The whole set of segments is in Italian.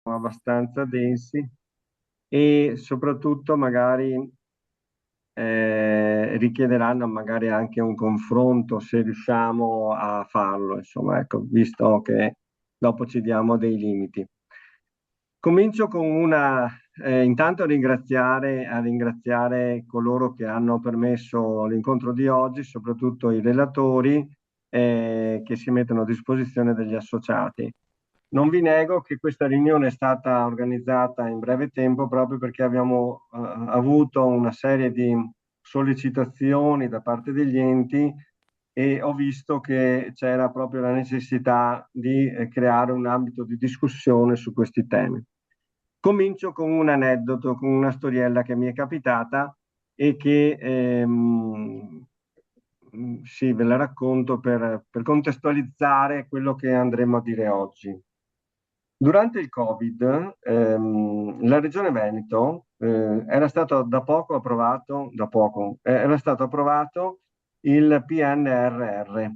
abbastanza densi e soprattutto magari richiederanno magari anche un confronto se riusciamo a farlo, insomma, ecco, visto che dopo ci diamo dei limiti. Comincio con intanto a ringraziare coloro che hanno permesso l'incontro di oggi, soprattutto i relatori, che si mettono a disposizione degli associati. Non vi nego che questa riunione è stata organizzata in breve tempo proprio perché abbiamo avuto una serie di sollecitazioni da parte degli enti e ho visto che c'era proprio la necessità di creare un ambito di discussione su questi temi. Comincio con un aneddoto, con una storiella che mi è capitata e che sì, ve la racconto per contestualizzare quello che andremo a dire oggi. Durante il Covid, la Regione Veneto era stato da poco approvato, era stato approvato il PNRR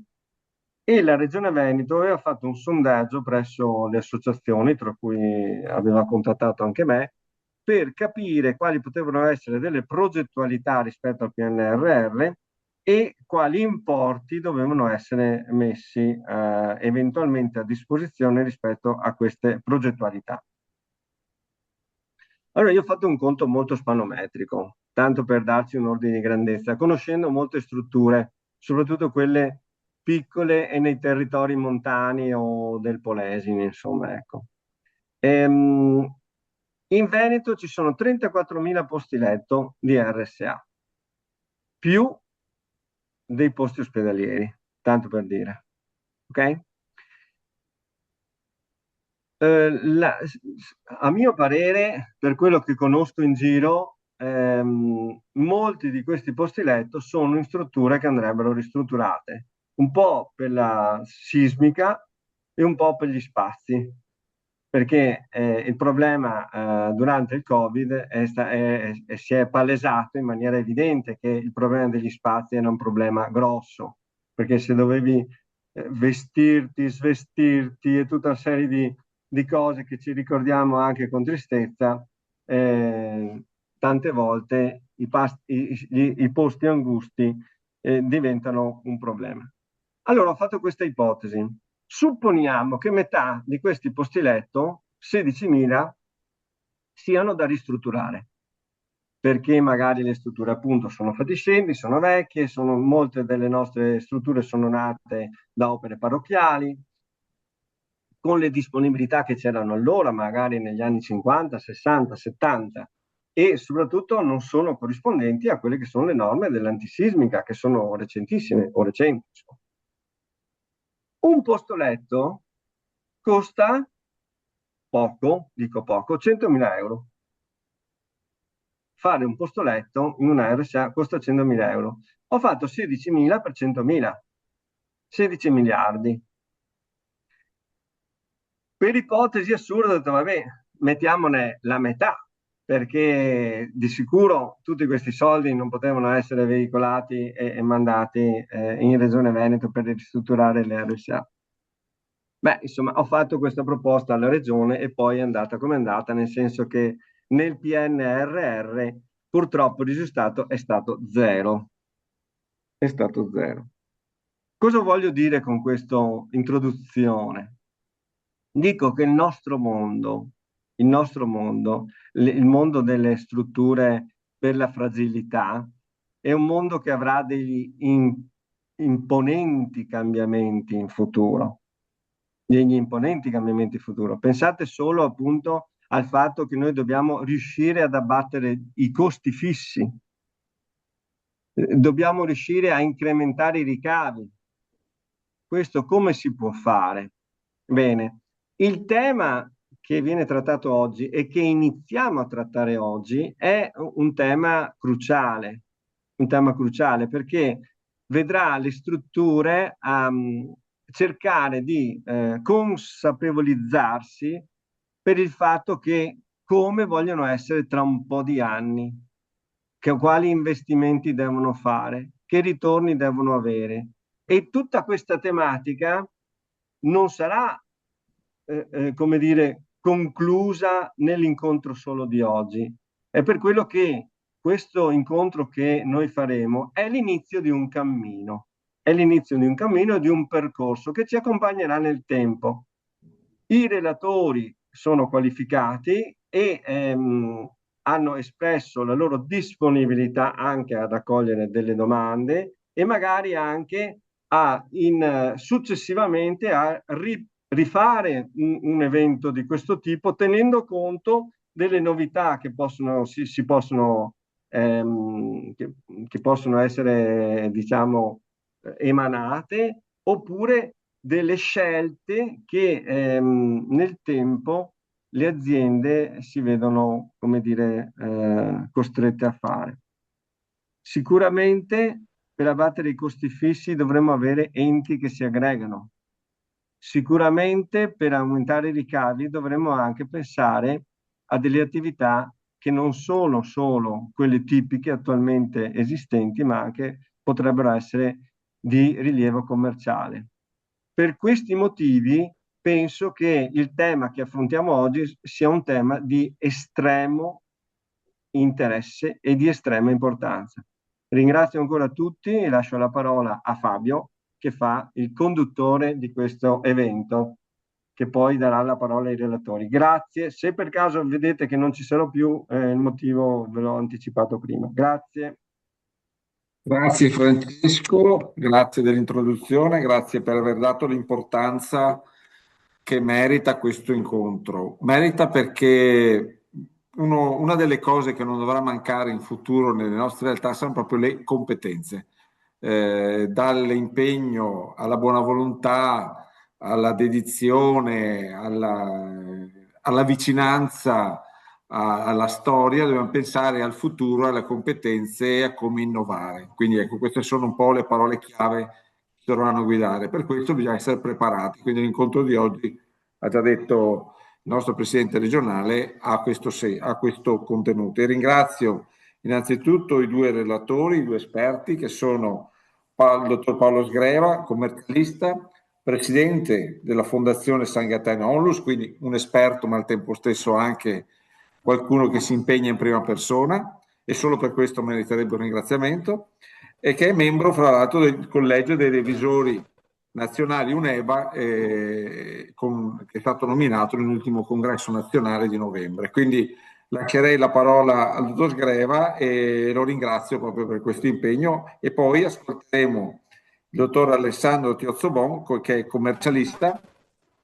e la Regione Veneto aveva fatto un sondaggio presso le associazioni, tra cui aveva contattato anche me, per capire quali potevano essere delle progettualità rispetto al PNRR e quali importi dovevano essere messi eventualmente a disposizione rispetto a queste progettualità. Allora, io ho fatto un conto molto spanometrico, tanto per darci un ordine di grandezza, conoscendo molte strutture, soprattutto quelle piccole e nei territori montani o del Polesine, insomma, ecco. In Veneto ci sono 34.000 posti letto di RSA, più dei posti ospedalieri, tanto per dire. Ok? A mio parere, per quello che conosco in giro, molti di questi posti letto sono in strutture che andrebbero ristrutturate, un po' per la sismica e un po' per gli spazi, perché il problema durante il Covid si è palesato in maniera evidente che il problema degli spazi era un problema grosso, perché se dovevi vestirti, svestirti e tutta una serie di cose che ci ricordiamo anche con tristezza, tante volte i posti angusti diventano un problema. Allora ho fatto questa ipotesi. Supponiamo che metà di questi posti letto, 16.000, siano da ristrutturare, perché magari le strutture appunto sono fatiscenti, sono vecchie, molte delle nostre strutture sono nate da opere parrocchiali, con le disponibilità che c'erano allora, magari negli anni 50, 60, 70, e soprattutto non sono corrispondenti a quelle che sono le norme dell'antisismica, che sono recentissime o recenti. Un posto letto costa poco, dico poco, 100.000 euro. Fare un posto letto in una RSA costa 100.000 euro. Ho fatto 16.000 per 100.000, 16 miliardi. Per ipotesi assurda ho detto, vabbè, mettiamone la metà, perché di sicuro tutti questi soldi non potevano essere veicolati e mandati in Regione Veneto per ristrutturare le RSA. Beh, insomma, ho fatto questa proposta alla Regione e poi è andata come è andata, nel senso che nel PNRR purtroppo il risultato è stato zero. È stato zero. Cosa voglio dire con questa introduzione? Dico che il mondo delle strutture per la fragilità, è un mondo che avrà degli imponenti cambiamenti in futuro, degli imponenti cambiamenti in futuro. Pensate solo appunto al fatto che noi dobbiamo riuscire ad abbattere i costi fissi, dobbiamo riuscire a incrementare i ricavi. Questo come si può fare? Bene, il tema che viene trattato oggi e che iniziamo a trattare oggi è un tema cruciale perché vedrà le strutture cercare di consapevolizzarsi per il fatto che come vogliono essere tra un po' di anni, quali investimenti devono fare, che ritorni devono avere. E tutta questa tematica non sarà, come dire, conclusa nell'incontro solo di oggi. È per quello che questo incontro che noi faremo è l'inizio di un cammino, è l'inizio di un cammino e di un percorso che ci accompagnerà nel tempo. I relatori sono qualificati e hanno espresso la loro disponibilità anche a raccogliere delle domande e magari anche successivamente a rifare un evento di questo tipo, tenendo conto delle novità che si possono, che possono essere, diciamo, emanate, oppure delle scelte che nel tempo le aziende si vedono, come dire, costrette a fare. Sicuramente per abbattere i costi fissi dovremmo avere enti che si aggregano. Sicuramente per aumentare i ricavi dovremmo anche pensare a delle attività che non sono solo quelle tipiche attualmente esistenti, ma anche potrebbero essere di rilievo commerciale. Per questi motivi penso che il tema che affrontiamo oggi sia un tema di estremo interesse e di estrema importanza. Ringrazio ancora tutti e lascio la parola a Fabio, che fa il conduttore di questo evento, che poi darà la parola ai relatori. Grazie. Se per caso vedete che non ci sarò più, il motivo ve l'ho anticipato prima. Grazie. Grazie Francesco, grazie dell'introduzione, grazie per aver dato l'importanza che merita questo incontro. Merita perché una delle cose che non dovrà mancare in futuro nelle nostre realtà sono proprio le competenze, dall'impegno alla buona volontà, alla dedizione, alla vicinanza alla storia, dobbiamo pensare al futuro, alle competenze e a come innovare. Quindi ecco, queste sono un po' le parole chiave che ci dovranno guidare. Per questo bisogna essere preparati. Quindi l'incontro di oggi, ha già detto il nostro presidente regionale, ha questo contenuto. E ringrazio innanzitutto i due relatori, i due esperti, che sono il dottor Paolo Sgreva, commercialista, presidente della Fondazione San Gaetano Onlus, quindi un esperto ma al tempo stesso anche qualcuno che si impegna in prima persona e solo per questo meriterebbe un ringraziamento, e che è membro fra l'altro del collegio dei revisori nazionali UNEBA, che è stato nominato nell'ultimo congresso nazionale di novembre. Quindi lascerei la parola al dottor Sgreva e lo ringrazio proprio per questo impegno, e poi ascolteremo il dottor Alessandro Tiozzobon, che è commercialista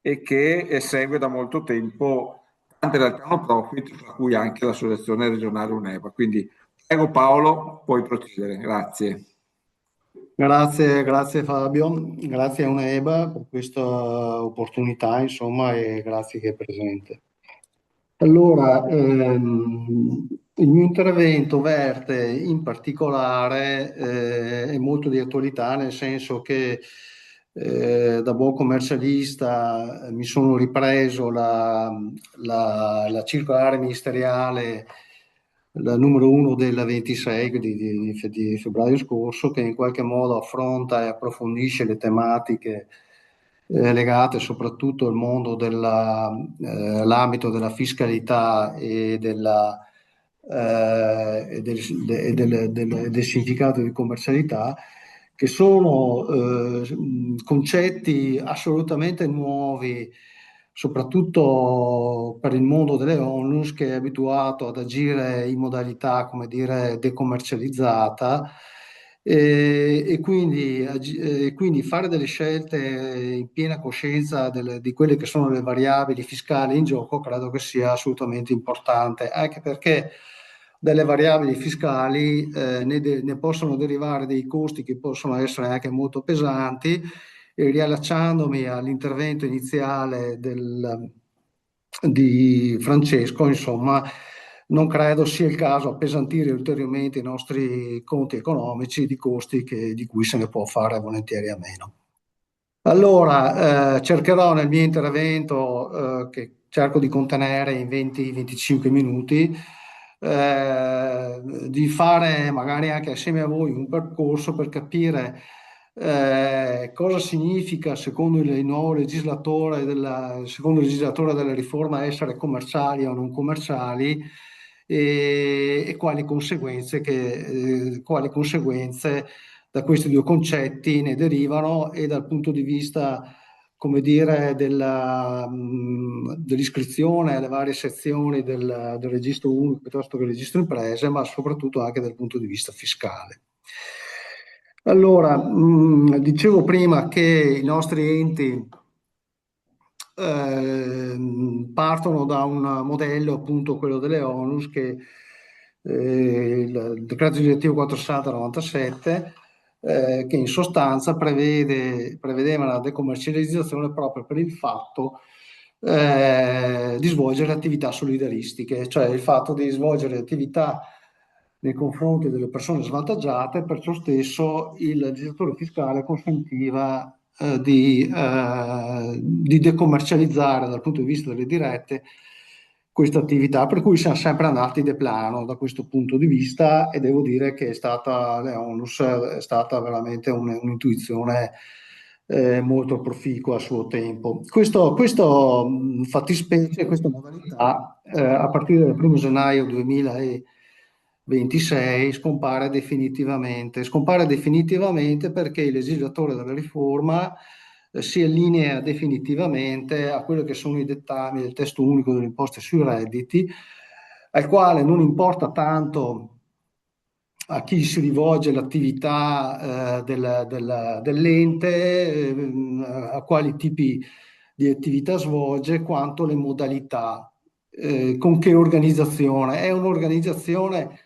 e che segue da molto tempo tante realtà no profit, tra cui anche l'associazione regionale UNEBA. Quindi prego Paolo, puoi procedere. Grazie. Grazie Fabio, grazie a UNEBA per questa opportunità, insomma, e grazie che è presente. Allora, il mio intervento verte in particolare, è molto di attualità, nel senso che da buon commercialista mi sono ripreso la circolare ministeriale, la numero 1 del 26 di febbraio scorso, che in qualche modo affronta e approfondisce le tematiche legate soprattutto al mondo dell'ambito della fiscalità e del significato di commercialità, che sono concetti assolutamente nuovi, soprattutto per il mondo delle onlus, che è abituato ad agire in modalità, come dire, decommercializzata, quindi fare delle scelte in piena coscienza di quelle che sono le variabili fiscali in gioco credo che sia assolutamente importante, anche perché dalle variabili fiscali ne possono derivare dei costi che possono essere anche molto pesanti, e riallacciandomi all'intervento iniziale di Francesco, insomma, non credo sia il caso appesantire ulteriormente i nostri conti economici di costi di cui se ne può fare volentieri a meno. Allora, cercherò nel mio intervento, che cerco di contenere in 20-25 minuti, di fare magari anche assieme a voi un percorso per capire Cosa significa secondo il nuovo legislatore secondo il legislatore della riforma essere commerciali o non commerciali, e quali conseguenze da questi due concetti ne derivano, e dal punto di vista, come dire, dell'iscrizione alle varie sezioni del registro unico piuttosto che del registro imprese, ma soprattutto anche dal punto di vista fiscale. Allora, dicevo prima che i nostri enti partono da un modello, appunto quello delle ONUS, che il decreto direttivo 460/97, che in sostanza prevedeva la decommercializzazione proprio per il fatto di svolgere attività solidaristiche, cioè il fatto di svolgere attività nei confronti delle persone svantaggiate. Perciò stesso il legislatore fiscale consentiva di decommercializzare dal punto di vista delle dirette questa attività, per cui siamo sempre andati de plano da questo punto di vista, e devo dire che l'ONUS è stata veramente un'intuizione molto proficua a suo tempo. Questo fattispecie, questa modalità, a partire dal 1° gennaio 2026 scompare definitivamente. Scompare definitivamente perché il legislatore della riforma si allinea definitivamente a quello che sono i dettami del testo unico delle imposte sui redditi, al quale non importa tanto a chi si rivolge l'attività dell'ente, a quali tipi di attività svolge, quanto le modalità, con che organizzazione. È un'organizzazione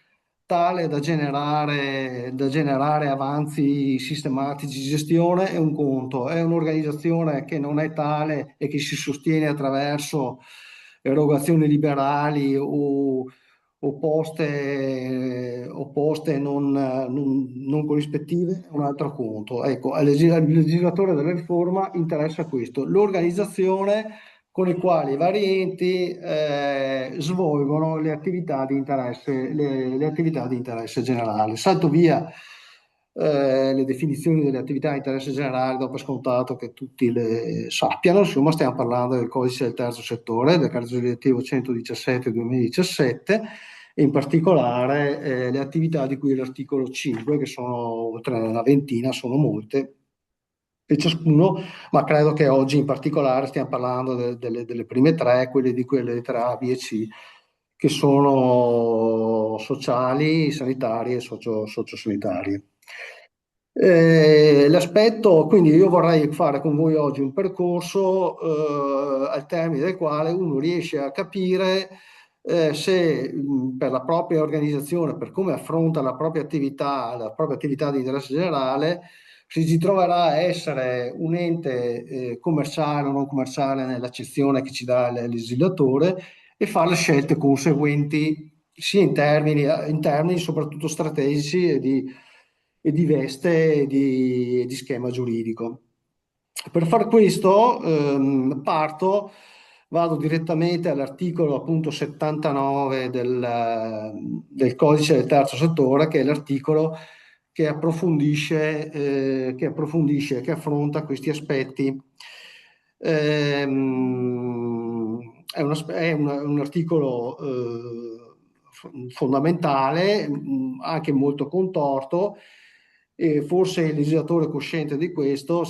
tale da generare avanzi sistematici di gestione, è un conto. È un'organizzazione che non è tale e che si sostiene attraverso erogazioni liberali o poste non corrispettive, è un altro conto. Ecco, al legislatore della riforma interessa questo: l'organizzazione con i quali i vari enti svolgono le attività di interesse generale. Salto via le definizioni delle attività di interesse generale, dopo è scontato che tutti le sappiano. Insomma, stiamo parlando del codice del terzo settore, del decreto direttivo 117/2017, e in particolare le attività di cui l'articolo 5, che sono oltre una ventina, sono molte, e ciascuno, ma credo che oggi in particolare stiamo parlando delle prime tre, quelle di quelle lettere A, B e C, che sono sociali, sanitarie e sociosanitarie. L'aspetto, quindi io vorrei fare con voi oggi un percorso al termine del quale uno riesce a capire se per la propria organizzazione, per come affronta la propria attività di interesse generale, si troverà a essere un ente commerciale o non commerciale nell'accezione che ci dà il legislatore, e fare le scelte conseguenti sia in termini soprattutto strategici e di veste e di schema giuridico. Per far questo vado direttamente all'articolo appunto 79 del codice del terzo settore, che è l'articolo che approfondisce, che affronta questi aspetti. È un articolo fondamentale, anche molto contorto, e forse il legislatore, cosciente di questo,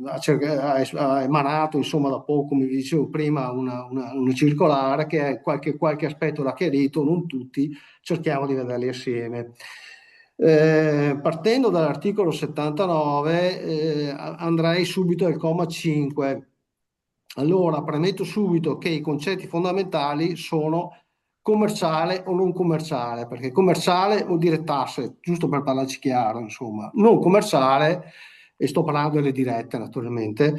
ha emanato, insomma, da poco, come vi dicevo prima, una circolare che qualche aspetto l'ha chiarito, non tutti, cerchiamo di vederli assieme. Partendo dall'articolo 79, andrei subito al comma 5. Allora, premetto subito che i concetti fondamentali sono commerciale o non commerciale, perché commerciale vuol dire tasse, giusto per parlarci chiaro, insomma. Non commerciale, e sto parlando delle dirette naturalmente,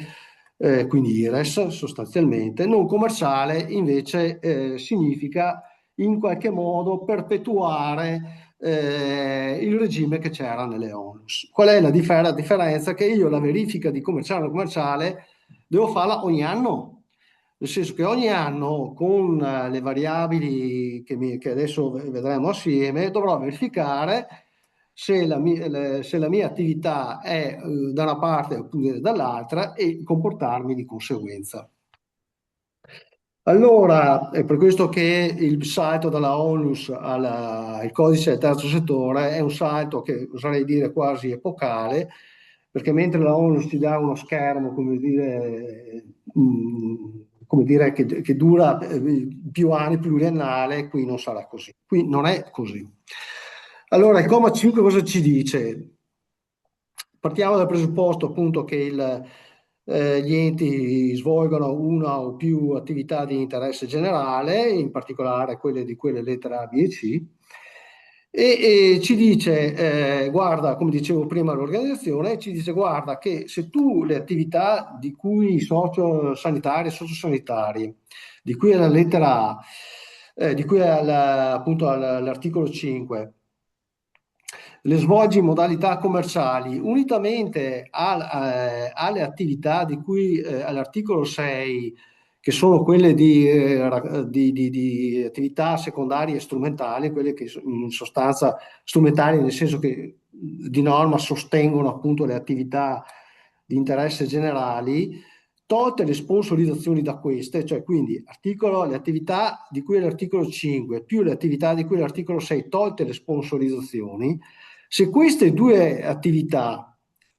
quindi IRES sostanzialmente. Non commerciale invece significa in qualche modo perpetuare il regime che c'era nelle ONUS. Qual è la differenza? Che io la verifica di commerciale o non commerciale devo farla ogni anno, nel senso che ogni anno, con le variabili che adesso vedremo assieme, dovrò verificare se la mia attività è da una parte oppure dall'altra e comportarmi di conseguenza. Allora, è per questo che il salto dalla ONLUS al codice del terzo settore è un salto che oserei dire quasi epocale, perché mentre la ONLUS ci dà uno schermo, come dire, che dura più anni, pluriennale, qui non sarà così. Qui non è così. Allora, il comma 5 cosa ci dice? Partiamo dal presupposto appunto che gli enti svolgono una o più attività di interesse generale, in particolare quelle di quelle lettere A, B e C, e ci dice, guarda, come dicevo prima, l'organizzazione ci dice, guarda, che se tu le attività di cui socio-sanitarie, sociosanitarie, di cui è la lettera A, di cui è appunto all'articolo 5, le svolgi in modalità commerciali unitamente alle attività di cui all'articolo 6, che sono quelle di attività secondarie e strumentali, quelle che in sostanza strumentali nel senso che di norma sostengono appunto le attività di interesse generali, tolte le sponsorizzazioni da queste, cioè quindi le attività di cui l'articolo 5 più le attività di cui l'articolo 6, tolte le sponsorizzazioni, se queste due attività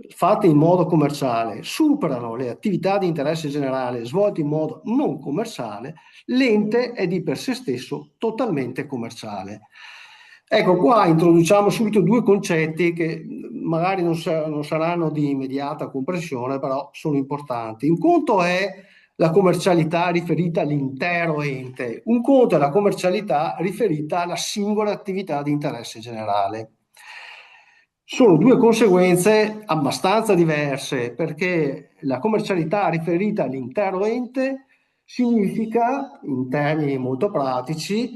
fatte in modo commerciale superano le attività di interesse generale svolte in modo non commerciale, l'ente è di per sé stesso totalmente commerciale. Ecco, qua introduciamo subito due concetti che magari non saranno di immediata comprensione, però sono importanti. Un conto è la commercialità riferita all'intero ente, un conto è la commercialità riferita alla singola attività di interesse generale. Sono due conseguenze abbastanza diverse, perché la commercialità riferita all'intero ente significa, in termini molto pratici,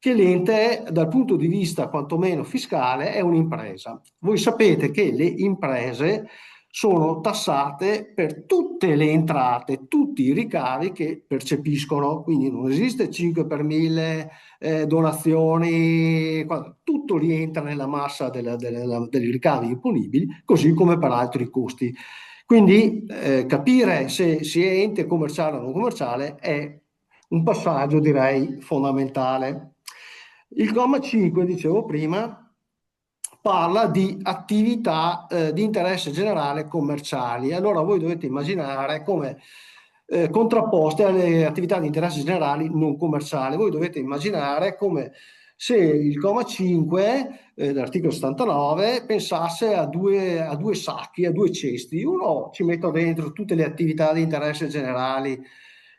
che l'ente, dal punto di vista quantomeno fiscale, è un'impresa. Voi sapete che le imprese sono tassate per tutte le entrate, tutti i ricavi che percepiscono, quindi non esiste 5 per 1000, donazioni, tutto rientra nella massa dei ricavi imponibili, così come per altri costi. Quindi capire se si è ente commerciale o non commerciale è un passaggio, direi, fondamentale. Il comma 5, dicevo prima, parla di attività di interesse generale commerciali. Allora voi dovete immaginare come contrapposte alle attività di interesse generali non commerciali. Voi dovete immaginare come se il comma 5 dell'articolo 79 pensasse a due sacchi, a due cesti. Uno ci metto dentro tutte le attività di interesse generali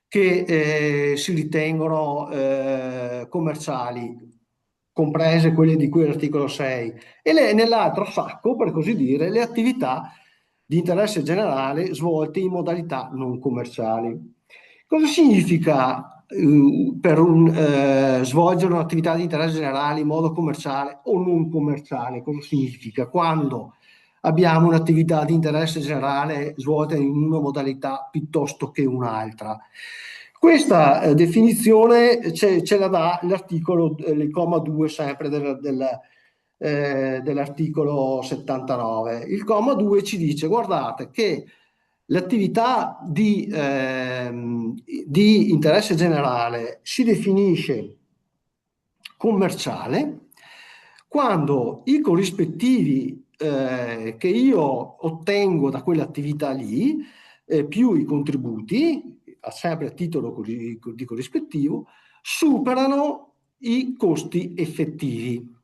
che si ritengono commerciali, comprese quelle di cui è l'articolo 6, e nell'altro sacco, per così dire, le attività di interesse generale svolte in modalità non commerciali. Cosa significa svolgere un'attività di interesse generale in modo commerciale o non commerciale? Cosa significa? Quando abbiamo un'attività di interesse generale svolta in una modalità piuttosto che un'altra. Questa definizione ce la dà l'articolo, il comma 2 sempre dell'articolo 79. Il comma 2 ci dice, guardate, che l'attività di interesse generale si definisce commerciale quando i corrispettivi che io ottengo da quell'attività lì, più i contributi, sempre a titolo di corrispettivo, superano i costi effettivi.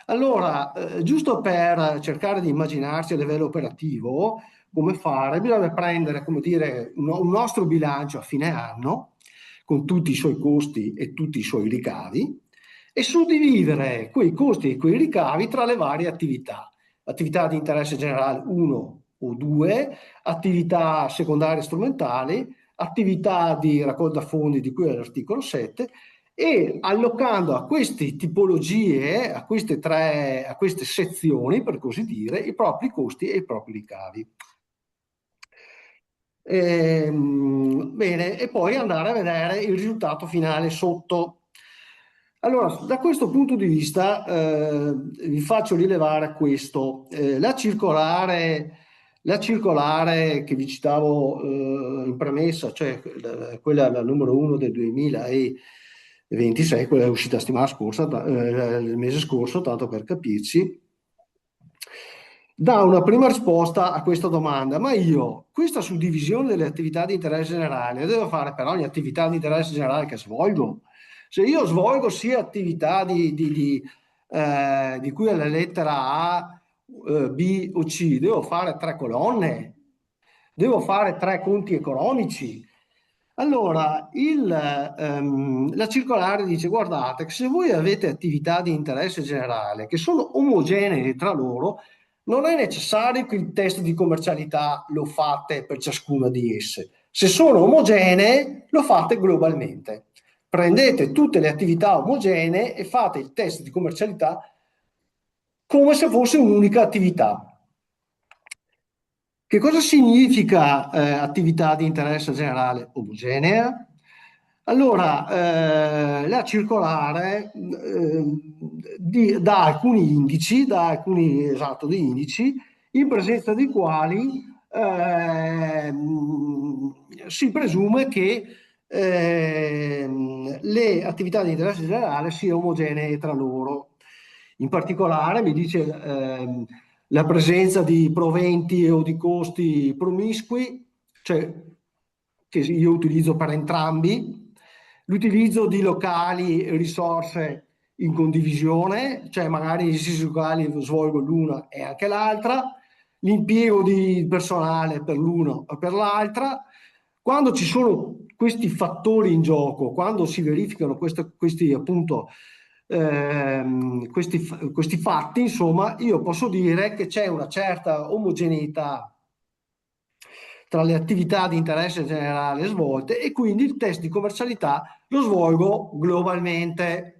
Allora, giusto per cercare di immaginarci a livello operativo come fare, bisogna prendere, come dire, un nostro bilancio a fine anno, con tutti i suoi costi e tutti i suoi ricavi, e suddividere quei costi e quei ricavi tra le varie attività. Attività di interesse generale 1 o 2, attività secondarie strumentali, attività di raccolta fondi di cui è l'articolo 7, e allocando a queste tipologie, a queste sezioni, per così dire, i propri costi e i propri ricavi. Bene, e poi andare a vedere il risultato finale sotto. Allora, da questo punto di vista, vi faccio rilevare questo. La circolare che vi citavo in premessa, cioè quella la numero 1 del 2026, quella è uscita settimana scorsa, il mese scorso, tanto per capirci, dà una prima risposta a questa domanda: ma io questa suddivisione delle attività di interesse generale la devo fare per ogni attività di interesse generale che svolgo? Se io svolgo sia attività di cui alla lettera A, B o C, devo fare 3 colonne, devo fare 3 conti economici. Allora, la circolare dice: guardate, che se voi avete attività di interesse generale che sono omogenee tra loro, non è necessario che il test di commercialità lo fate per ciascuna di esse. Se sono omogenee, lo fate globalmente. Prendete tutte le attività omogenee e fate il test di commercialità come se fosse un'unica attività. Che cosa significa attività di interesse generale omogenea? Allora, la circolare dà alcuni indici, esatto, degli indici, in presenza dei quali si presume che le attività di interesse generale siano omogenee tra loro. In particolare mi dice la presenza di proventi o di costi promiscui, cioè che io utilizzo per entrambi, l'utilizzo di locali e risorse in condivisione, cioè magari gli stessi locali svolgo l'una e anche l'altra, l'impiego di personale per l'una o per l'altra. Quando ci sono questi fattori in gioco, quando si verificano questi appunto questi fatti, insomma, io posso dire che c'è una certa omogeneità tra le attività di interesse generale svolte e quindi il test di commercialità lo svolgo globalmente,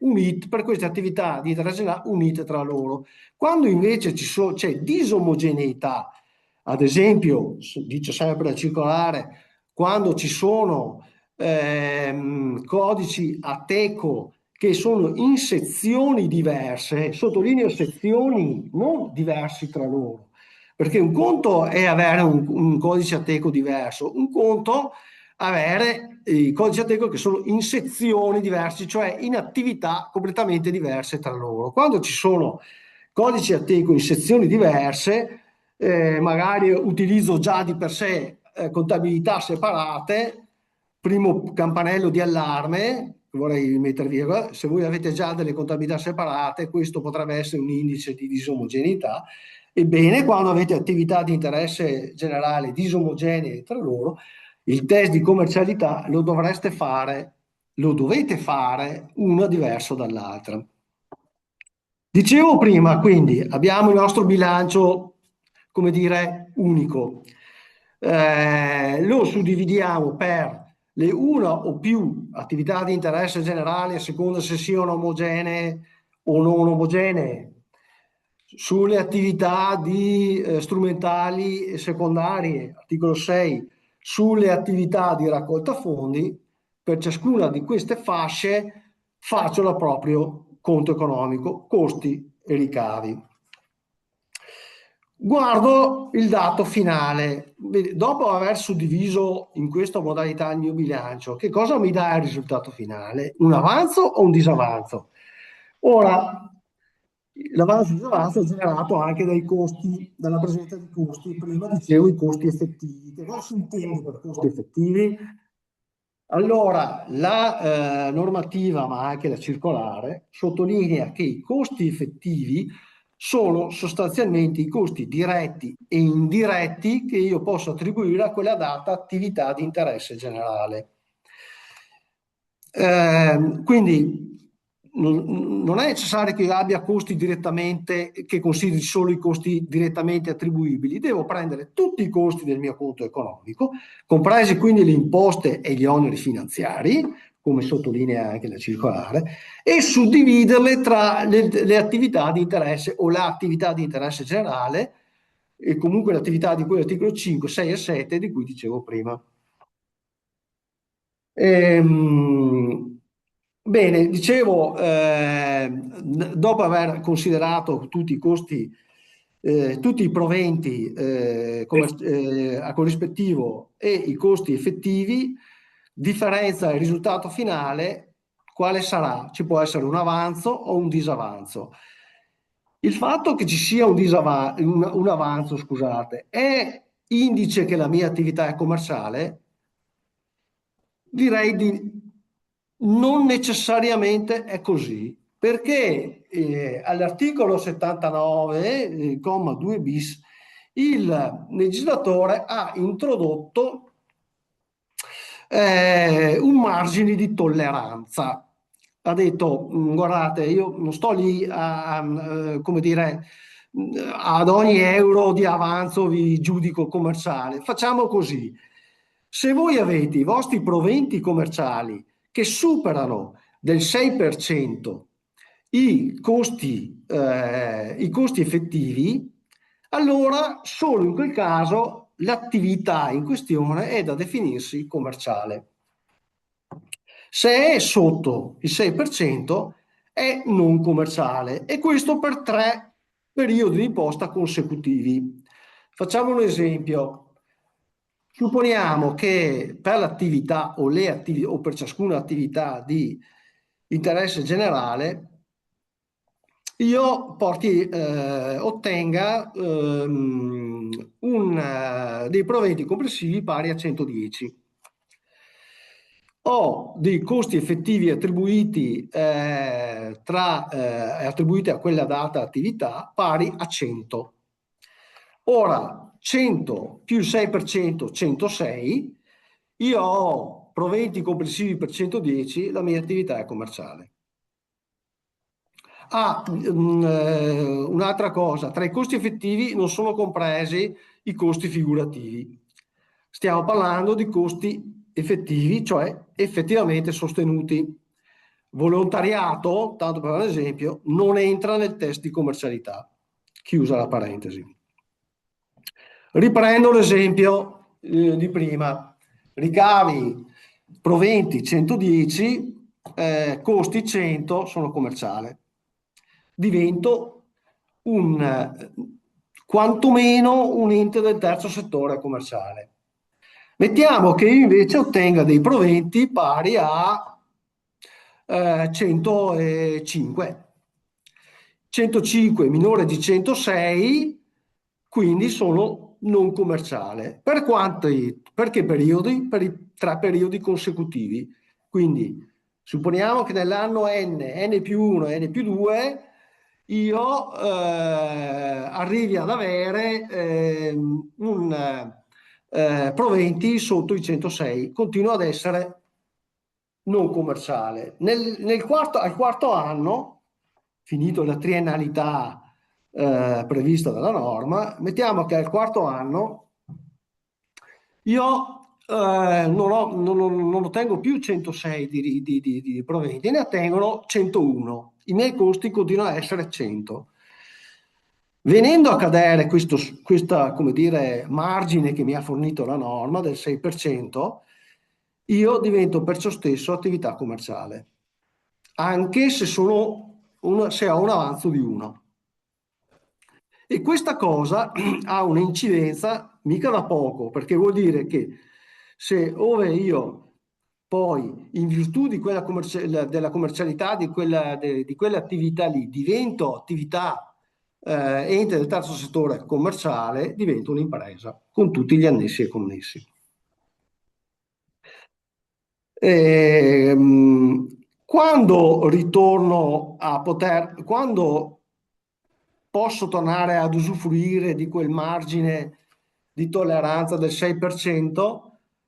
per queste attività di interesse generale unite tra loro. Quando invece c'è disomogeneità, ad esempio, dice sempre la circolare, quando ci sono codici Ateco che sono in sezioni diverse, sottolineo sezioni, non diversi tra loro, perché un conto è avere un codice Ateco diverso, un conto avere i codici Ateco che sono in sezioni diverse, cioè in attività completamente diverse tra loro. Quando ci sono codici Ateco in sezioni diverse, magari utilizzo già di per sé contabilità separate, primo campanello di allarme, vorrei mettere via, se voi avete già delle contabilità separate, questo potrebbe essere un indice di disomogeneità. Ebbene, quando avete attività di interesse generale disomogenee tra loro, il test di commercialità lo dovete fare uno diverso dall'altra. Dicevo prima, quindi, abbiamo il nostro bilancio, come dire, unico. Lo suddividiamo per le una o più attività di interesse generale a seconda se siano omogenee o non omogenee, sulle attività strumentali e secondarie, articolo 6, sulle attività di raccolta fondi. Per ciascuna di queste fasce faccio il proprio conto economico, costi e ricavi. Guardo il dato finale. Dopo aver suddiviso in questa modalità il mio bilancio, che cosa mi dà il risultato finale? Un avanzo o un disavanzo? Ora, l'avanzo e il disavanzo è generato anche dai costi, dalla presenza di costi. Prima dicevo i costi effettivi. Che cosa si intende per costi effettivi? Allora, la normativa, ma anche la circolare, sottolinea che i costi effettivi sono sostanzialmente i costi diretti e indiretti che io posso attribuire a quella data attività di interesse generale. Quindi non è necessario che io abbia costi direttamente, che consideri solo i costi direttamente attribuibili, devo prendere tutti i costi del mio conto economico, compresi quindi le imposte e gli oneri finanziari, come sottolinea anche la circolare, e suddividerle tra le attività di interesse o l'attività di interesse generale e comunque l'attività di cui articolo 5, 6 e 7 di cui dicevo prima. Bene, dicevo, dopo aver considerato tutti i costi, tutti i proventi a corrispettivo e i costi effettivi, differenza il risultato finale, quale sarà? Ci può essere un avanzo o un disavanzo. Il fatto che ci sia un avanzo, scusate, è indice che la mia attività è commerciale? Direi di non necessariamente è così, perché all'articolo 79, comma 2 bis, il legislatore ha introdotto un margine di tolleranza. Ha detto, guardate, io non sto lì come dire, ad ogni euro di avanzo vi giudico commerciale. Facciamo così. Se voi avete i vostri proventi commerciali che superano del 6% i costi effettivi, allora solo in quel caso l'attività in questione è da definirsi commerciale. Se è sotto il 6% è non commerciale, e questo per 3 periodi di imposta consecutivi. Facciamo un esempio. Supponiamo che per l'attività o per ciascuna attività di interesse generale io ottenga dei proventi complessivi pari a 110. Ho dei costi effettivi attribuiti attribuiti a quella data attività pari a 100. Ora, 100 più il 6%, 106, io ho proventi complessivi per 110, la mia attività è commerciale. Un'altra cosa, tra i costi effettivi non sono compresi i costi figurativi. Stiamo parlando di costi effettivi, cioè effettivamente sostenuti. Volontariato, tanto per un esempio, non entra nel test di commercialità. Chiusa la parentesi. Riprendo l'esempio di prima. Ricavi, proventi 110, costi 100, sono commerciale. Divento quantomeno un ente del terzo settore commerciale. Mettiamo che io invece ottenga dei proventi pari a 105. 105 minore di 106, quindi sono non commerciale. Per che periodi? Per i 3 periodi consecutivi. Quindi supponiamo che nell'anno n più 1 e n più 2, io arrivi ad avere proventi sotto i 106, continuo ad essere non commerciale. Al quarto anno, finito la triennalità prevista dalla norma, mettiamo che al quarto anno io non ottengo più 106 di proventi, ne ottengono 101. I miei costi continuano a essere 100. Venendo a cadere questa, come dire, margine che mi ha fornito la norma del 6%, io divento perciò stesso attività commerciale, anche se se ho un avanzo di 1. E questa cosa ha un'incidenza mica da poco, perché vuol dire che se ove io poi, in virtù di quella della commercialità di quell'attività lì, divento attività ente del terzo settore commerciale, divento un'impresa con tutti gli annessi e connessi. Quando posso tornare ad usufruire di quel margine di tolleranza del 6%,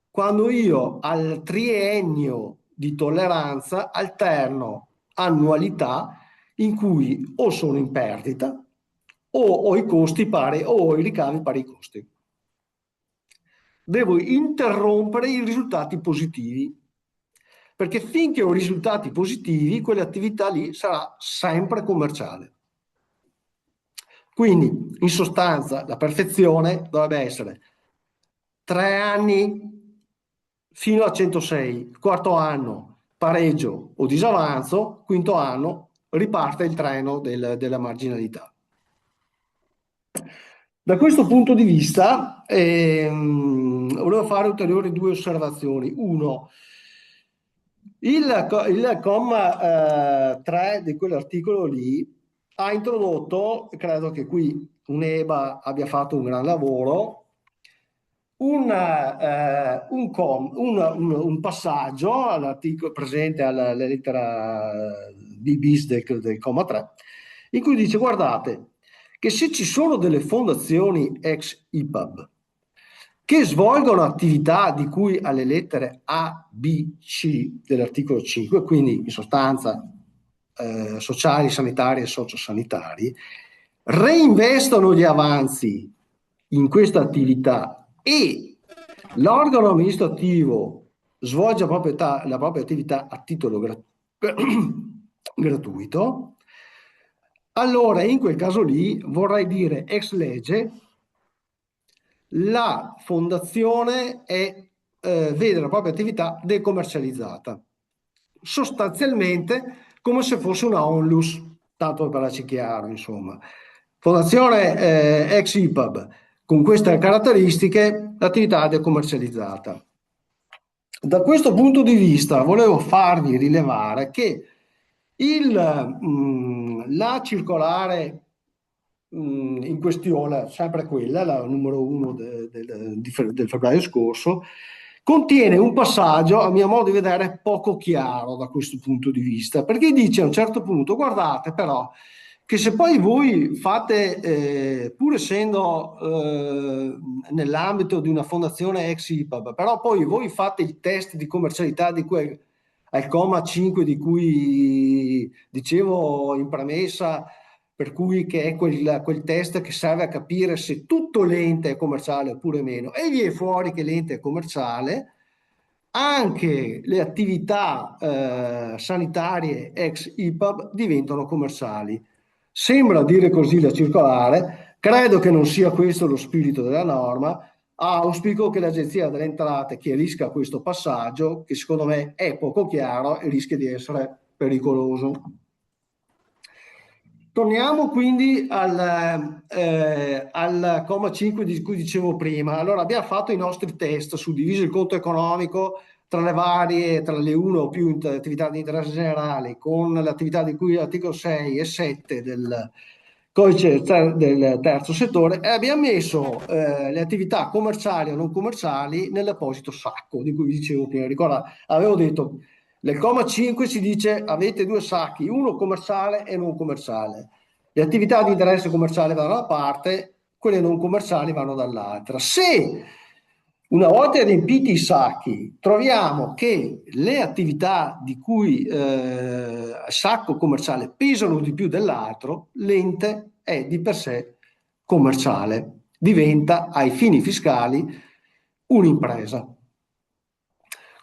quando io al triennio di tolleranza alterno annualità in cui o sono in perdita o ho i costi pari o ho i ricavi pari ai costi. Devo interrompere i risultati positivi, perché finché ho risultati positivi quell'attività lì sarà sempre commerciale. Quindi, in sostanza, la perfezione dovrebbe essere 3 anni fino a 106, quarto anno pareggio o disavanzo, quinto anno riparte il treno della marginalità. Da questo punto di vista volevo fare ulteriori due osservazioni. Uno, il comma 3 di quell'articolo lì ha introdotto, credo che qui un'EBA abbia fatto un gran lavoro, un passaggio all'articolo presente alla lettera B bis del comma 3, in cui dice: guardate che se ci sono delle fondazioni ex IPAB che svolgono attività di cui alle lettere A, B, C dell'articolo 5, quindi in sostanza sociali, sanitari e sociosanitari, reinvestono gli avanzi in questa attività e l'organo amministrativo svolge la propria attività a titolo gratuito, allora in quel caso lì vorrei dire ex legge la fondazione vede la propria attività decommercializzata, sostanzialmente come se fosse una onlus, tanto per parlarci chiaro, insomma. Fondazione ex IPAB, con queste caratteristiche, l'attività è decommercializzata. Da questo punto di vista volevo farvi rilevare che la circolare in questione, sempre quella, la numero 1 del febbraio scorso, contiene un passaggio, a mio modo di vedere, poco chiaro da questo punto di vista, perché dice a un certo punto: guardate però che se poi voi fate, pur essendo nell'ambito di una fondazione ex IPAB, però poi voi fate il test di commercialità di cui al comma 5 di cui dicevo in premessa, per cui che è quel test che serve a capire se tutto l'ente è commerciale oppure meno, e viene fuori che l'ente è commerciale, anche le attività sanitarie ex IPAB diventano commerciali. Sembra dire così la circolare, credo che non sia questo lo spirito della norma. Auspico che l'Agenzia delle Entrate chiarisca questo passaggio, che secondo me è poco chiaro e rischia di essere pericoloso. Torniamo quindi al comma 5 di cui dicevo prima. Allora, abbiamo fatto i nostri test, suddiviso il conto economico tra le una o più attività di interesse generale, con l'attività di cui l'articolo 6 e 7 del codice del terzo settore, e abbiamo messo le attività commerciali o non commerciali nell'apposito sacco di cui vi dicevo prima. Ricorda, avevo detto, nel comma 5 si dice avete due sacchi, uno commerciale e non commerciale. Le attività di interesse commerciale vanno da una parte, quelle non commerciali vanno dall'altra. Se una volta riempiti i sacchi troviamo che le attività di cui sacco commerciale pesano di più dell'altro, l'ente è di per sé commerciale, diventa ai fini fiscali un'impresa.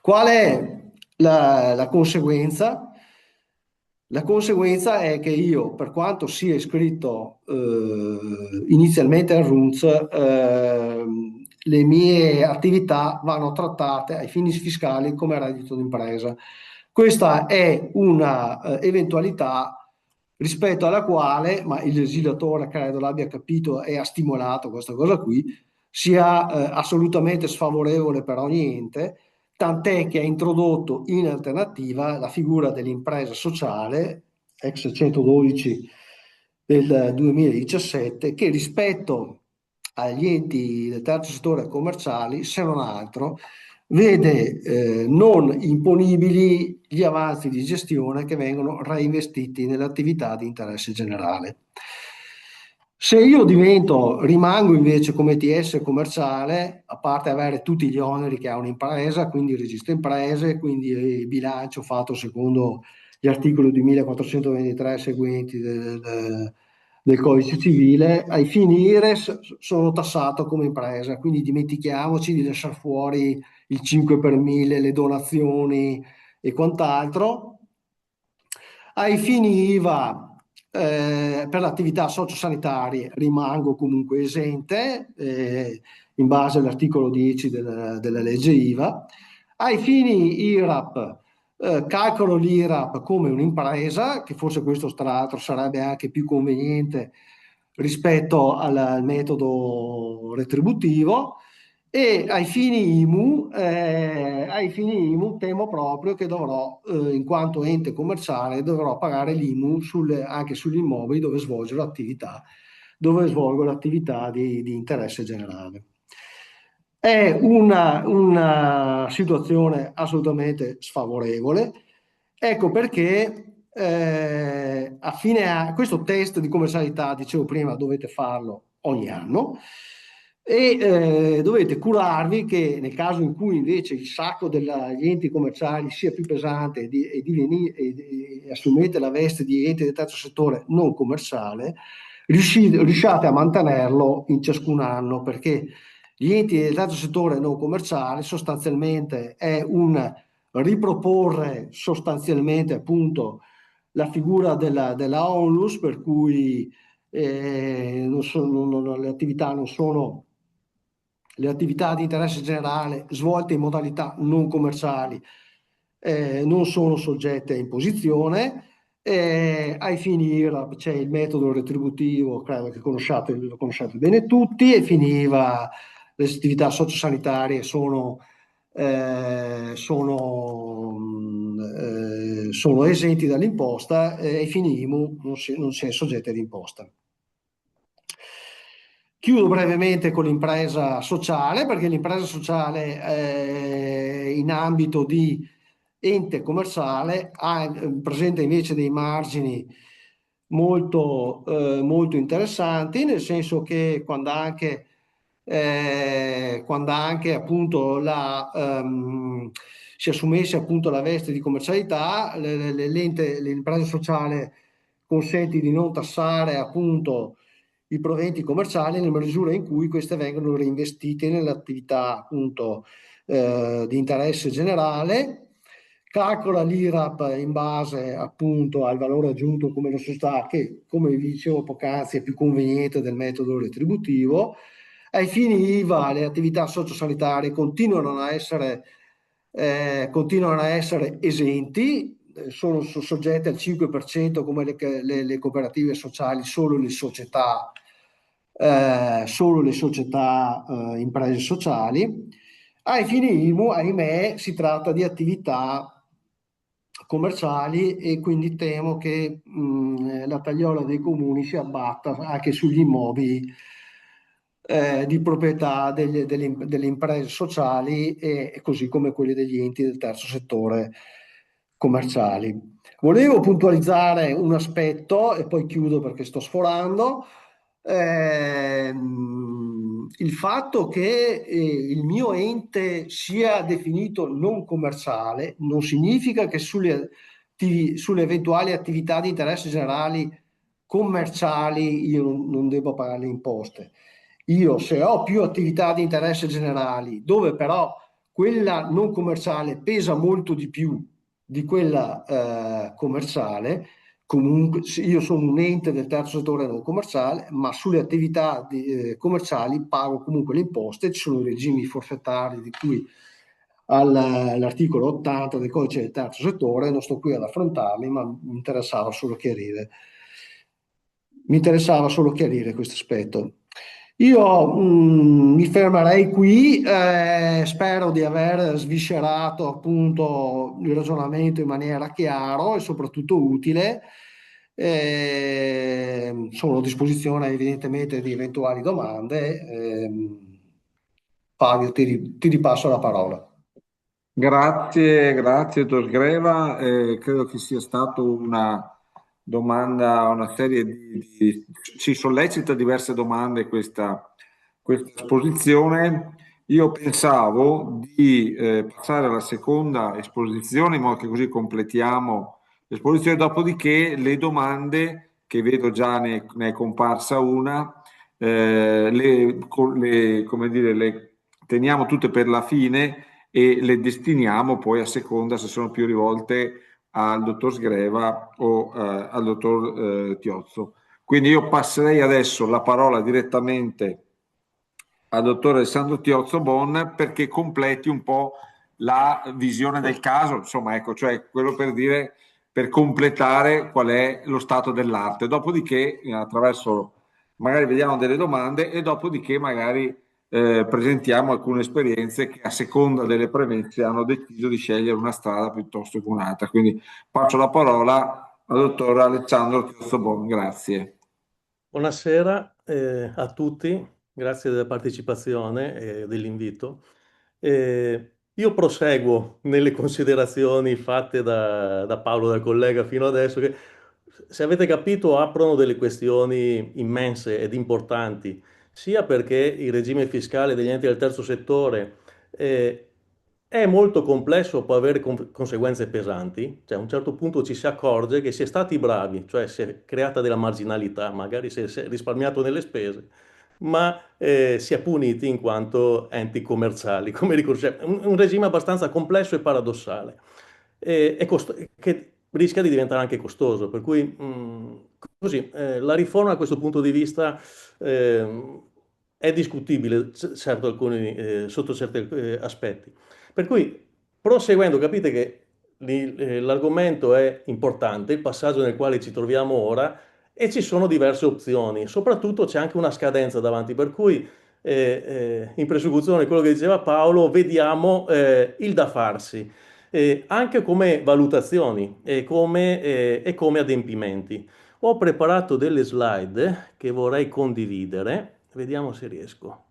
Qual è la conseguenza? La conseguenza è che io, per quanto sia iscritto inizialmente al RUNZ, le mie attività vanno trattate ai fini fiscali come reddito d'impresa. Questa è una eventualità rispetto alla quale, ma il legislatore credo l'abbia capito e ha stimolato questa cosa qui, sia assolutamente sfavorevole per ogni ente, tant'è che ha introdotto in alternativa la figura dell'impresa sociale, ex 112 del 2017, che rispetto agli enti del terzo settore commerciali, se non altro, vede non imponibili gli avanzi di gestione che vengono reinvestiti nell'attività di interesse generale. Se io rimango invece come TS commerciale, a parte avere tutti gli oneri che ha un'impresa, quindi il registro imprese, quindi il bilancio fatto secondo gli articoli 2423 seguenti del codice civile, ai fini IRES sono tassato come impresa, quindi dimentichiamoci di lasciare fuori il 5 per 1000, le donazioni e quant'altro. Ai fini IVA, per le attività sociosanitarie rimango comunque esente in base all'articolo 10 della legge IVA. Ai fini IRAP calcolo l'IRAP come un'impresa, che forse questo tra l'altro sarebbe anche più conveniente rispetto al metodo retributivo, e ai fini IMU temo proprio che dovrò, in quanto ente commerciale, dovrò pagare l'IMU anche sugli immobili dove svolgo l'attività di interesse generale. È una situazione assolutamente sfavorevole. Ecco perché questo test di commercialità, dicevo prima, dovete farlo ogni anno e dovete curarvi che nel caso in cui invece il sacco degli enti commerciali sia più pesante e assumete la veste di enti del terzo settore non commerciale, riusciate a mantenerlo in ciascun anno, perché gli enti del terzo settore non commerciale sostanzialmente è un riproporre sostanzialmente appunto la figura della onlus, per cui le attività non sono le attività di interesse generale svolte in modalità non commerciali, non sono soggette a imposizione. Ai fini IRAP c'è il metodo retributivo, credo che lo conosciate bene tutti, e finiva le attività sociosanitarie sono esenti dall'imposta, e ai fini IMU non si è soggetti ad imposta. Chiudo brevemente con l'impresa sociale, perché l'impresa sociale in ambito di ente commerciale presenta invece dei margini molto interessanti, nel senso che quando anche appunto si assumesse appunto la veste di commercialità, l'impresa sociale consente di non tassare appunto i proventi commerciali nella misura in cui queste vengono reinvestite nell'attività appunto di interesse generale, calcola l'IRAP in base appunto al valore aggiunto come la società, che come vi dicevo poc'anzi è più conveniente del metodo retributivo. Ai fini IVA le attività sociosanitarie continuano a essere esenti, sono soggette al 5% come le cooperative sociali, solo le società imprese sociali. Ai fini IMU, ahimè, si tratta di attività commerciali e quindi temo che la tagliola dei comuni si abbatta anche sugli immobili di proprietà delle imprese sociali, e così come quelli degli enti del terzo settore commerciali. Volevo puntualizzare un aspetto e poi chiudo perché sto sforando. Il fatto che il mio ente sia definito non commerciale non significa che sulle eventuali attività di interesse generali commerciali io non devo pagare le imposte. Io, se ho più attività di interesse generali dove però quella non commerciale pesa molto di più di quella commerciale, comunque io sono un ente del terzo settore non commerciale, ma sulle attività commerciali pago comunque le imposte. Ci sono i regimi forfettari di cui all'articolo 80 del codice del terzo settore, non sto qui ad affrontarli, ma mi interessava solo chiarire questo aspetto. Io mi fermerei qui, spero di aver sviscerato appunto il ragionamento in maniera chiara e soprattutto utile. Sono a disposizione evidentemente di eventuali domande. Fabio, ti ripasso la parola. Grazie, dottor Greva. Credo che sia stata una domanda, una serie ci sollecita diverse domande questa esposizione. Io pensavo di passare alla seconda esposizione in modo che così completiamo l'esposizione, dopodiché le domande, che vedo già ne è comparsa una, come dire, le teniamo tutte per la fine e le destiniamo poi a seconda se sono più rivolte al dottor Sgreva o al dottor Tiozzo. Quindi io passerei adesso la parola direttamente al dottor Alessandro Tiozzo Bon perché completi un po' la visione del caso, insomma, ecco, cioè quello per dire, per completare qual è lo stato dell'arte. Dopodiché, attraverso, magari vediamo delle domande e dopodiché magari presentiamo alcune esperienze che a seconda delle premesse hanno deciso di scegliere una strada piuttosto che un'altra. Quindi faccio la parola al dottor Alessandro Chiostobon, grazie. Buonasera a tutti, grazie della partecipazione e dell'invito. Io proseguo nelle considerazioni fatte da Paolo, dal collega, fino adesso, che se avete capito aprono delle questioni immense ed importanti, sia perché il regime fiscale degli enti del terzo settore è molto complesso, può avere conseguenze pesanti, cioè a un certo punto ci si accorge che si è stati bravi, cioè si è creata della marginalità, magari si è risparmiato nelle spese, ma si è puniti in quanto enti commerciali, come riconosce, un regime abbastanza complesso e paradossale, che rischia di diventare anche costoso, per cui così, la riforma da questo punto di vista è discutibile certo sotto certi aspetti. Per cui, proseguendo, capite che l'argomento è importante, il passaggio nel quale ci troviamo ora, e ci sono diverse opzioni. Soprattutto c'è anche una scadenza davanti, per cui, in prosecuzione di quello che diceva Paolo, vediamo il da farsi, anche come valutazioni e come adempimenti. Ho preparato delle slide che vorrei condividere, vediamo se riesco.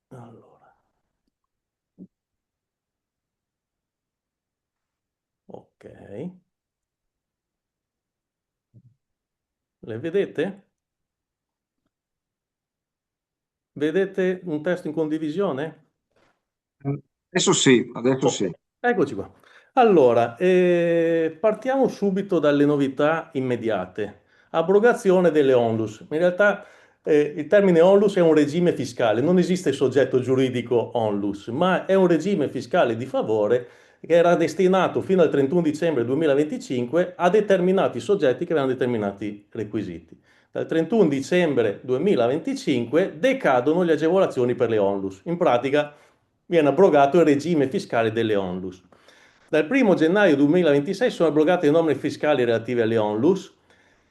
Allora. Ok. Le vedete? Vedete un testo in condivisione? Adesso sì, adesso sì. Eccoci qua. Allora, partiamo subito dalle novità immediate. Abrogazione delle onlus. In realtà il termine onlus è un regime fiscale, non esiste soggetto giuridico onlus, ma è un regime fiscale di favore che era destinato fino al 31 dicembre 2025 a determinati soggetti che avevano determinati requisiti. Dal 31 dicembre 2025 decadono le agevolazioni per le onlus. In pratica viene abrogato il regime fiscale delle onlus. Dal 1 gennaio 2026 sono abrogate le norme fiscali relative alle onlus.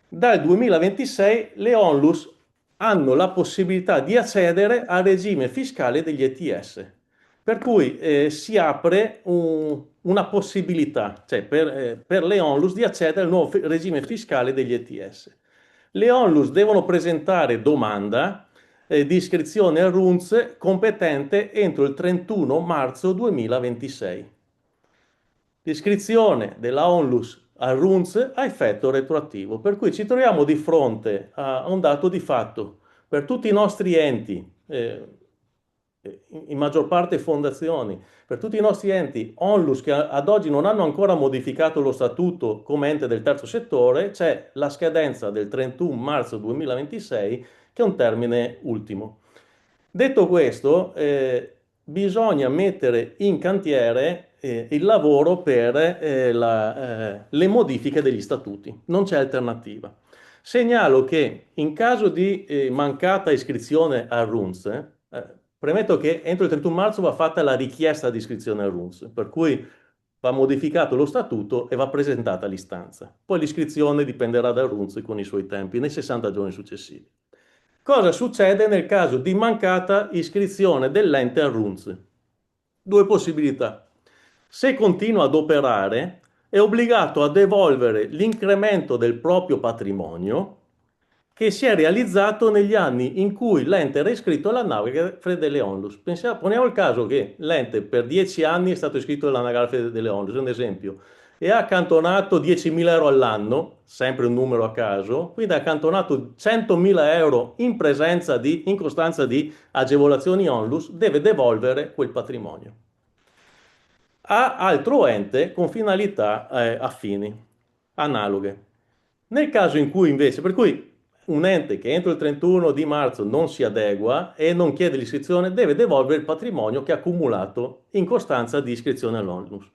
Dal 2026 le onlus hanno la possibilità di accedere al regime fiscale degli ETS. Per cui si apre una possibilità, cioè per le onlus, di accedere al nuovo regime fiscale degli ETS. Le onlus devono presentare domanda di iscrizione al RUNTS competente entro il 31 marzo 2026. L'iscrizione della onlus al RUNTS ha effetto retroattivo, per cui ci troviamo di fronte a un dato di fatto. Per tutti i nostri enti, in maggior parte fondazioni, per tutti i nostri enti onlus che ad oggi non hanno ancora modificato lo statuto come ente del terzo settore, c'è la scadenza del 31 marzo 2026, che è un termine ultimo. Detto questo, bisogna mettere in cantiere il lavoro per le modifiche degli statuti, non c'è alternativa. Segnalo che in caso di mancata iscrizione al RUNTS, premetto che entro il 31 marzo va fatta la richiesta di iscrizione al RUNTS, per cui va modificato lo statuto e va presentata l'istanza. Poi l'iscrizione dipenderà dal RUNTS con i suoi tempi nei 60 giorni successivi. Cosa succede nel caso di mancata iscrizione dell'ente al RUNTS? Due possibilità. Se continua ad operare, è obbligato a devolvere l'incremento del proprio patrimonio che si è realizzato negli anni in cui l'ente era iscritto all'anagrafe delle onlus. Poniamo il caso che l'ente per 10 anni è stato iscritto all'anagrafe delle onlus, un esempio, e ha accantonato 10.000 euro all'anno, sempre un numero a caso, quindi ha accantonato 100.000 euro in in costanza di agevolazioni onlus, deve devolvere quel patrimonio a altro ente con finalità affini, analoghe. Nel caso in cui invece, per cui un ente che entro il 31 di marzo non si adegua e non chiede l'iscrizione, deve devolvere il patrimonio che ha accumulato in costanza di iscrizione all'onlus.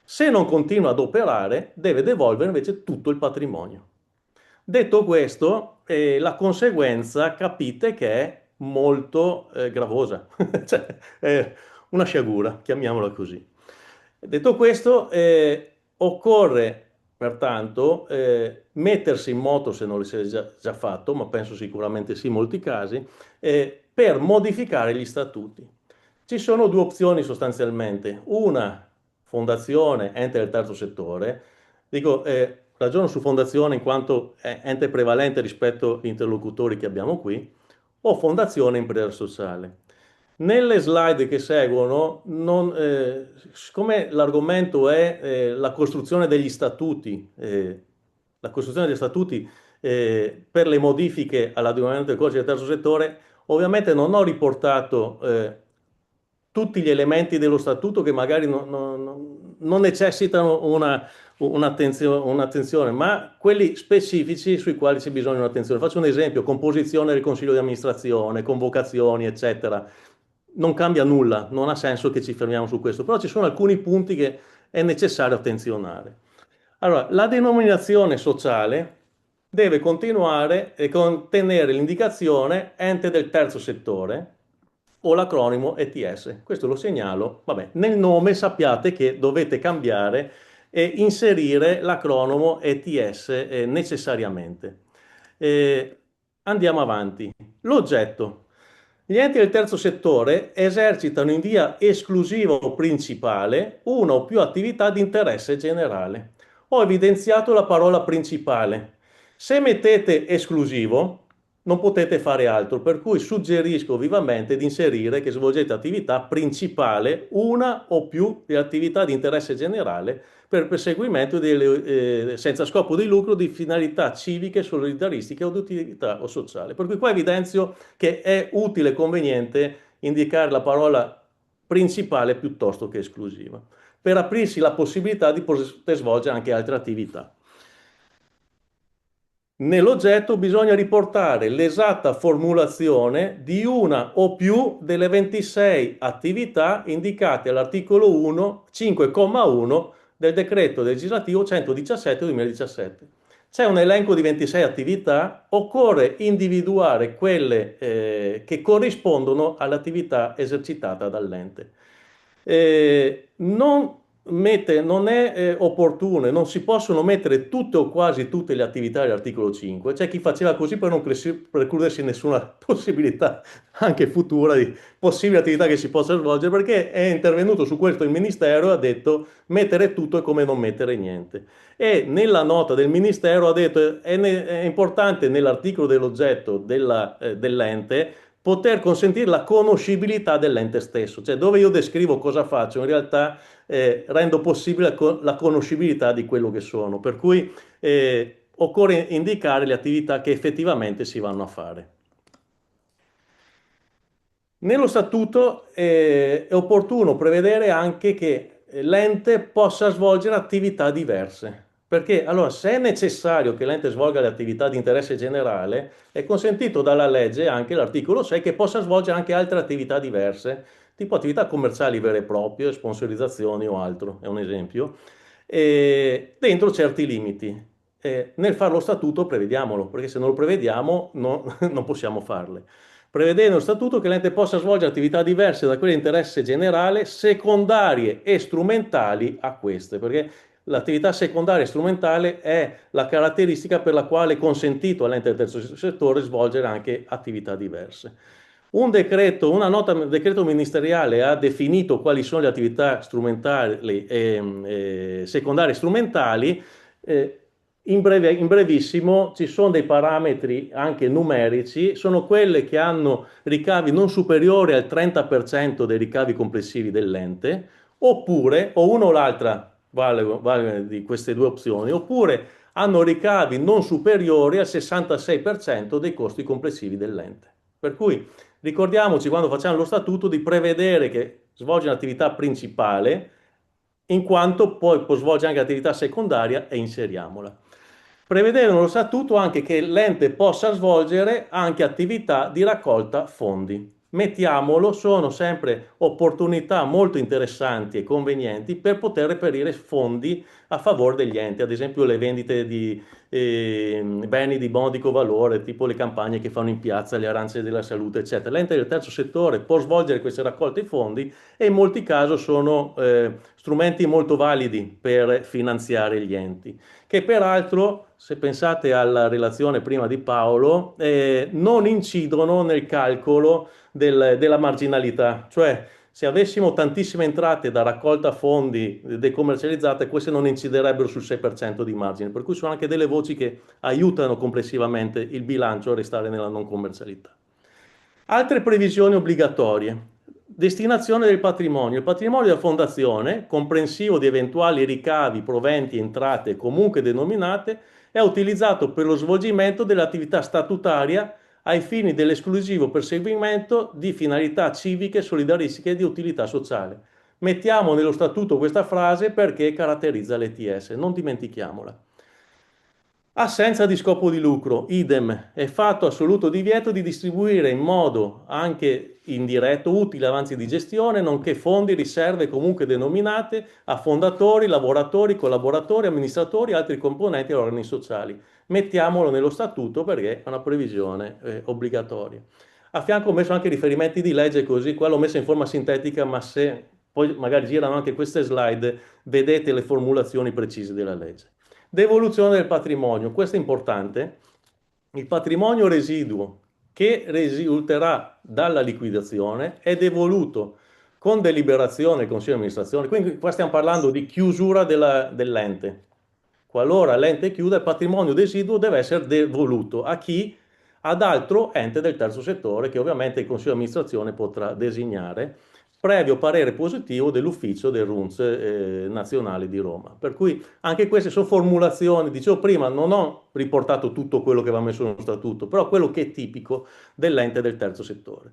Se non continua ad operare, deve devolvere invece tutto il patrimonio. Detto questo, la conseguenza capite che è molto gravosa, cioè è una sciagura, chiamiamola così. Detto questo, occorre pertanto mettersi in moto, se non si è già fatto, ma penso sicuramente sì in molti casi, per modificare gli statuti. Ci sono due opzioni sostanzialmente, una fondazione, ente del terzo settore, dico, ragiono su fondazione in quanto è ente prevalente rispetto agli interlocutori che abbiamo qui, o fondazione impresa sociale. Nelle slide che seguono, siccome l'argomento è la costruzione degli statuti, per le modifiche all'adeguamento del codice del terzo settore, ovviamente non ho riportato tutti gli elementi dello statuto che magari non necessitano un'attenzione, ma quelli specifici sui quali c'è bisogno di un'attenzione. Faccio un esempio: composizione del consiglio di amministrazione, convocazioni, eccetera. Non cambia nulla, non ha senso che ci fermiamo su questo, però ci sono alcuni punti che è necessario attenzionare. Allora, la denominazione sociale deve continuare e contenere l'indicazione ente del terzo settore o l'acronimo ETS. Questo lo segnalo. Vabbè, nel nome sappiate che dovete cambiare e inserire l'acronimo ETS necessariamente. Andiamo avanti. L'oggetto. Gli enti del terzo settore esercitano in via esclusiva o principale una o più attività di interesse generale. Ho evidenziato la parola principale. Se mettete esclusivo, non potete fare altro, per cui suggerisco vivamente di inserire che svolgete attività principale, una o più di attività di interesse generale per perseguimento senza scopo di lucro di finalità civiche, solidaristiche o di utilità o sociale. Per cui qua evidenzio che è utile e conveniente indicare la parola principale piuttosto che esclusiva, per aprirsi la possibilità di poter svolgere anche altre attività. Nell'oggetto bisogna riportare l'esatta formulazione di una o più delle 26 attività indicate all'articolo 1, 5,1 del decreto legislativo 117/2017. C'è un elenco di 26 attività, occorre individuare quelle che corrispondono all'attività esercitata dall'ente. Non è opportuno, non si possono mettere tutte o quasi tutte le attività dell'articolo 5. C'è chi faceva così per non precludersi nessuna possibilità anche futura di possibili attività che si possano svolgere, perché è intervenuto su questo il Ministero e ha detto mettere tutto è come non mettere niente. E nella nota del Ministero ha detto è importante nell'articolo dell'oggetto dell'ente poter consentire la conoscibilità dell'ente stesso, cioè dove io descrivo cosa faccio, in realtà rendo possibile la conoscibilità di quello che sono, per cui occorre indicare le attività che effettivamente si vanno a fare. Nello statuto è opportuno prevedere anche che l'ente possa svolgere attività diverse. Perché allora, se è necessario che l'ente svolga le attività di interesse generale, è consentito dalla legge, anche l'articolo 6, che possa svolgere anche altre attività diverse, tipo attività commerciali vere e proprie, sponsorizzazioni o altro, è un esempio, dentro certi limiti. Nel fare lo statuto prevediamolo, perché se non lo prevediamo non possiamo farle. Prevedendo lo statuto che l'ente possa svolgere attività diverse da quelle di interesse generale, secondarie e strumentali a queste, perché l'attività secondaria e strumentale è la caratteristica per la quale è consentito all'ente del terzo settore svolgere anche attività diverse. Una nota del decreto ministeriale ha definito quali sono le attività strumentali secondarie e strumentali. In brevissimo ci sono dei parametri anche numerici, sono quelle che hanno ricavi non superiori al 30% dei ricavi complessivi dell'ente, oppure, o una o l'altra vale di queste due opzioni, oppure hanno ricavi non superiori al 66% dei costi complessivi dell'ente. Per cui ricordiamoci quando facciamo lo statuto di prevedere che svolge un'attività principale, in quanto poi può svolgere anche attività secondaria e inseriamola. Prevedere nello statuto anche che l'ente possa svolgere anche attività di raccolta fondi. mettiamolo, sono sempre opportunità molto interessanti e convenienti per poter reperire fondi a favore degli enti, ad esempio le vendite di beni di modico valore, tipo le campagne che fanno in piazza, le arance della salute, eccetera. L'ente del terzo settore può svolgere queste raccolte fondi e in molti casi sono strumenti molto validi per finanziare gli enti, che peraltro, se pensate alla relazione prima di Paolo, non incidono nel calcolo della marginalità, cioè se avessimo tantissime entrate da raccolta fondi decommercializzate, queste non inciderebbero sul 6% di margine, per cui sono anche delle voci che aiutano complessivamente il bilancio a restare nella non commercialità. Altre previsioni obbligatorie. Destinazione del patrimonio. Il patrimonio della fondazione, comprensivo di eventuali ricavi, proventi, entrate comunque denominate, è utilizzato per lo svolgimento dell'attività statutaria ai fini dell'esclusivo perseguimento di finalità civiche, solidaristiche e di utilità sociale. Mettiamo nello statuto questa frase perché caratterizza l'ETS, non dimentichiamola. Assenza di scopo di lucro, idem, è fatto assoluto divieto di distribuire in modo anche indiretto utili avanzi di gestione, nonché fondi, riserve comunque denominate a fondatori, lavoratori, collaboratori, amministratori e altri componenti e organi sociali. Mettiamolo nello statuto perché è una previsione obbligatoria. A fianco ho messo anche riferimenti di legge, così qua l'ho messa in forma sintetica, ma se poi magari girano anche queste slide, vedete le formulazioni precise della legge. Devoluzione del patrimonio, questo è importante. Il patrimonio residuo che risulterà dalla liquidazione è devoluto con deliberazione del Consiglio di amministrazione, quindi qua stiamo parlando di chiusura dell'ente. Qualora l'ente chiuda, il patrimonio residuo deve essere devoluto a chi? Ad altro ente del terzo settore che ovviamente il Consiglio di amministrazione potrà designare previo parere positivo dell'ufficio del RUNZ nazionale di Roma. Per cui anche queste sono formulazioni, dicevo prima, non ho riportato tutto quello che va messo nello statuto, però quello che è tipico dell'ente del terzo settore.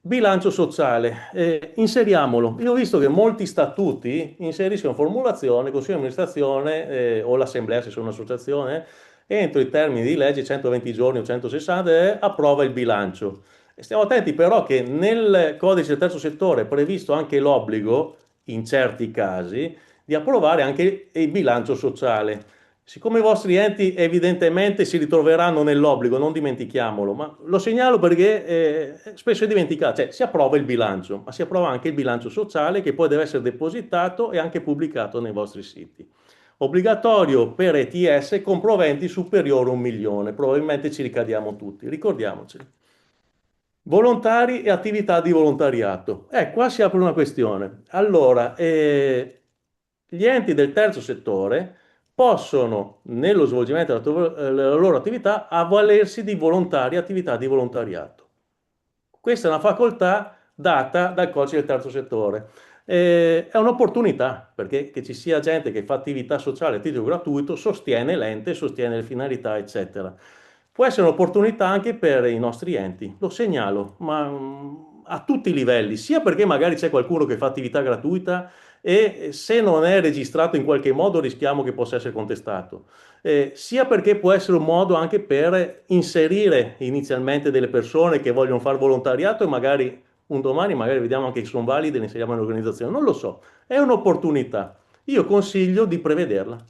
Bilancio sociale, inseriamolo. Io ho visto che molti statuti inseriscono formulazione, consiglio di amministrazione o l'assemblea se sono un'associazione, entro i termini di legge 120 giorni o 160 approva il bilancio. Stiamo attenti però che nel codice del terzo settore è previsto anche l'obbligo, in certi casi, di approvare anche il bilancio sociale. Siccome i vostri enti evidentemente si ritroveranno nell'obbligo, non dimentichiamolo, ma lo segnalo perché spesso è dimenticato, cioè si approva il bilancio, ma si approva anche il bilancio sociale che poi deve essere depositato e anche pubblicato nei vostri siti. Obbligatorio per ETS con proventi superiori a 1 milione, probabilmente ci ricadiamo tutti, ricordiamoceli. Volontari e attività di volontariato. Qua si apre una questione. Allora, gli enti del terzo settore possono, nello svolgimento della loro attività, avvalersi di volontari e attività di volontariato. Questa è una facoltà data dal codice del terzo settore. È un'opportunità perché che ci sia gente che fa attività sociale a titolo gratuito sostiene l'ente, sostiene le finalità, eccetera. Può essere un'opportunità anche per i nostri enti, lo segnalo, ma a tutti i livelli, sia perché magari c'è qualcuno che fa attività gratuita e se non è registrato in qualche modo rischiamo che possa essere contestato, sia perché può essere un modo anche per inserire inizialmente delle persone che vogliono fare volontariato e magari un domani magari vediamo anche che sono valide e le inseriamo in organizzazione, non lo so, è un'opportunità. Io consiglio di prevederla.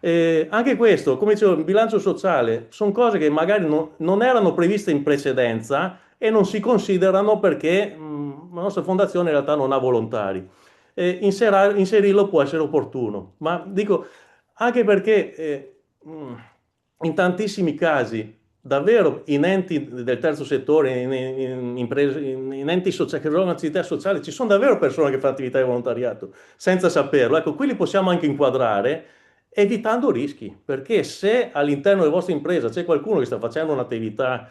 Anche questo, come dicevo, il bilancio sociale sono cose che magari non erano previste in precedenza e non si considerano perché la nostra fondazione in realtà non ha volontari. Inserirlo può essere opportuno, ma dico anche perché in tantissimi casi davvero in enti del terzo settore, in imprese, in enti sociali che svolgono attività sociali, ci sono davvero persone che fanno attività di volontariato senza saperlo. Ecco, qui li possiamo anche inquadrare evitando rischi, perché se all'interno della vostra impresa c'è qualcuno che sta facendo un'attività,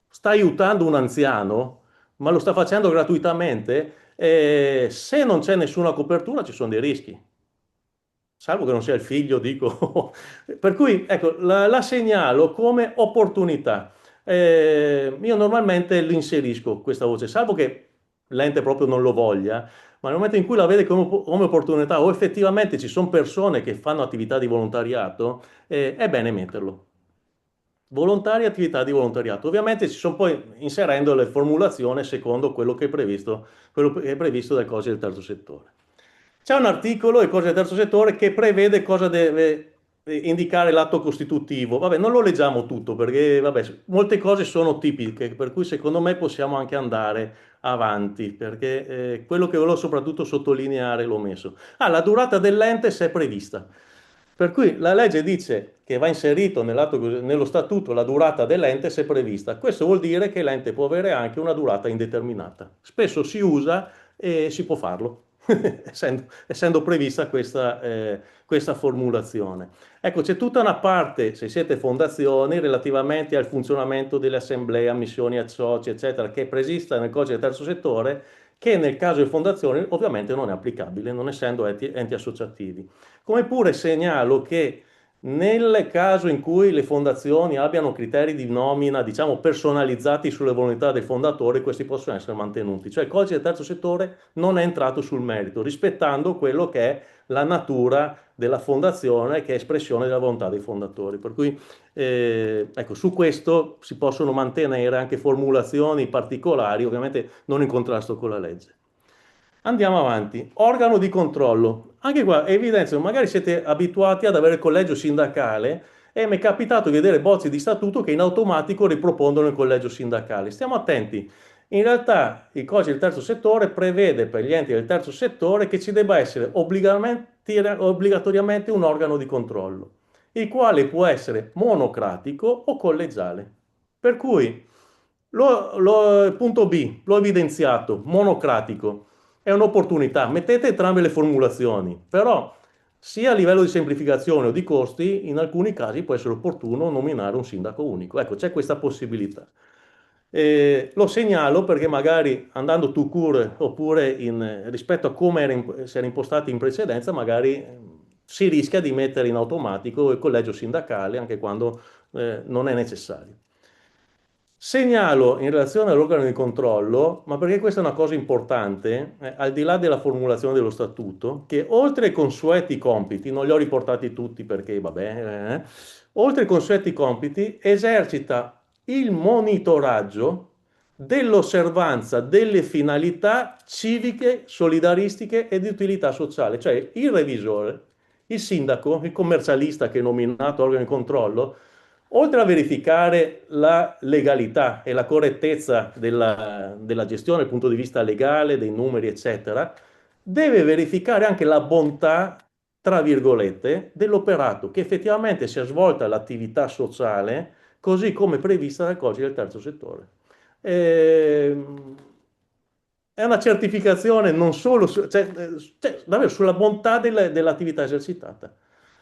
sta aiutando un anziano, ma lo sta facendo gratuitamente, se non c'è nessuna copertura ci sono dei rischi. Salvo che non sia il figlio, dico. Per cui, ecco, la segnalo come opportunità. Io normalmente l'inserisco questa voce, salvo che l'ente proprio non lo voglia, ma nel momento in cui la vede come opportunità o effettivamente ci sono persone che fanno attività di volontariato, è bene metterlo. Volontari e attività di volontariato. Ovviamente ci sono poi inserendo le formulazioni secondo quello che è previsto dal codice del terzo settore. C'è un articolo del codice del terzo settore che prevede cosa deve indicare l'atto costitutivo. Vabbè, non lo leggiamo tutto perché vabbè, molte cose sono tipiche, per cui secondo me possiamo anche andare avanti, perché quello che volevo soprattutto sottolineare l'ho messo. Ah, la durata dell'ente se è prevista. Per cui la legge dice che va inserito nello statuto la durata dell'ente se prevista. Questo vuol dire che l'ente può avere anche una durata indeterminata. Spesso si usa e si può farlo, essendo prevista questa formulazione. Ecco, c'è tutta una parte, se siete fondazioni, relativamente al funzionamento delle assemblee, ammissioni a soci, eccetera, che è prevista nel codice del terzo settore, che nel caso di fondazioni ovviamente non è applicabile, non essendo enti associativi. Come pure segnalo che nel caso in cui le fondazioni abbiano criteri di nomina, diciamo, personalizzati sulle volontà del fondatore, questi possono essere mantenuti. Cioè il codice del terzo settore non è entrato sul merito, rispettando quello che è la natura della fondazione, che è espressione della volontà dei fondatori. Per cui, ecco, su questo si possono mantenere anche formulazioni particolari, ovviamente non in contrasto con la legge. Andiamo avanti. Organo di controllo. Anche qua evidenzio, magari siete abituati ad avere il collegio sindacale e mi è capitato di vedere bozzi di statuto che in automatico ripropongono il collegio sindacale. Stiamo attenti. In realtà il codice del terzo settore prevede per gli enti del terzo settore che ci debba essere obbligatoriamente un organo di controllo, il quale può essere monocratico o collegiale. Per cui, punto B, l'ho evidenziato, monocratico è un'opportunità. Mettete entrambe le formulazioni, però sia a livello di semplificazione o di costi, in alcuni casi può essere opportuno nominare un sindaco unico. Ecco, c'è questa possibilità. Lo segnalo perché magari andando tout court oppure rispetto a come si era impostati in precedenza, magari si rischia di mettere in automatico il collegio sindacale anche quando non è necessario. Segnalo in relazione all'organo di controllo, ma perché questa è una cosa importante, al di là della formulazione dello statuto, che oltre ai consueti compiti, non li ho riportati tutti perché vabbè, oltre ai consueti compiti, esercita il monitoraggio dell'osservanza delle finalità civiche, solidaristiche e di utilità sociale, cioè il revisore, il sindaco, il commercialista che è nominato organo di controllo, oltre a verificare la legalità e la correttezza della gestione dal punto di vista legale, dei numeri, eccetera, deve verificare anche la bontà, tra virgolette, dell'operato, che effettivamente sia svolta l'attività sociale così come prevista dal codice del terzo settore. È una certificazione non solo davvero sulla bontà dell'attività esercitata,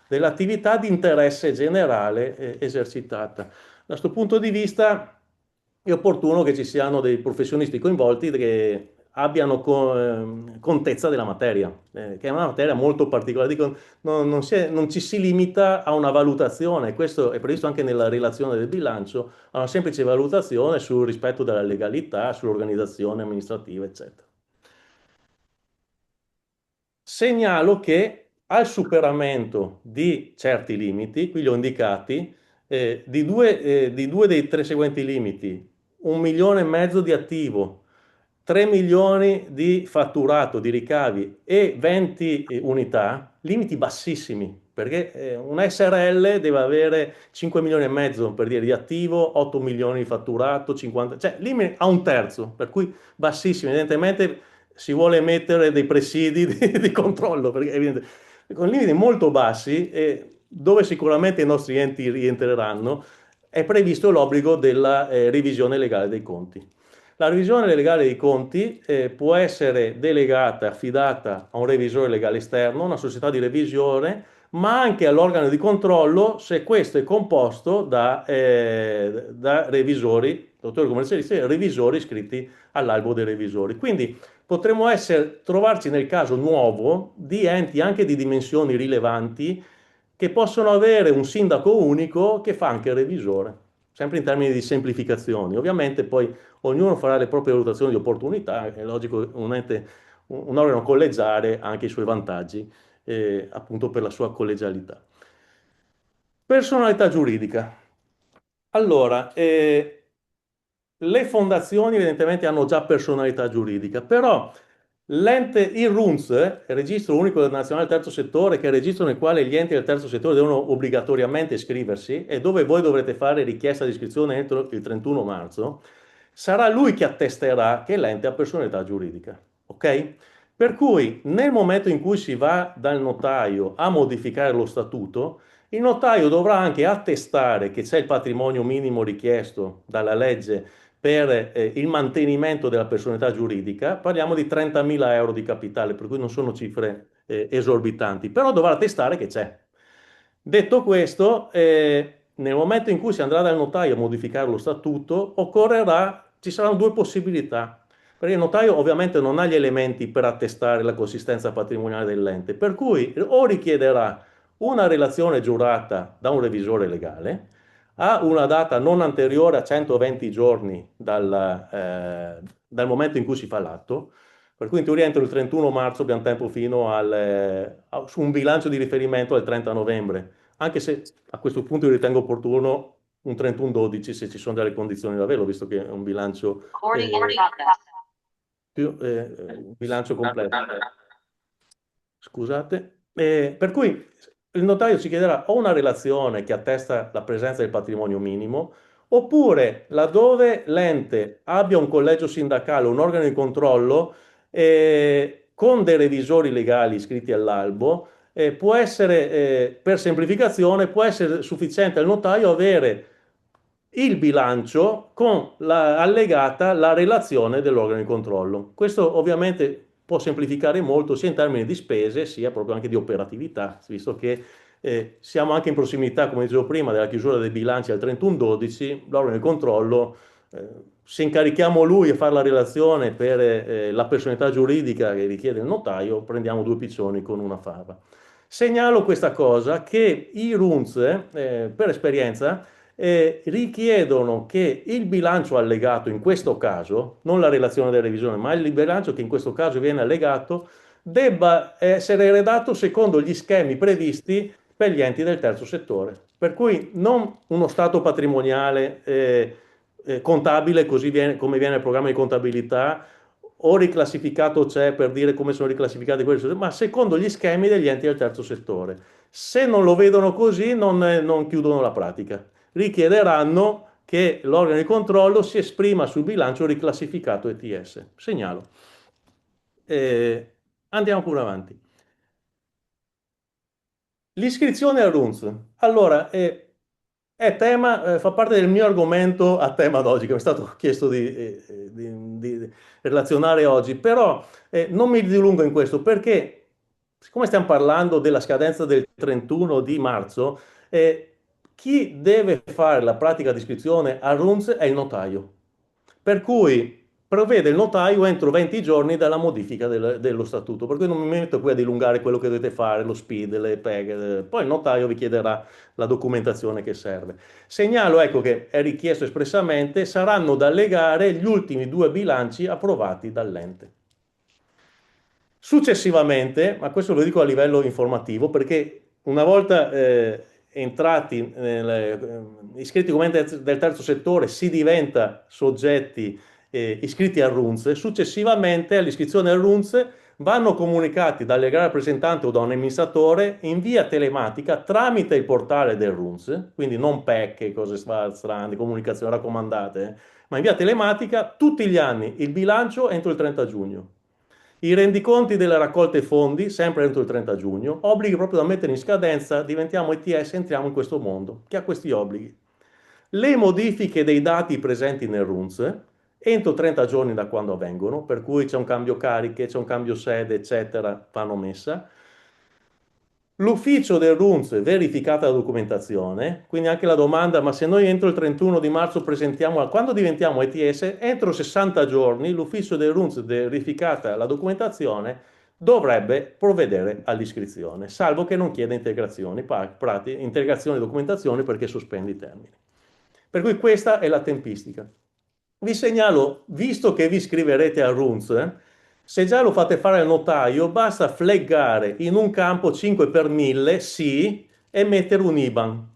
dell'attività di interesse generale esercitata. Da questo punto di vista è opportuno che ci siano dei professionisti coinvolti che abbiano contezza della materia, che è una materia molto particolare. Dico, non ci si limita a una valutazione, questo è previsto anche nella relazione del bilancio, a una semplice valutazione sul rispetto della legalità, sull'organizzazione amministrativa, eccetera. Segnalo che al superamento di certi limiti, qui li ho indicati, di due dei tre seguenti limiti, 1,5 milioni di attivo, 3 milioni di fatturato, di ricavi e 20 unità, limiti bassissimi, perché un SRL deve avere 5 milioni e mezzo per dire di attivo, 8 milioni di fatturato, 50, cioè limiti a un terzo, per cui bassissimi, evidentemente si vuole mettere dei presidi di controllo, perché con limiti molto bassi, dove sicuramente i nostri enti rientreranno, è previsto l'obbligo della revisione legale dei conti. La revisione legale dei conti può essere delegata, affidata a un revisore legale esterno, una società di revisione, ma anche all'organo di controllo se questo è composto da revisori, dottori commercialisti, revisori iscritti all'albo dei revisori. Quindi potremmo trovarci nel caso nuovo di enti anche di dimensioni rilevanti che possono avere un sindaco unico che fa anche il revisore, sempre in termini di semplificazioni. Ovviamente poi ognuno farà le proprie valutazioni di opportunità, è logico un organo collegiale ha anche i suoi vantaggi, appunto per la sua collegialità. Personalità giuridica. Allora, le fondazioni evidentemente hanno già personalità giuridica, però il RUNS, il Registro Unico del Nazionale Terzo Settore, che è il registro nel quale gli enti del terzo settore devono obbligatoriamente iscriversi e dove voi dovrete fare richiesta di iscrizione entro il 31 marzo, sarà lui che attesterà che l'ente ha personalità giuridica, ok? Per cui nel momento in cui si va dal notaio a modificare lo statuto, il notaio dovrà anche attestare che c'è il patrimonio minimo richiesto dalla legge per il mantenimento della personalità giuridica. Parliamo di 30.000 euro di capitale, per cui non sono cifre esorbitanti, però dovrà attestare che c'è. Detto questo, nel momento in cui si andrà dal notaio a modificare lo statuto, ci saranno due possibilità. Perché il notaio ovviamente non ha gli elementi per attestare la consistenza patrimoniale dell'ente, per cui o richiederà una relazione giurata da un revisore legale a una data non anteriore a 120 giorni dal momento in cui si fa l'atto, per cui in teoria entro il 31 marzo abbiamo tempo fino su un bilancio di riferimento al 30 novembre, anche se a questo punto io ritengo opportuno un 31-12 se ci sono delle condizioni davvero, visto che è un bilancio, un bilancio completo. Scusate. Per cui il notaio ci chiederà o una relazione che attesta la presenza del patrimonio minimo, oppure laddove l'ente abbia un collegio sindacale, un organo di controllo, con dei revisori legali iscritti all'albo, può essere, per semplificazione, può essere sufficiente al notaio avere il bilancio con allegata la relazione dell'organo di controllo. Questo ovviamente può semplificare molto sia in termini di spese sia proprio anche di operatività, visto che siamo anche in prossimità, come dicevo prima, della chiusura dei bilanci al 31-12, l'organo di controllo, se incarichiamo lui a fare la relazione per la personalità giuridica che richiede il notaio, prendiamo due piccioni con una fava. Segnalo questa cosa che i RUNZ, per esperienza, richiedono che il bilancio allegato in questo caso, non la relazione della revisione, ma il bilancio che in questo caso viene allegato, debba essere redatto secondo gli schemi previsti per gli enti del terzo settore. Per cui non uno stato patrimoniale contabile come viene il programma di contabilità o riclassificato c'è per dire come sono riclassificati quelli, ma secondo gli schemi degli enti del terzo settore. Se non lo vedono così non chiudono la pratica, richiederanno che l'organo di controllo si esprima sul bilancio riclassificato ETS. Segnalo. Andiamo pure avanti. L'iscrizione al RUNZ. Allora, fa parte del mio argomento a tema d'oggi, che mi è stato chiesto di relazionare oggi, però non mi dilungo in questo perché, siccome stiamo parlando della scadenza del 31 di marzo, chi deve fare la pratica di iscrizione al RUNZ è il notaio. Per cui provvede il notaio entro 20 giorni dalla modifica dello statuto, per cui non mi metto qui a dilungare quello che dovete fare, lo SPID, le PEG, poi il notaio vi chiederà la documentazione che serve. Segnalo, ecco, che è richiesto espressamente, saranno da allegare gli ultimi due bilanci approvati dall'ente. Successivamente, ma questo lo dico a livello informativo, perché una volta iscritti come ente del terzo settore si diventa soggetti iscritti al RUNZ, successivamente all'iscrizione al RUNZ vanno comunicati dal legale rappresentante o da un amministratore in via telematica tramite il portale del RUNZ, quindi non PEC, cose strane, comunicazioni raccomandate, ma in via telematica tutti gli anni il bilancio entro il 30 giugno. I rendiconti delle raccolte fondi, sempre entro il 30 giugno, obblighi proprio da mettere in scadenza, diventiamo ETS, entriamo in questo mondo, che ha questi obblighi. Le modifiche dei dati presenti nel RUNZ, entro 30 giorni da quando avvengono, per cui c'è un cambio cariche, c'è un cambio sede, eccetera, vanno messa. L'ufficio del RUNZ verificata la documentazione, quindi anche la domanda, ma se noi entro il 31 di marzo presentiamo, quando diventiamo ETS, entro 60 giorni l'ufficio del RUNZ verificata la documentazione dovrebbe provvedere all'iscrizione, salvo che non chieda integrazioni, integrazione e documentazione perché sospende i termini. Per cui questa è la tempistica. Vi segnalo, visto che vi iscriverete al RUNZ, se già lo fate fare al notaio, basta flaggare in un campo 5 per 1000 sì e mettere un IBAN.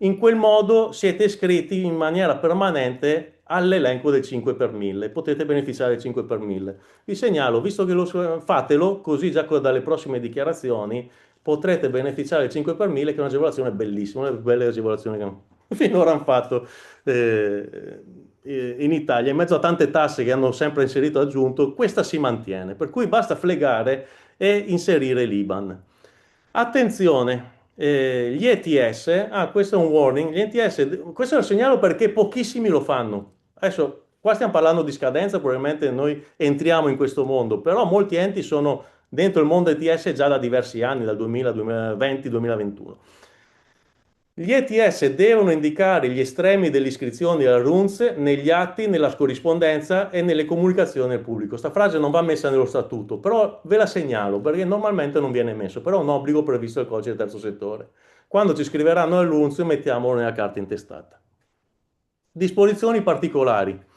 In quel modo siete iscritti in maniera permanente all'elenco del 5 per 1000, potete beneficiare del 5 per 1000. Vi segnalo, visto che fatelo, così già dalle prossime dichiarazioni potrete beneficiare del 5 per 1000, che è un'agevolazione bellissima, una delle belle agevolazioni che finora hanno fatto in Italia. In mezzo a tante tasse che hanno sempre inserito e aggiunto, questa si mantiene, per cui basta flegare e inserire l'IBAN. Attenzione, gli ETS, questo è un warning, gli ETS, questo lo segnalo perché pochissimi lo fanno. Adesso, qua stiamo parlando di scadenza, probabilmente noi entriamo in questo mondo, però molti enti sono dentro il mondo ETS già da diversi anni, dal 2000, 2020, 2021. Gli ETS devono indicare gli estremi delle iscrizioni alla RUNS negli atti, nella corrispondenza e nelle comunicazioni al pubblico. Questa frase non va messa nello statuto, però ve la segnalo perché normalmente non viene messo, però è un obbligo previsto dal codice del terzo settore. Quando ci scriveranno al RUNS mettiamolo nella carta intestata. Disposizioni particolari.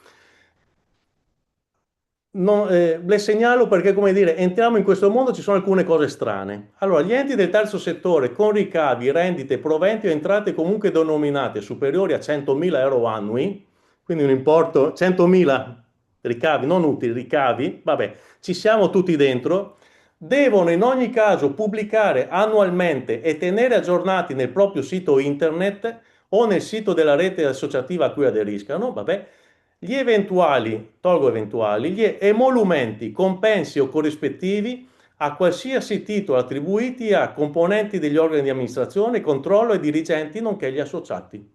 Le segnalo perché, come dire, entriamo in questo mondo, ci sono alcune cose strane. Allora, gli enti del terzo settore con ricavi, rendite, proventi o entrate comunque denominate superiori a 100.000 euro annui, quindi un importo 100.000 ricavi, non utili, ricavi, vabbè, ci siamo tutti dentro, devono in ogni caso pubblicare annualmente e tenere aggiornati nel proprio sito internet o nel sito della rete associativa a cui aderiscano, vabbè, gli eventuali, tolgo eventuali, gli emolumenti, compensi o corrispettivi a qualsiasi titolo attribuiti a componenti degli organi di amministrazione, controllo e dirigenti, nonché gli associati.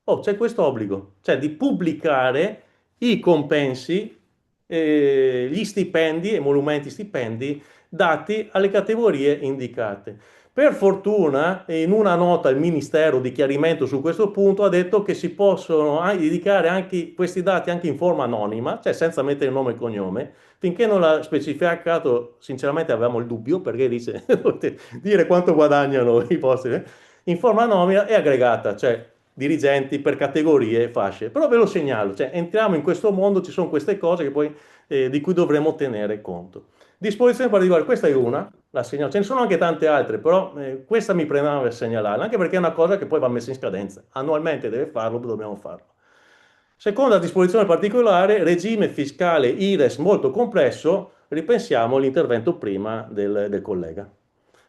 Oh, c'è questo obbligo, cioè di pubblicare i compensi, gli stipendi, emolumenti, stipendi dati alle categorie indicate. Per fortuna, in una nota il Ministero di chiarimento su questo punto ha detto che si possono indicare anche questi dati anche in forma anonima, cioè senza mettere nome e cognome. Finché non l'ha specificato, sinceramente avevamo il dubbio, perché dice, dovete dire quanto guadagnano i vostri, in forma anonima e aggregata, cioè dirigenti per categorie e fasce. Però ve lo segnalo, cioè entriamo in questo mondo, ci sono queste cose che poi, di cui dovremo tenere conto. Disposizione particolare, questa è una, la segnalo. Ce ne sono anche tante altre, però questa mi premeva per segnalarla, anche perché è una cosa che poi va messa in scadenza. Annualmente deve farlo, dobbiamo farlo. Seconda disposizione particolare, regime fiscale IRES molto complesso, ripensiamo all'intervento prima del collega.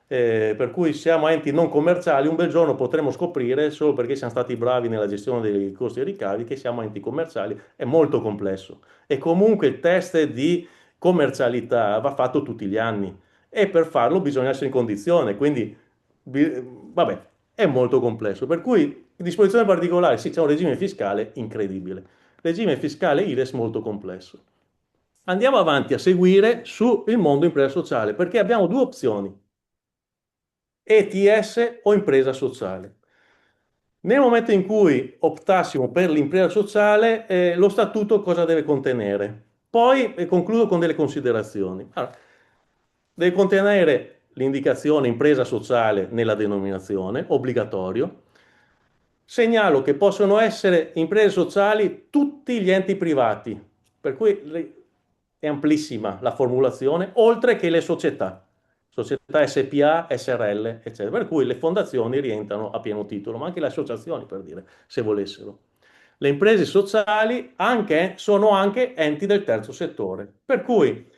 Per cui siamo enti non commerciali, un bel giorno potremo scoprire, solo perché siamo stati bravi nella gestione dei costi e ricavi, che siamo enti commerciali, è molto complesso. E comunque il test di commercialità va fatto tutti gli anni e per farlo bisogna essere in condizione, quindi vabbè, è molto complesso. Per cui disposizione particolare, sì, c'è un regime fiscale incredibile, regime fiscale IRES molto complesso. Andiamo avanti a seguire sul mondo impresa sociale, perché abbiamo due opzioni, ETS o impresa sociale. Nel momento in cui optassimo per l'impresa sociale, lo statuto cosa deve contenere? Poi concludo con delle considerazioni. Allora, deve contenere l'indicazione impresa sociale nella denominazione, obbligatorio. Segnalo che possono essere imprese sociali tutti gli enti privati, per cui è amplissima la formulazione, oltre che le società SPA, SRL, eccetera. Per cui le fondazioni rientrano a pieno titolo, ma anche le associazioni, per dire, se volessero. Le imprese sociali sono anche enti del terzo settore, per cui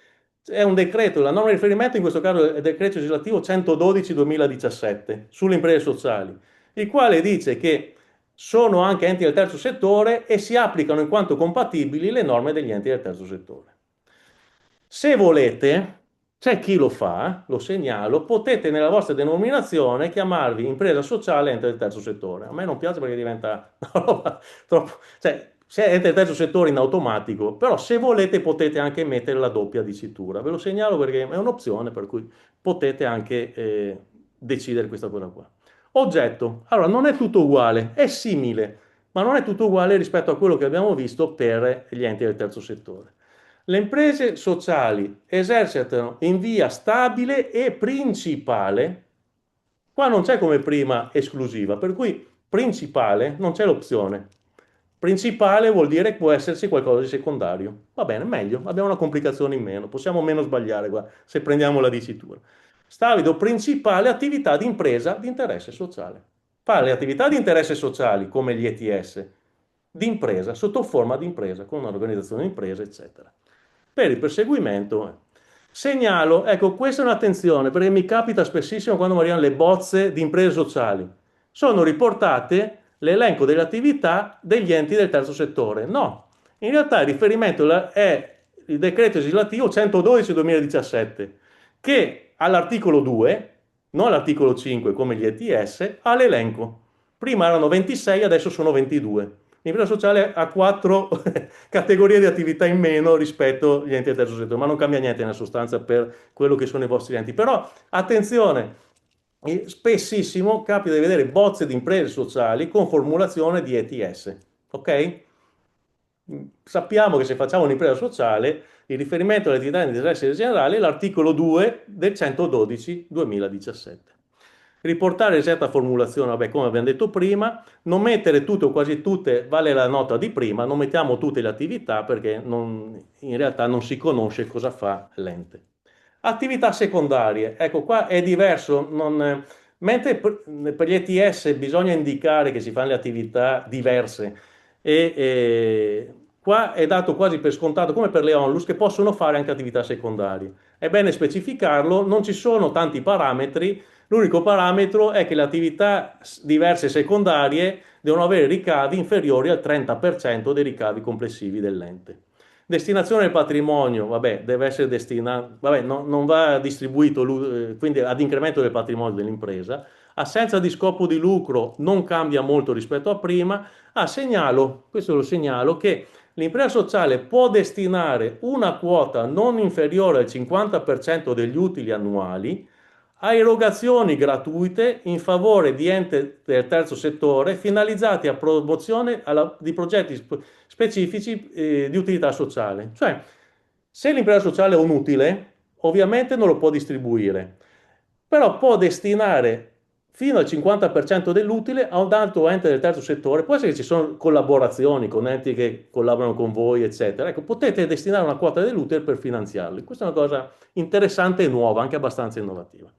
è un decreto, la norma di riferimento in questo caso è il decreto legislativo 112-2017 sulle imprese sociali, il quale dice che sono anche enti del terzo settore e si applicano in quanto compatibili le norme degli enti del terzo settore. Se volete, c'è chi lo fa, lo segnalo, potete nella vostra denominazione chiamarvi impresa sociale ente del terzo settore. A me non piace perché diventa una roba troppo, cioè se ente del terzo settore in automatico, però se volete potete anche mettere la doppia dicitura. Ve lo segnalo perché è un'opzione, per cui potete anche decidere questa cosa qua. Oggetto, allora non è tutto uguale, è simile, ma non è tutto uguale rispetto a quello che abbiamo visto per gli enti del terzo settore. Le imprese sociali esercitano in via stabile e principale, qua non c'è come prima esclusiva, per cui principale non c'è l'opzione. Principale vuol dire che può esserci qualcosa di secondario. Va bene, meglio, abbiamo una complicazione in meno, possiamo meno sbagliare qua, se prendiamo la dicitura. Stabile o principale attività di impresa di interesse sociale. fa le attività di interesse sociali come gli ETS, di impresa, sotto forma di impresa, con un'organizzazione di impresa, eccetera. Per il perseguimento, segnalo, ecco, questa è un'attenzione, perché mi capita spessissimo quando mi arrivano le bozze di imprese sociali. Sono riportate l'elenco delle attività degli enti del terzo settore. No, in realtà il riferimento è il decreto legislativo 112-2017, che all'articolo 2, non all'articolo 5 come gli ETS, ha l'elenco. Prima erano 26, adesso sono 22. L'impresa sociale ha 4 categorie di attività in meno rispetto agli enti del terzo settore, ma non cambia niente nella sostanza per quello che sono i vostri enti. Però attenzione, spessissimo capita di vedere bozze di imprese sociali con formulazione di ETS, ok? Sappiamo che se facciamo un'impresa sociale, il riferimento alle attività di interesse generale è l'articolo 2 del 112-2017. Riportare certa formulazione, vabbè, come abbiamo detto prima, non mettere tutte o quasi tutte, vale la nota di prima, non mettiamo tutte le attività perché in realtà non si conosce cosa fa l'ente. Attività secondarie, ecco qua è diverso, mentre per gli ETS bisogna indicare che si fanno le attività diverse qua è dato quasi per scontato, come per le onlus, che possono fare anche attività secondarie. È bene specificarlo, non ci sono tanti parametri, l'unico parametro è che le attività diverse secondarie devono avere ricavi inferiori al 30% dei ricavi complessivi dell'ente. Destinazione del patrimonio, vabbè, deve essere destinato, vabbè, non va distribuito quindi ad incremento del patrimonio dell'impresa. Assenza di scopo di lucro non cambia molto rispetto a prima. Segnalo, questo lo segnalo, che l'impresa sociale può destinare una quota non inferiore al 50% degli utili annuali a erogazioni gratuite in favore di enti del terzo settore finalizzati a promozione di progetti specifici di utilità sociale. Cioè, se l'impresa sociale è un utile, ovviamente non lo può distribuire, però può destinare fino al 50% dell'utile a un altro ente del terzo settore. Può essere che ci sono collaborazioni con enti che collaborano con voi, eccetera. Ecco, potete destinare una quota dell'utile per finanziarli. Questa è una cosa interessante e nuova, anche abbastanza innovativa.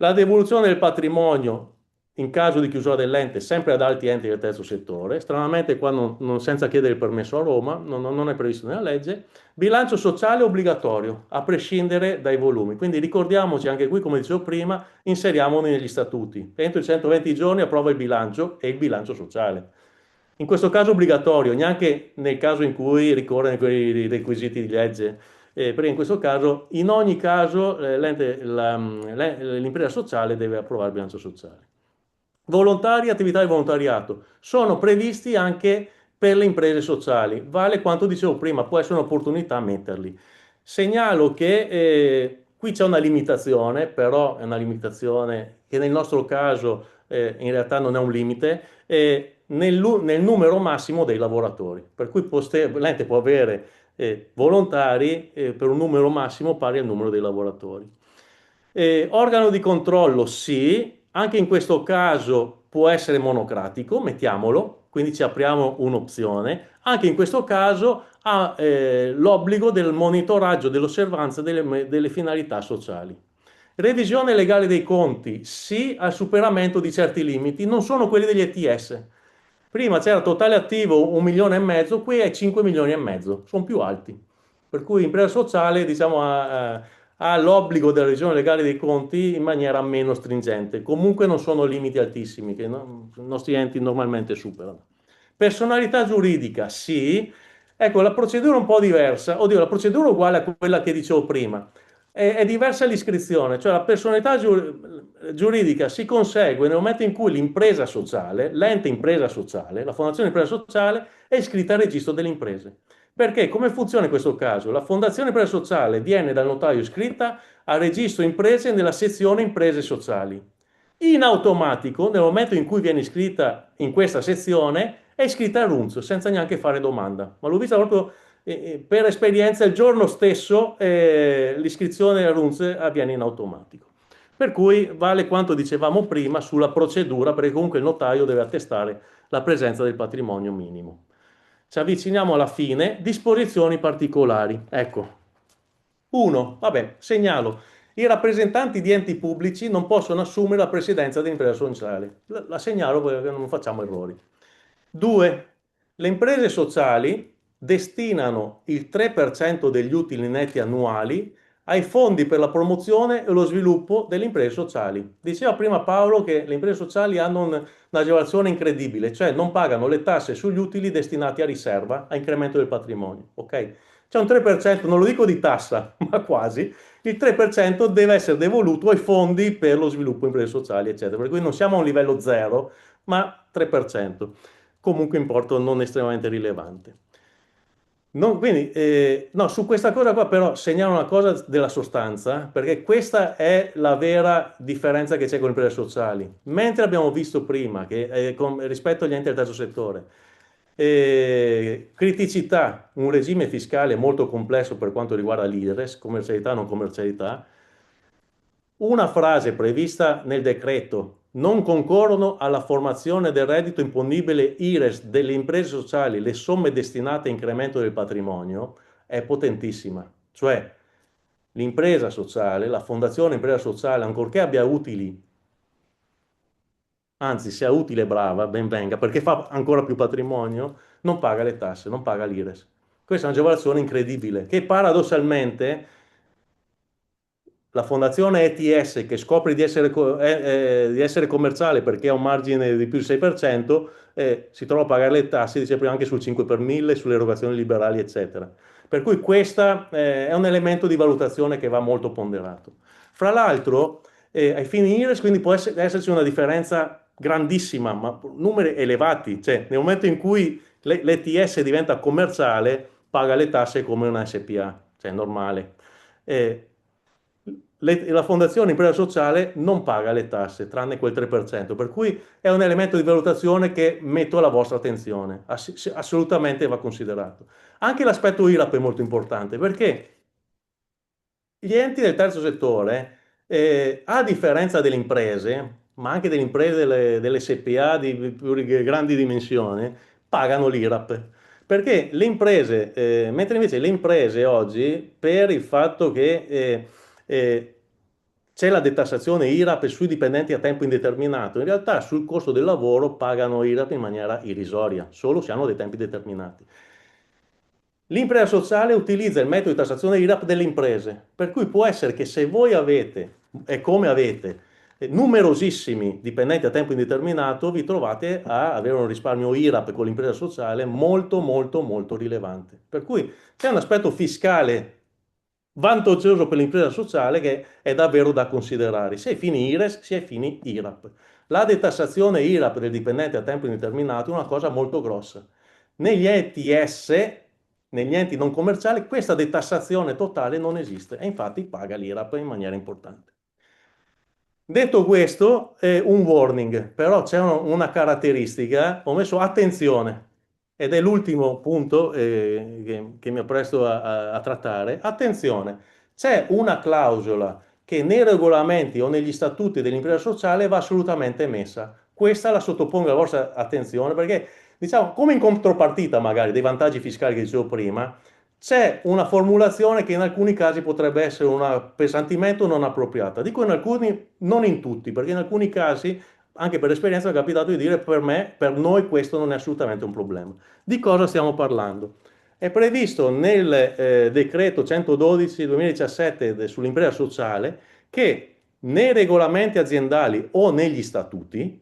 La devoluzione del patrimonio in caso di chiusura dell'ente sempre ad altri enti del terzo settore, stranamente qua senza chiedere il permesso a Roma, non è previsto nella legge. Bilancio sociale obbligatorio, a prescindere dai volumi. Quindi ricordiamoci anche qui, come dicevo prima, inseriamolo negli statuti. Entro i 120 giorni approva il bilancio e il bilancio sociale. In questo caso obbligatorio, neanche nel caso in cui ricorre quei requisiti di legge, perché in questo caso, in ogni caso, l'impresa sociale deve approvare il bilancio sociale. Volontari e attività di volontariato sono previsti anche per le imprese sociali. Vale quanto dicevo prima, può essere un'opportunità metterli. Segnalo che qui c'è una limitazione, però è una limitazione che nel nostro caso in realtà non è un limite, nel numero massimo dei lavoratori. Per cui l'ente può avere volontari per un numero massimo pari al numero dei lavoratori. Organo di controllo, sì, anche in questo caso può essere monocratico, mettiamolo, quindi ci apriamo un'opzione. Anche in questo caso ha l'obbligo del monitoraggio dell'osservanza delle finalità sociali. Revisione legale dei conti, sì al superamento di certi limiti, non sono quelli degli ETS. Prima c'era totale attivo 1,5 milioni, qui è 5,5 milioni, sono più alti. Per cui l'impresa sociale, diciamo, ha l'obbligo della revisione legale dei conti in maniera meno stringente. Comunque non sono limiti altissimi che i nostri enti normalmente superano. Personalità giuridica, sì. Ecco, la procedura è un po' diversa. Oddio, la procedura è uguale a quella che dicevo prima. È diversa l'iscrizione, cioè la personalità giuridica si consegue nel momento in cui l'impresa sociale, l'ente impresa sociale, la fondazione impresa sociale è iscritta al registro delle imprese. Perché come funziona in questo caso? La fondazione impresa sociale viene dal notaio iscritta al registro imprese nella sezione imprese sociali. In automatico, nel momento in cui viene iscritta in questa sezione, è iscritta a RUNZ senza neanche fare domanda. Ma l'ho vista proprio per esperienza, il giorno stesso l'iscrizione a RUNZ avviene in automatico. Per cui vale quanto dicevamo prima sulla procedura, perché comunque il notaio deve attestare la presenza del patrimonio minimo. Ci avviciniamo alla fine, disposizioni particolari. Ecco, 1, vabbè, segnalo, I rappresentanti di enti pubblici non possono assumere la presidenza dell'impresa sociale. La segnalo perché non facciamo errori. 2. Le imprese sociali destinano il 3% degli utili netti annuali ai fondi per la promozione e lo sviluppo delle imprese sociali. Diceva prima Paolo che le imprese sociali hanno un'agevolazione incredibile, cioè non pagano le tasse sugli utili destinati a riserva, a incremento del patrimonio. Ok? C'è un 3%, non lo dico di tassa, ma quasi, il 3% deve essere devoluto ai fondi per lo sviluppo imprese sociali, eccetera. Per cui non siamo a un livello zero, ma 3%. Comunque importo non estremamente rilevante. Quindi, no, su questa cosa qua però segnalo una cosa della sostanza, perché questa è la vera differenza che c'è con le imprese sociali. Mentre abbiamo visto prima che rispetto agli enti del terzo settore, criticità, un regime fiscale molto complesso per quanto riguarda l'IRES, commercialità, non commercialità, una frase prevista nel decreto non concorrono alla formazione del reddito imponibile IRES delle imprese sociali le somme destinate a incremento del patrimonio è potentissima. Cioè l'impresa sociale, la fondazione impresa sociale, ancorché abbia utili, anzi sia utile e brava, ben venga, perché fa ancora più patrimonio, non paga le tasse, non paga l'IRES. Questa è un'agevolazione incredibile che paradossalmente la fondazione ETS che scopre di essere commerciale perché ha un margine di più del 6%, si trova a pagare le tasse, dice prima, anche sul 5 per 1000, sulle erogazioni liberali, eccetera. Per cui questo è un elemento di valutazione che va molto ponderato. Fra l'altro, ai fini IRES, quindi può esserci una differenza grandissima, ma numeri elevati, cioè nel momento in cui l'ETS diventa commerciale, paga le tasse come una SPA, cioè normale. Eh, la fondazione impresa sociale non paga le tasse, tranne quel 3%, per cui è un elemento di valutazione che metto alla vostra attenzione, assolutamente va considerato. Anche l'aspetto IRAP è molto importante, perché gli enti del terzo settore, a differenza delle imprese, ma anche delle imprese delle SPA di più grandi dimensioni, pagano l'IRAP. Perché le imprese, mentre invece le imprese oggi, per il fatto che c'è la detassazione IRAP sui dipendenti a tempo indeterminato, in realtà sul costo del lavoro pagano IRAP in maniera irrisoria, solo se hanno dei tempi determinati. L'impresa sociale utilizza il metodo di tassazione IRAP delle imprese, per cui può essere che se voi avete, e come avete, numerosissimi dipendenti a tempo indeterminato, vi trovate a avere un risparmio IRAP con l'impresa sociale molto, molto, molto rilevante. Per cui c'è un aspetto fiscale vantaggioso per l'impresa sociale che è davvero da considerare, sia ai fini IRES sia ai fini IRAP. La detassazione IRAP del dipendente a tempo indeterminato è una cosa molto grossa. Negli ETS, negli enti non commerciali, questa detassazione totale non esiste e infatti paga l'IRAP in maniera importante. Detto questo, un warning, però c'è una caratteristica, ho messo attenzione, ed è l'ultimo punto che mi appresto a trattare. Attenzione, c'è una clausola che nei regolamenti o negli statuti dell'impresa sociale va assolutamente messa. Questa la sottopongo alla vostra attenzione perché, diciamo, come in contropartita magari dei vantaggi fiscali che dicevo prima, c'è una formulazione che in alcuni casi potrebbe essere un appesantimento non appropriata. Dico in alcuni, non in tutti, perché in alcuni casi, anche per esperienza, è capitato di dire per me, per noi questo non è assolutamente un problema. Di cosa stiamo parlando? È previsto nel decreto 112-2017 sull'impresa sociale che nei regolamenti aziendali o negli statuti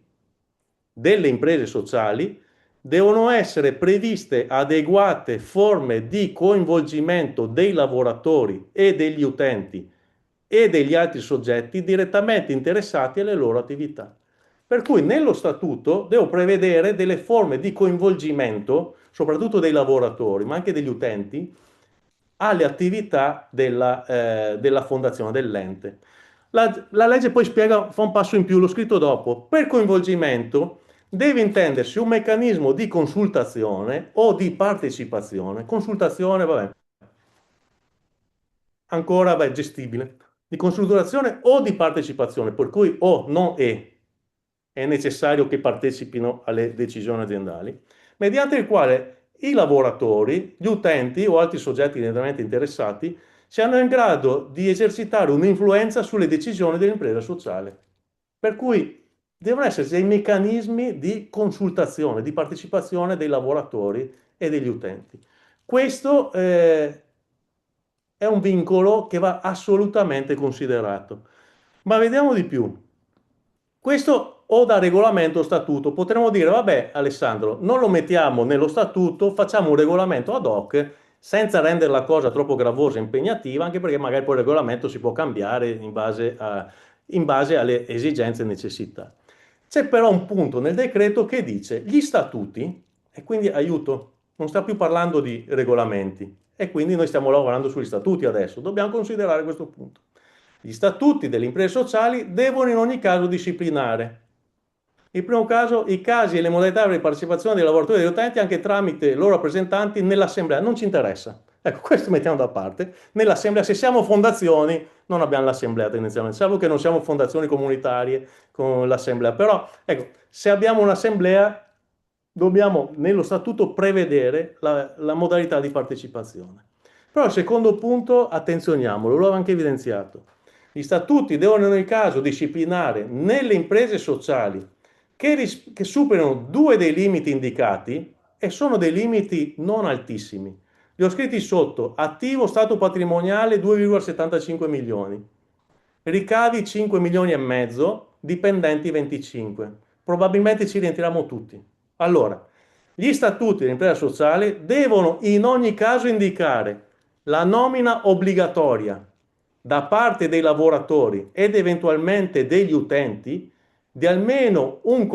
delle imprese sociali devono essere previste adeguate forme di coinvolgimento dei lavoratori e degli utenti e degli altri soggetti direttamente interessati alle loro attività. Per cui nello statuto devo prevedere delle forme di coinvolgimento, soprattutto dei lavoratori, ma anche degli utenti, alle attività della fondazione, dell'ente. La legge poi spiega, fa un passo in più, l'ho scritto dopo, per coinvolgimento deve intendersi un meccanismo di consultazione o di partecipazione. Consultazione, vabbè, ancora beh, gestibile. Di consultazione o di partecipazione, per cui o non è necessario che partecipino alle decisioni aziendali, mediante il quale i lavoratori, gli utenti o altri soggetti direttamente interessati siano in grado di esercitare un'influenza sulle decisioni dell'impresa sociale. Per cui devono esserci dei meccanismi di consultazione, di partecipazione dei lavoratori e degli utenti. Questo è un vincolo che va assolutamente considerato. Ma vediamo di più. Questo o da regolamento o statuto. Potremmo dire, vabbè, Alessandro, non lo mettiamo nello statuto, facciamo un regolamento ad hoc senza rendere la cosa troppo gravosa e impegnativa, anche perché magari poi il regolamento si può cambiare in base alle esigenze e necessità. C'è però un punto nel decreto che dice gli statuti, e quindi aiuto, non sta più parlando di regolamenti, e quindi noi stiamo lavorando sugli statuti adesso, dobbiamo considerare questo punto. Gli statuti delle imprese sociali devono in ogni caso disciplinare. Il primo caso, i casi e le modalità di partecipazione dei lavoratori e degli utenti anche tramite loro rappresentanti nell'assemblea. Non ci interessa. Ecco, questo mettiamo da parte. Nell'assemblea, se siamo fondazioni, non abbiamo l'assemblea tendenzialmente, salvo che non siamo fondazioni comunitarie con l'assemblea. Però, ecco, se abbiamo un'assemblea, dobbiamo nello statuto prevedere la modalità di partecipazione. Però il secondo punto, attenzioniamolo, lo avevo anche evidenziato. Gli statuti devono in ogni caso disciplinare nelle imprese sociali che superano due dei limiti indicati e sono dei limiti non altissimi. Li ho scritti sotto: attivo stato patrimoniale 2,75 milioni, ricavi 5 milioni e mezzo, dipendenti 25. Probabilmente ci rientriamo tutti. Allora, gli statuti dell'impresa sociale devono in ogni caso indicare la nomina obbligatoria da parte dei lavoratori ed eventualmente degli utenti di almeno un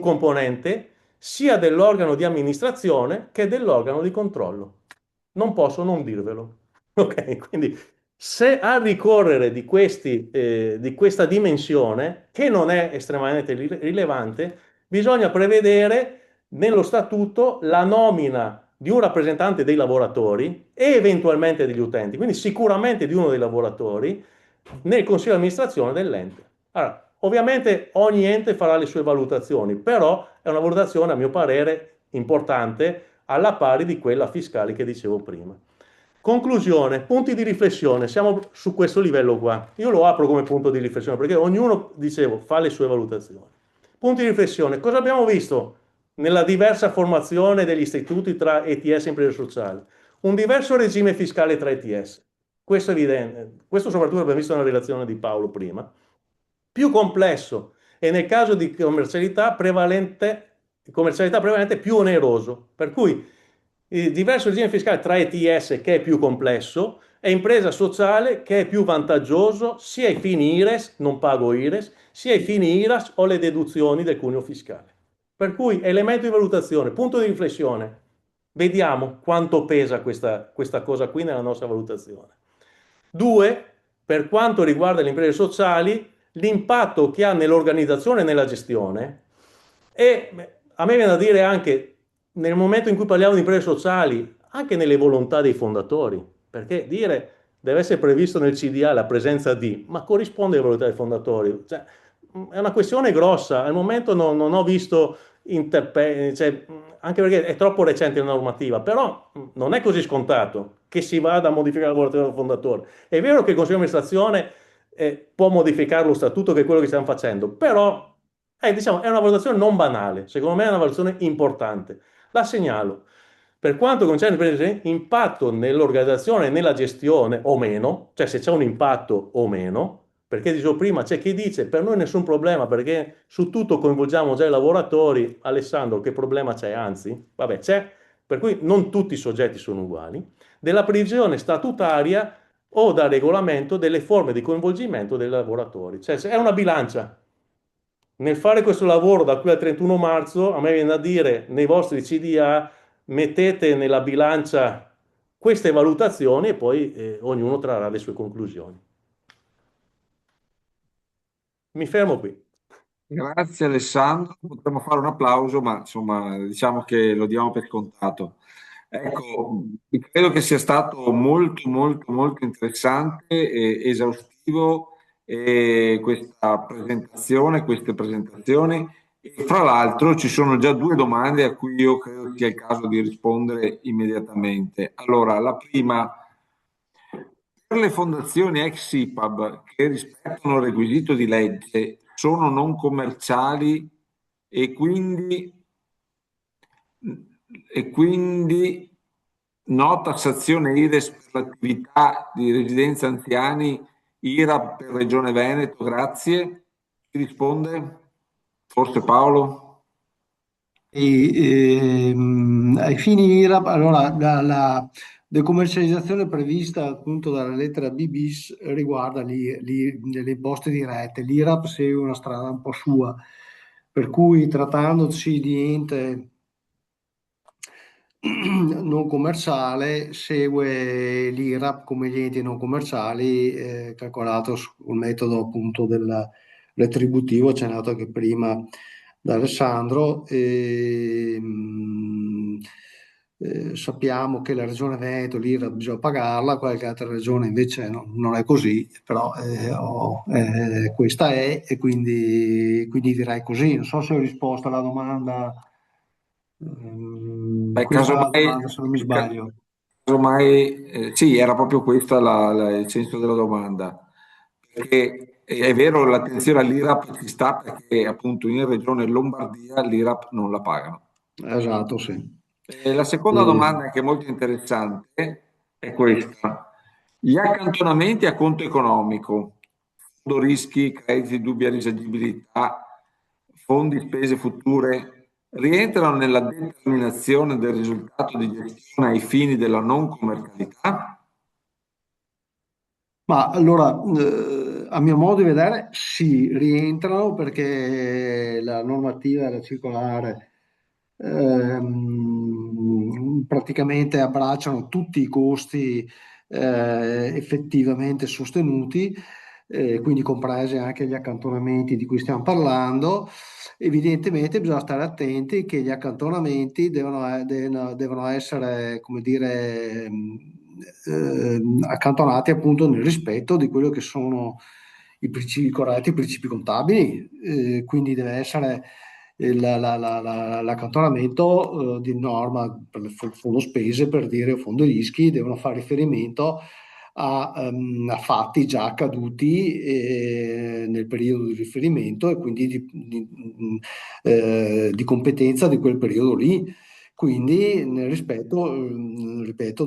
componente sia dell'organo di amministrazione che dell'organo di controllo. Non posso non dirvelo. Ok, quindi se a ricorrere di questa dimensione, che non è estremamente rilevante, bisogna prevedere nello statuto la nomina di un rappresentante dei lavoratori e eventualmente degli utenti, quindi sicuramente di uno dei lavoratori, nel consiglio di amministrazione dell'ente. Allora, ovviamente ogni ente farà le sue valutazioni, però è una valutazione, a mio parere, importante, alla pari di quella fiscale che dicevo prima. Conclusione, punti di riflessione, siamo su questo livello qua. Io lo apro come punto di riflessione perché ognuno, dicevo, fa le sue valutazioni. Punti di riflessione, cosa abbiamo visto nella diversa formazione degli istituti tra ETS e imprese sociali? Un diverso regime fiscale tra ETS, questo è evidente, questo soprattutto abbiamo visto nella relazione di Paolo prima, più complesso e nel caso di commercialità prevalente più oneroso, per cui il diverso regime fiscale tra ETS che è più complesso e impresa sociale che è più vantaggioso sia ai fini IRES, non pago IRES, sia ai fini IRAS o le deduzioni del cuneo fiscale. Per cui elemento di valutazione, punto di riflessione, vediamo quanto pesa questa cosa qui nella nostra valutazione. 2, per quanto riguarda le imprese sociali, l'impatto che ha nell'organizzazione e nella gestione e a me viene da dire anche nel momento in cui parliamo di imprese sociali, anche nelle volontà dei fondatori, perché dire deve essere previsto nel CDA la presenza di, ma corrisponde alle volontà dei fondatori? Cioè, è una questione grossa, al momento non ho visto cioè, anche perché è troppo recente la normativa, però non è così scontato che si vada a modificare la volontà del fondatore. È vero che il Consiglio di amministrazione può modificare lo statuto, che è quello che stiamo facendo, però diciamo, è una valutazione non banale, secondo me è una valutazione importante. La segnalo. Per quanto concerne per impatto nell'organizzazione e nella gestione o meno, cioè se c'è un impatto o meno, perché dicevo prima c'è chi dice per noi nessun problema perché su tutto coinvolgiamo già i lavoratori. Alessandro, che problema c'è? Anzi, vabbè, c'è, per cui non tutti i soggetti sono uguali, della previsione statutaria o da regolamento delle forme di coinvolgimento dei lavoratori. Cioè è una bilancia. Nel fare questo lavoro da qui al 31 marzo, a me viene da dire, nei vostri CDA mettete nella bilancia queste valutazioni e poi ognuno trarrà le sue conclusioni. Mi fermo qui. Grazie Alessandro, potremmo fare un applauso, ma insomma diciamo che lo diamo per contato. Ecco, credo che sia stato molto molto molto interessante e esaustivo queste presentazioni. E fra l'altro ci sono già due domande a cui io credo sia il caso di rispondere immediatamente. Allora, la prima, per le fondazioni ex IPAB che rispettano il requisito di legge sono non commerciali e quindi no tassazione IRES per l'attività di residenza anziani, IRAP per Regione Veneto, grazie. Chi risponde? Forse Paolo? Ai fini IRAP, allora la decommercializzazione prevista appunto dalla lettera B bis riguarda le imposte dirette. L'IRAP segue una strada un po' sua, per cui trattandosi di ente non commerciale segue l'IRAP come gli enti non commerciali, calcolato sul metodo appunto del retributivo accennato anche prima da Alessandro. Sappiamo che la regione Veneto l'IRAP bisogna pagarla, qualche altra regione invece non è così, però questa è, e quindi direi così. Non so se ho risposto alla domanda. Beh, Questa è la domanda, se non mi sbaglio. casomai sì, era proprio questo il senso della domanda. Perché è vero, l'attenzione all'IRAP ci sta perché appunto in regione Lombardia l'IRAP non la pagano. Esatto, sì. La seconda domanda, che è molto interessante, è questa. Gli accantonamenti a conto economico, fondo rischi, crediti di dubbia risagibilità, fondi spese future, rientrano nella determinazione del risultato di gestione ai fini della non commercialità? Ma allora, a mio modo di vedere, sì, rientrano perché la normativa e la circolare praticamente abbracciano tutti i costi effettivamente sostenuti, quindi compresi anche gli accantonamenti di cui stiamo parlando. Evidentemente bisogna stare attenti che gli accantonamenti devono essere, come dire, accantonati appunto nel rispetto di quello che sono i principi corretti, i principi contabili, quindi deve essere l'accantonamento di norma per il fondo spese, per dire, o fondo rischi, devono fare riferimento a fatti già accaduti nel periodo di riferimento e quindi di competenza di quel periodo lì. Quindi nel rispetto, ripeto,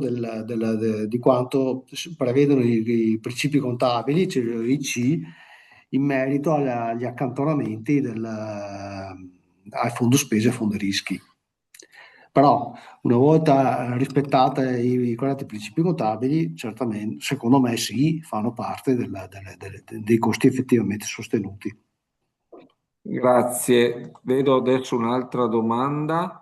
di quanto prevedono i principi contabili, cioè l'IC, in merito agli accantonamenti al fondo spese e fondo rischi. Però una volta rispettati i corretti principi contabili, certamente, secondo me sì, fanno parte dei costi effettivamente sostenuti. Grazie. Vedo adesso un'altra domanda.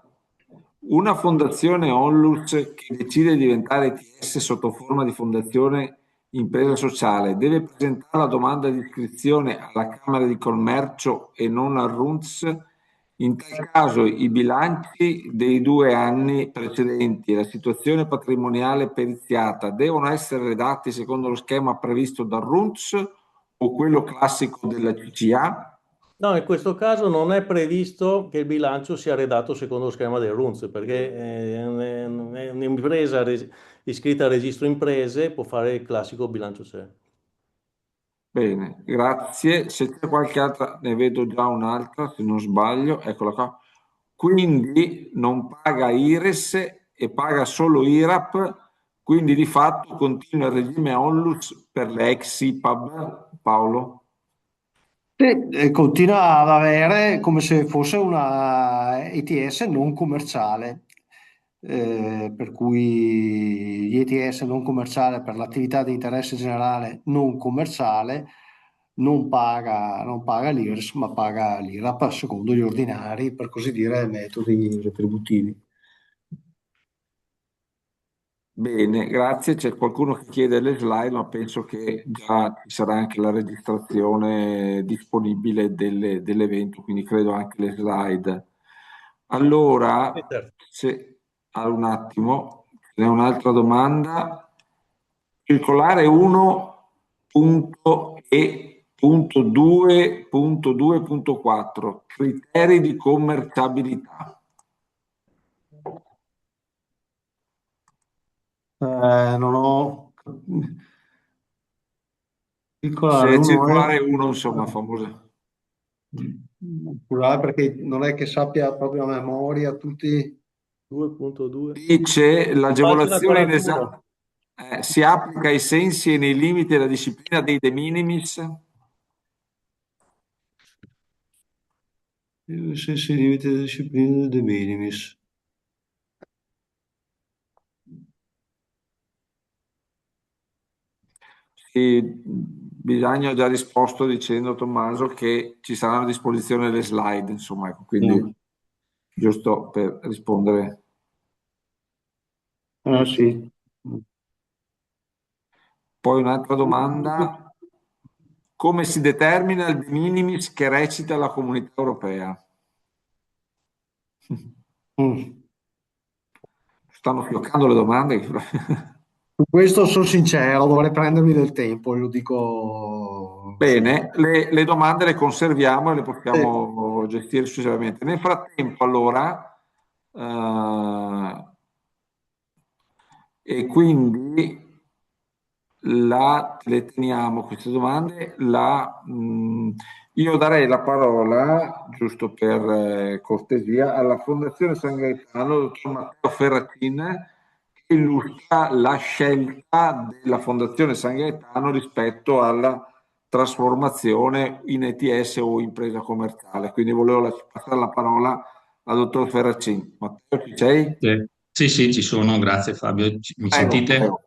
Una fondazione Onlus che decide di diventare ITS sotto forma di fondazione impresa sociale deve presentare la domanda di iscrizione alla Camera di Commercio e non al RUNTS. In tal caso i bilanci dei 2 anni precedenti e la situazione patrimoniale periziata devono essere redatti secondo lo schema previsto dal RUNTS o quello classico della CCA? No, in questo caso non è previsto che il bilancio sia redatto secondo lo schema del RUNZ, perché è un'impresa iscritta al registro imprese può fare il classico bilancio sé. Bene, grazie. Se c'è qualche altra, ne vedo già un'altra, se non sbaglio, eccola qua. Quindi non paga IRES e paga solo IRAP, quindi di fatto continua il regime ONLUS per le ex IPAB, Paolo? E continua ad avere come se fosse una ETS non commerciale, per cui gli ETS non commerciale per l'attività di interesse generale non commerciale non paga l'IRS, ma paga l'IRAP secondo gli ordinari, per così dire, metodi retributivi. Bene, grazie. C'è qualcuno che chiede le slide, ma penso che già ci sarà anche la registrazione disponibile dell'evento, quindi credo anche le slide. Allora, Sì, certo. se un attimo, ce n'è un'altra domanda. Circolare 1.E.2.2.4, criteri di commerciabilità. Non ho Circolare Se 1 è... circolare uno, insomma, famosa. Plurale perché non è che sappia proprio a memoria tutti... 2.2. Dice Pagina l'agevolazione 41. si applica ai sensi e nei limiti della disciplina dei de minimis. Sensi limiti della disciplina de minimis. E bisogna ha già risposto dicendo Tommaso che ci saranno a disposizione le slide, insomma, ecco, quindi giusto per rispondere. Ah, sì. Poi un'altra domanda: come si determina il de minimis che recita la Comunità Europea? Mm. Stanno fioccando le domande. Su questo sono sincero, dovrei prendermi del tempo, lo dico Bene, le domande le conserviamo e le sì. possiamo gestire successivamente. Nel frattempo, allora, e quindi le teniamo queste domande. Io darei la parola, giusto per cortesia, alla Fondazione San Gaetano, dottor Matteo Ferratin, che illustra la scelta della Fondazione San Gaetano rispetto alla trasformazione in ETS o impresa commerciale. Quindi volevo passare la parola al dottor Ferracin. Matteo, ci sei? Sì, sì, ci sono, grazie Fabio. Mi Prego, sentite? prego.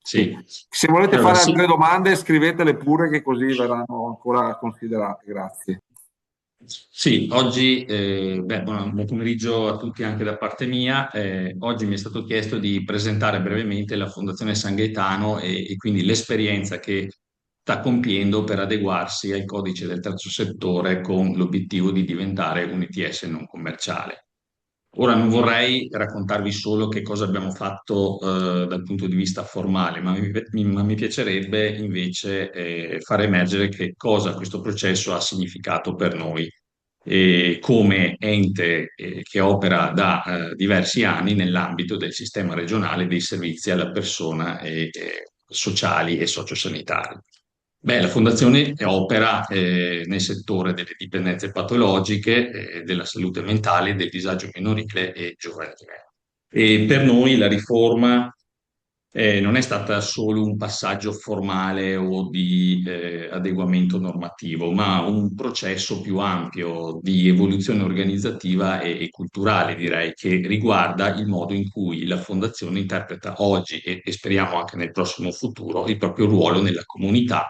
Sì. Se volete Allora, fare sì, altre domande, scrivetele pure che così verranno ancora considerate. Grazie. sì, oggi, buon pomeriggio a tutti anche da parte mia. Oggi mi è stato chiesto di presentare brevemente la Fondazione San Gaetano e quindi l'esperienza che sta compiendo per adeguarsi al codice del terzo settore con l'obiettivo di diventare un ITS non commerciale. Ora non vorrei raccontarvi solo che cosa abbiamo fatto dal punto di vista formale, ma mi piacerebbe invece far emergere che cosa questo processo ha significato per noi come ente che opera da diversi anni nell'ambito del sistema regionale dei servizi alla persona sociali e sociosanitari. Beh, la Fondazione opera nel settore delle dipendenze patologiche, della salute mentale, del disagio minorile e giovanile. E per noi la riforma non è stata solo un passaggio formale o di adeguamento normativo, ma un processo più ampio di evoluzione organizzativa e culturale, direi, che riguarda il modo in cui la Fondazione interpreta oggi e speriamo anche nel prossimo futuro il proprio ruolo nella comunità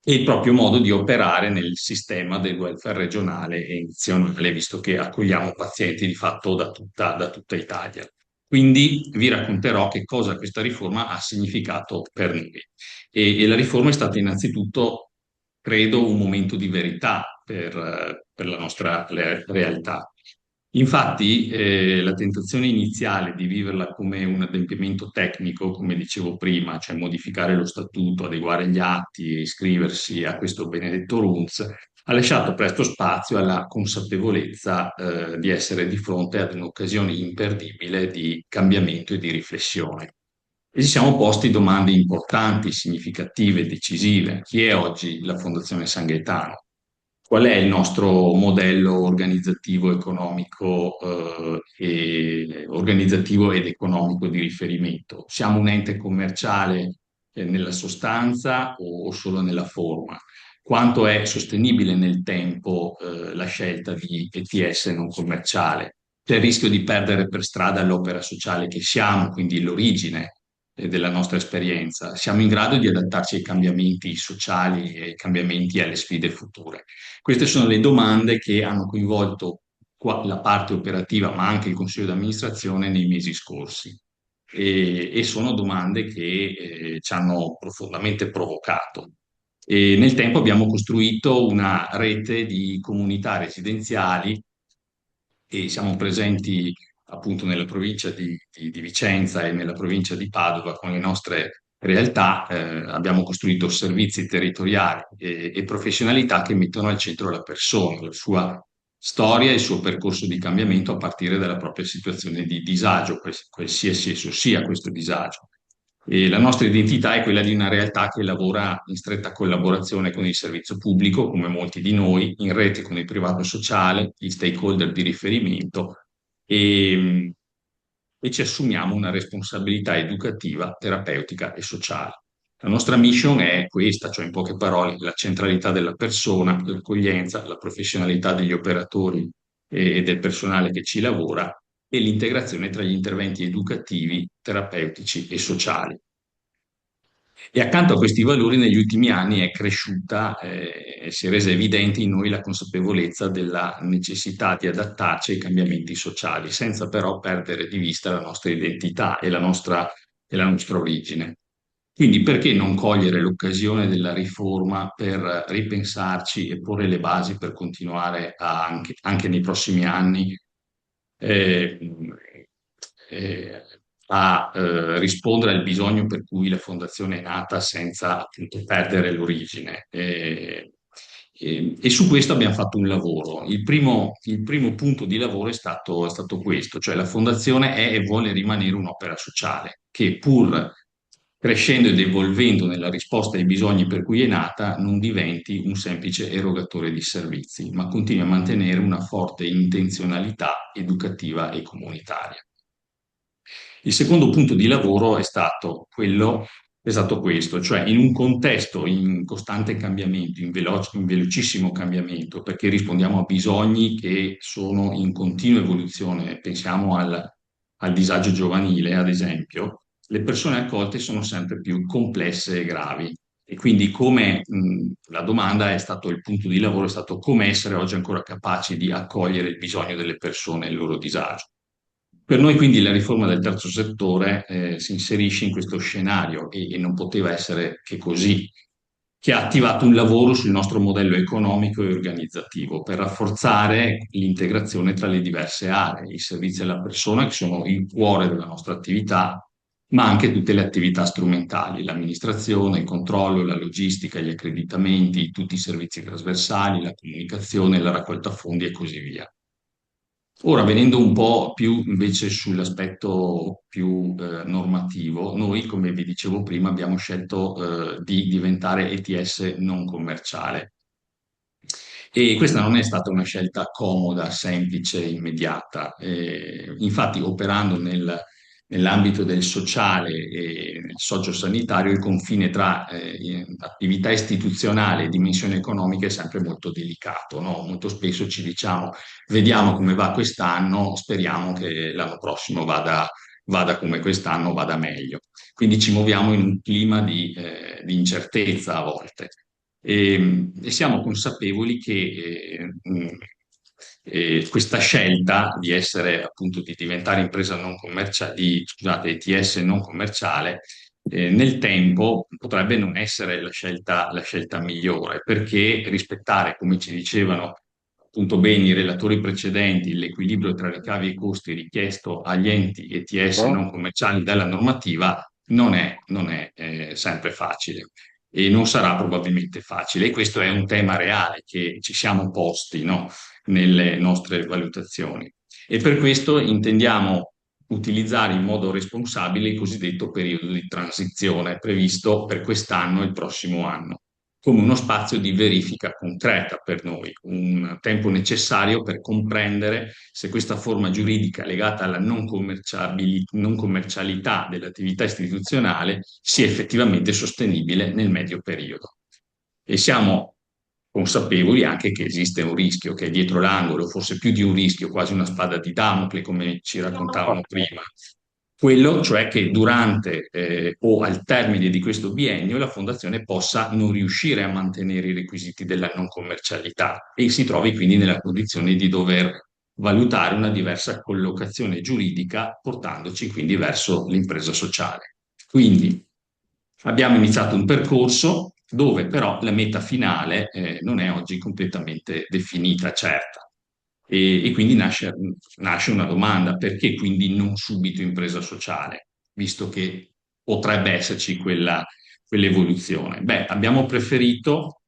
e il proprio modo di operare nel sistema del welfare regionale e nazionale, visto che accogliamo pazienti di fatto da tutta Italia. Quindi vi racconterò che cosa questa riforma ha significato per noi. E la riforma è stata innanzitutto, credo, un momento di verità per la nostra realtà. Infatti, la tentazione iniziale di viverla come un adempimento tecnico, come dicevo prima, cioè modificare lo statuto, adeguare gli atti e iscriversi a questo benedetto RUNS, ha lasciato presto spazio alla consapevolezza, di essere di fronte ad un'occasione imperdibile di cambiamento e di riflessione. E ci siamo posti domande importanti, significative, decisive. Chi è oggi la Fondazione San Gaetano? Qual è il nostro modello organizzativo, economico, organizzativo ed economico di riferimento? Siamo un ente commerciale, nella sostanza o solo nella forma? Quanto è sostenibile nel tempo, la scelta di ETS non commerciale? C'è il rischio di perdere per strada l'opera sociale che siamo, quindi l'origine della nostra esperienza. Siamo in grado di adattarci ai cambiamenti sociali e ai cambiamenti e alle sfide future. Queste sono le domande che hanno coinvolto la parte operativa, ma anche il Consiglio di amministrazione nei mesi scorsi. E sono domande che ci hanno profondamente provocato. E nel tempo abbiamo costruito una rete di comunità residenziali e siamo presenti appunto nella provincia di Vicenza e nella provincia di Padova con le nostre realtà. Abbiamo costruito servizi territoriali e professionalità che mettono al centro la persona, la sua storia e il suo percorso di cambiamento a partire dalla propria situazione di disagio, qualsiasi esso sia questo disagio. E la nostra identità è quella di una realtà che lavora in stretta collaborazione con il servizio pubblico, come molti di noi, in rete con il privato sociale, gli stakeholder di riferimento e, e ci assumiamo una responsabilità educativa, terapeutica e sociale. La nostra mission è questa, cioè in poche parole la centralità della persona, l'accoglienza, la professionalità degli operatori e del personale che ci lavora e l'integrazione tra gli interventi educativi, terapeutici e sociali. E accanto a questi valori negli ultimi anni è cresciuta e si è resa evidente in noi la consapevolezza della necessità di adattarci ai cambiamenti sociali, senza però perdere di vista la nostra identità e la nostra origine. Quindi perché non cogliere l'occasione della riforma per ripensarci e porre le basi per continuare anche nei prossimi anni eh, eh, rispondere al bisogno per cui la fondazione è nata senza appunto perdere l'origine. E su questo abbiamo fatto un lavoro. Il primo punto di lavoro è stato questo, cioè la fondazione è e vuole rimanere un'opera sociale che pur crescendo ed evolvendo nella risposta ai bisogni per cui è nata, non diventi un semplice erogatore di servizi, ma continui a mantenere una forte intenzionalità educativa e comunitaria. Il secondo punto di lavoro è stato questo, cioè in un contesto in costante cambiamento, in velocissimo cambiamento, perché rispondiamo a bisogni che sono in continua evoluzione, pensiamo al disagio giovanile, ad esempio, le persone accolte sono sempre più complesse e gravi. E quindi la domanda è stato, il punto di lavoro è stato come essere oggi ancora capaci di accogliere il bisogno delle persone e il loro disagio. Per noi quindi la riforma del terzo settore si inserisce in questo scenario e non poteva essere che così, che ha attivato un lavoro sul nostro modello economico e organizzativo per rafforzare l'integrazione tra le diverse aree, i servizi alla persona che sono il cuore della nostra attività, ma anche tutte le attività strumentali, l'amministrazione, il controllo, la logistica, gli accreditamenti, tutti i servizi trasversali, la comunicazione, la raccolta fondi e così via. Ora, venendo un po' più invece sull'aspetto più normativo, noi, come vi dicevo prima, abbiamo scelto di diventare ETS non commerciale. E questa non è stata una scelta comoda, semplice, immediata. Infatti, operando nell'ambito del sociale e sociosanitario, il confine tra attività istituzionale e dimensione economica è sempre molto delicato, no? Molto spesso ci diciamo, vediamo come va quest'anno, speriamo che l'anno prossimo vada come quest'anno, vada meglio. Quindi ci muoviamo in un clima di incertezza a volte e siamo consapevoli che questa scelta di essere appunto di diventare impresa non commerciale, scusate, ETS non commerciale, nel tempo potrebbe non essere la scelta migliore, perché rispettare, come ci dicevano appunto bene i relatori precedenti, l'equilibrio tra ricavi e costi richiesto agli enti ETS non commerciali dalla normativa non è sempre facile e non sarà probabilmente facile. E questo è un tema reale che ci siamo posti, no, nelle nostre valutazioni. E per questo intendiamo utilizzare in modo responsabile il cosiddetto periodo di transizione previsto per quest'anno e il prossimo anno, come uno spazio di verifica concreta per noi, un tempo necessario per comprendere se questa forma giuridica legata alla non commercialità dell'attività istituzionale sia effettivamente sostenibile nel medio periodo. E siamo consapevoli anche che esiste un rischio che è dietro l'angolo, forse più di un rischio, quasi una spada di Damocle, come ci raccontavano prima, quello cioè che durante o al termine di questo biennio la fondazione possa non riuscire a mantenere i requisiti della non commercialità e si trovi quindi nella condizione di dover valutare una diversa collocazione giuridica, portandoci quindi verso l'impresa sociale. Quindi abbiamo iniziato un percorso dove però la meta finale non è oggi completamente definita, certa. E quindi nasce una domanda, perché quindi non subito impresa sociale, visto che potrebbe esserci quell'evoluzione? Beh, abbiamo preferito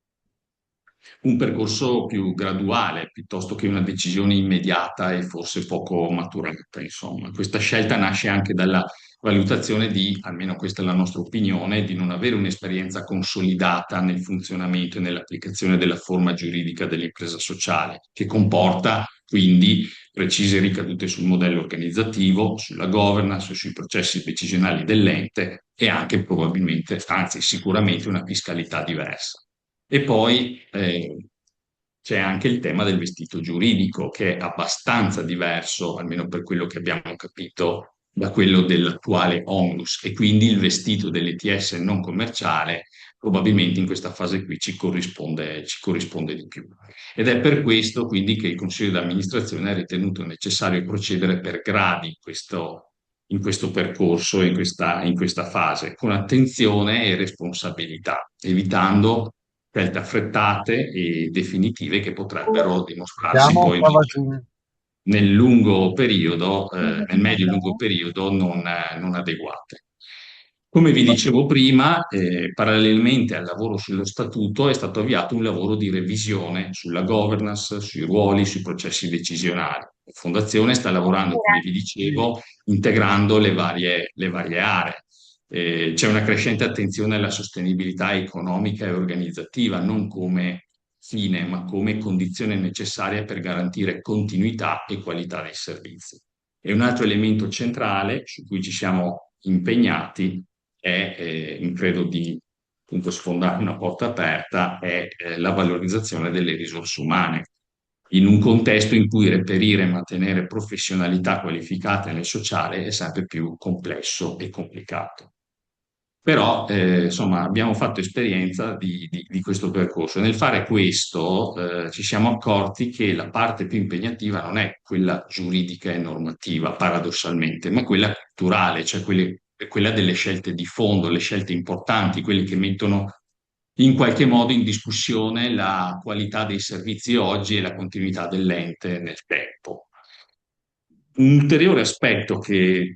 un percorso più graduale piuttosto che una decisione immediata e forse poco maturata, insomma. Questa scelta nasce anche dalla valutazione di, almeno questa è la nostra opinione, di non avere un'esperienza consolidata nel funzionamento e nell'applicazione della forma giuridica dell'impresa sociale, che comporta quindi precise ricadute sul modello organizzativo, sulla governance, sui processi decisionali dell'ente e anche probabilmente, anzi sicuramente una fiscalità diversa. E poi c'è anche il tema del vestito giuridico, che è abbastanza diverso, almeno per quello che abbiamo capito, da quello dell'attuale onlus, e quindi il vestito dell'ETS non commerciale probabilmente in questa fase qui ci corrisponde di più. Ed è per questo quindi che il Consiglio di amministrazione ha ritenuto necessario procedere per gradi in questo percorso, in questa fase, con attenzione e responsabilità, evitando scelte affrettate e definitive che potrebbero dimostrarsi Siamo poi qua giù. nel lungo periodo, nel medio-lungo periodo non adeguate. Come vi dicevo prima, parallelamente al lavoro sullo statuto è stato avviato un lavoro di revisione sulla governance, sui ruoli, sui processi decisionali. La Fondazione sta lavorando, come vi dicevo, integrando le varie aree. C'è una crescente attenzione alla sostenibilità economica e organizzativa, non come fine, ma come condizione necessaria per garantire continuità e qualità dei servizi. E un altro elemento centrale su cui ci siamo impegnati è, credo di appunto sfondare una porta aperta, è la valorizzazione delle risorse umane, in un contesto in cui reperire e mantenere professionalità qualificate nel sociale è sempre più complesso e complicato. Però, insomma, abbiamo fatto esperienza di questo percorso. Nel fare questo, ci siamo accorti che la parte più impegnativa non è quella giuridica e normativa, paradossalmente, ma quella culturale, cioè quella delle scelte di fondo, le scelte importanti, quelle che mettono in qualche modo in discussione la qualità dei servizi oggi e la continuità dell'ente nel tempo. Un ulteriore aspetto che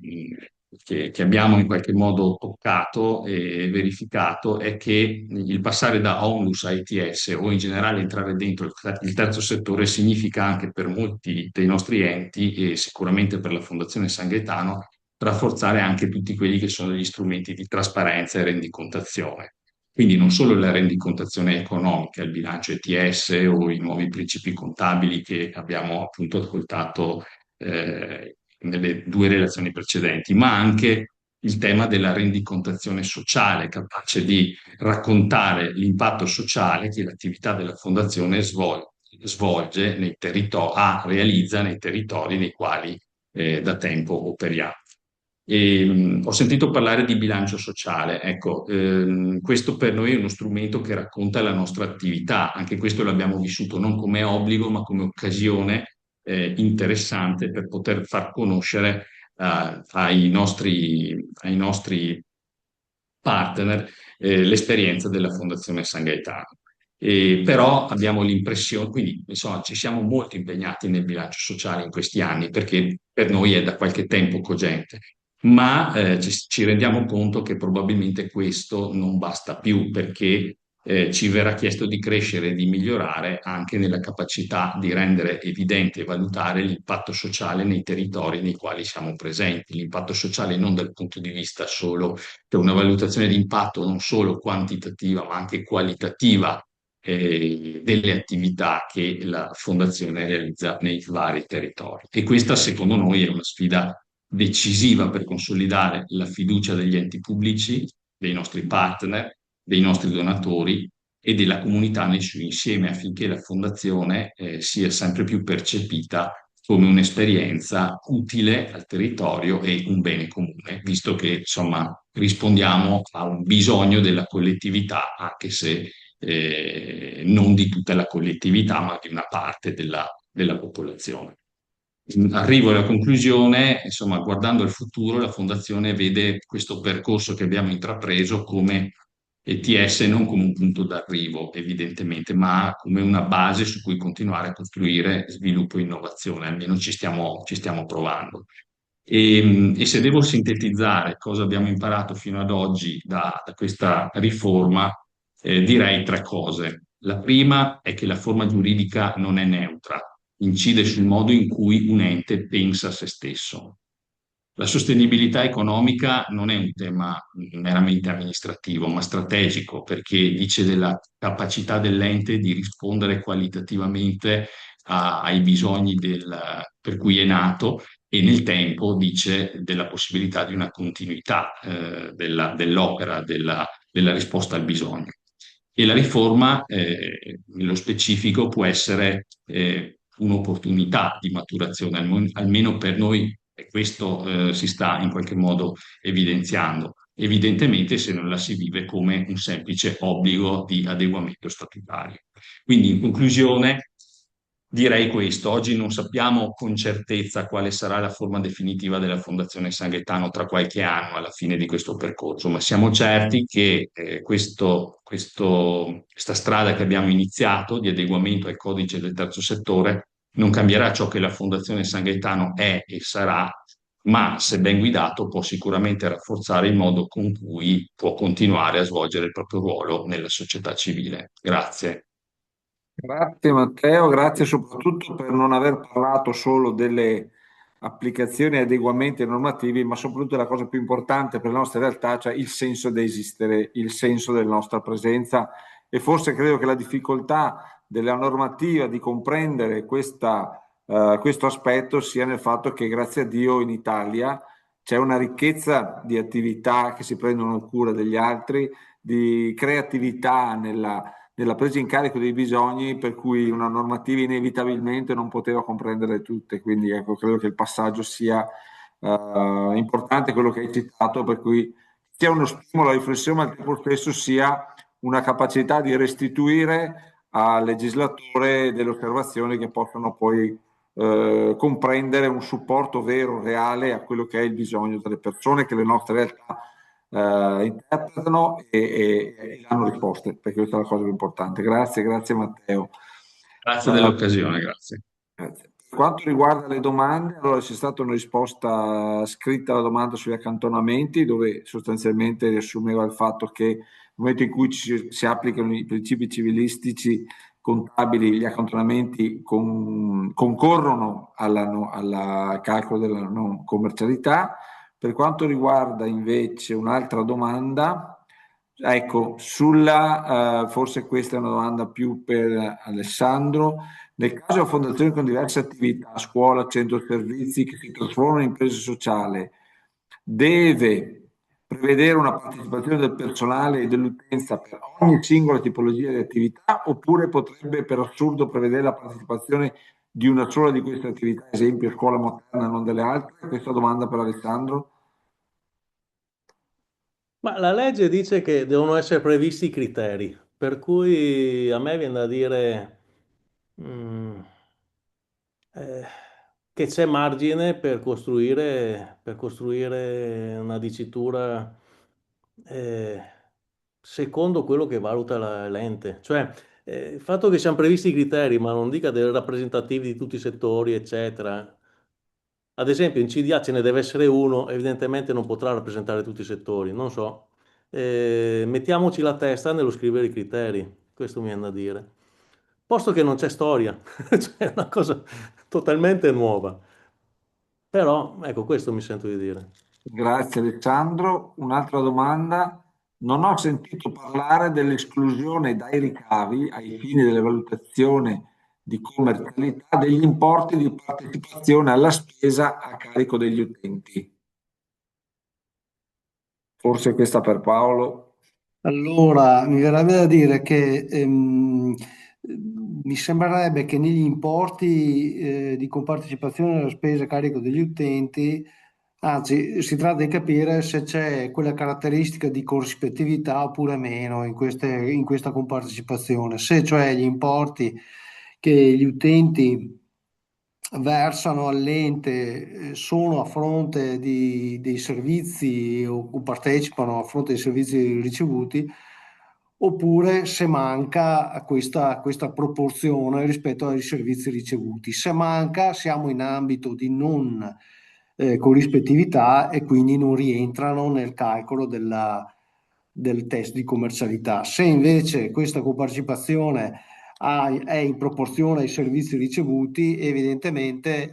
abbiamo in qualche modo toccato e verificato è che il passare da onlus a ETS o in generale entrare dentro il terzo settore significa anche per molti dei nostri enti e sicuramente per la Fondazione San Gaetano rafforzare anche tutti quelli che sono gli strumenti di trasparenza e rendicontazione. Quindi non solo la rendicontazione economica, il bilancio ETS o i nuovi principi contabili che abbiamo appunto ascoltato nelle due relazioni precedenti, ma anche il tema della rendicontazione sociale, capace di raccontare l'impatto sociale che l'attività della fondazione svolge realizza nei territori nei quali da tempo operiamo. Ho sentito parlare di bilancio sociale, ecco, questo per noi è uno strumento che racconta la nostra attività, anche questo l'abbiamo vissuto non come obbligo ma come occasione interessante per poter far conoscere ai nostri partner l'esperienza della Fondazione San Gaetano. Però abbiamo l'impressione, quindi insomma ci siamo molto impegnati nel bilancio sociale in questi anni perché per noi è da qualche tempo cogente, ma ci rendiamo conto che probabilmente questo non basta più perché ci verrà chiesto di crescere e di migliorare anche nella capacità di rendere evidente e valutare l'impatto sociale nei territori nei quali siamo presenti, l'impatto sociale non dal punto di vista solo, cioè una valutazione di impatto non solo quantitativa ma anche qualitativa delle attività che la Fondazione realizza nei vari territori. E questa, secondo noi, è una sfida decisiva per consolidare la fiducia degli enti pubblici, dei nostri partner, dei nostri donatori e della comunità nel suo insieme, affinché la Fondazione sia sempre più percepita come un'esperienza utile al territorio e un bene comune, visto che insomma rispondiamo a un bisogno della collettività, anche se non di tutta la collettività, ma di una parte della popolazione. Arrivo alla conclusione, insomma, guardando al futuro, la Fondazione vede questo percorso che abbiamo intrapreso come ETS non come un punto d'arrivo, evidentemente, ma come una base su cui continuare a costruire sviluppo e innovazione, almeno ci stiamo provando. E se devo sintetizzare cosa abbiamo imparato fino ad oggi da questa riforma, direi tre cose. La prima è che la forma giuridica non è neutra, incide sul modo in cui un ente pensa a se stesso. La sostenibilità economica non è un tema meramente amministrativo, ma strategico, perché dice della capacità dell'ente di rispondere qualitativamente ai bisogni per cui è nato e nel tempo dice della possibilità di una continuità dell'opera, della risposta al bisogno. E la riforma, nello specifico, può essere un'opportunità di maturazione, almeno per noi, e questo si sta in qualche modo evidenziando. Evidentemente se non la si vive come un semplice obbligo di adeguamento statutario. Quindi in conclusione direi questo: oggi non sappiamo con certezza quale sarà la forma definitiva della Fondazione San Gaetano tra qualche anno alla fine di questo percorso, ma siamo certi che questa strada che abbiamo iniziato di adeguamento al codice del terzo settore non cambierà ciò che la Fondazione San Gaetano è e sarà, ma se ben guidato può sicuramente rafforzare il modo con cui può continuare a svolgere il proprio ruolo nella società civile. Grazie. Grazie Matteo, grazie soprattutto per non aver parlato solo delle applicazioni e adeguamenti normativi, ma soprattutto la cosa più importante per la nostra realtà, cioè il senso di esistere, il senso della nostra presenza. E forse credo che la difficoltà della normativa di comprendere questo aspetto sia nel fatto che, grazie a Dio, in Italia c'è una ricchezza di attività che si prendono cura degli altri, di creatività nella presa in carico dei bisogni, per cui una normativa inevitabilmente non poteva comprendere tutte. Quindi ecco, credo che il passaggio sia importante, quello che hai citato, per cui sia uno stimolo alla riflessione, ma al tempo stesso sia una capacità di restituire al legislatore delle osservazioni che possano poi comprendere un supporto vero, reale a quello che è il bisogno delle persone, che le nostre realtà interpretano e danno risposte, perché questa è la cosa più importante. Grazie, grazie Matteo. Grazie dell'occasione, grazie. Grazie. Per quanto riguarda le domande, allora c'è stata una risposta scritta alla domanda sugli accantonamenti, dove sostanzialmente riassumeva il fatto che nel momento in cui si applicano i principi civilistici contabili, gli accantonamenti concorrono al calcolo della non commercialità. Per quanto riguarda invece un'altra domanda, ecco, forse questa è una domanda più per Alessandro. Nel caso di fondazioni con diverse attività, scuola, centro servizi, che si trasformano in imprese sociali, deve prevedere una partecipazione del personale e dell'utenza per ogni singola tipologia di attività, oppure potrebbe per assurdo prevedere la partecipazione di una sola di queste attività, ad esempio scuola moderna, non delle altre? Questa domanda per Alessandro. Ma la legge dice che devono essere previsti i criteri, per cui a me viene da dire mm, eh, che c'è margine per costruire una dicitura eh, secondo quello che valuta l'ente. Cioè, il fatto che siano previsti i criteri, ma non dica dei rappresentativi di tutti i settori, eccetera. Ad esempio, in CDA ce ne deve essere uno, evidentemente non potrà rappresentare tutti i settori, non so. Mettiamoci la testa nello scrivere i criteri, questo mi viene da dire. Posto che non c'è storia, cioè è una cosa totalmente nuova. Però, ecco, questo mi sento di dire. Grazie Alessandro. Un'altra domanda. Non ho sentito parlare dell'esclusione dai ricavi, ai fini delle valutazioni di commercialità, degli importi di partecipazione alla spesa a carico degli utenti. Forse questa per Paolo. Allora, mi verrebbe da dire che mi sembrerebbe che negli importi di compartecipazione alla spesa a carico degli utenti, anzi, si tratta di capire se c'è quella caratteristica di corrispettività oppure meno in questa compartecipazione, se cioè gli importi che gli utenti versano all'ente sono a fronte dei servizi o partecipano a fronte dei servizi ricevuti, oppure se manca questa proporzione rispetto ai servizi ricevuti. Se manca, siamo in ambito di non corrispettività e quindi non rientrano nel calcolo del test di commercialità. Se invece questa compartecipazione è in proporzione ai servizi ricevuti, evidentemente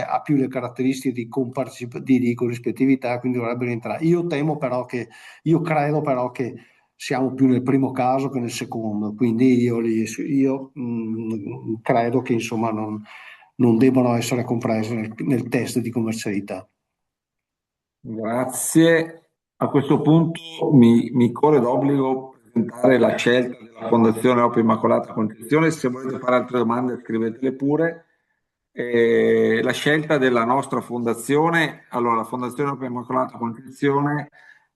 ha più le caratteristiche di corrispettività, quindi dovrebbe rientrare. Io credo però che siamo più nel primo caso che nel secondo, quindi io credo che insomma non debbano essere comprese nel test di commercialità. Grazie. A questo punto mi corre d'obbligo presentare la scelta della Fondazione Opera Immacolata Concezione. Se volete fare altre domande, scrivetele pure. La scelta della nostra fondazione, allora la Fondazione Opera Immacolata Concezione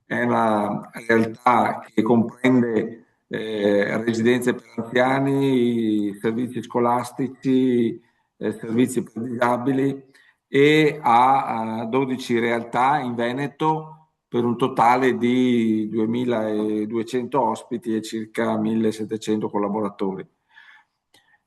è una realtà che comprende residenze per anziani, servizi scolastici, servizi per disabili e ha 12 realtà in Veneto per un totale di 2200 ospiti e circa 1700 collaboratori.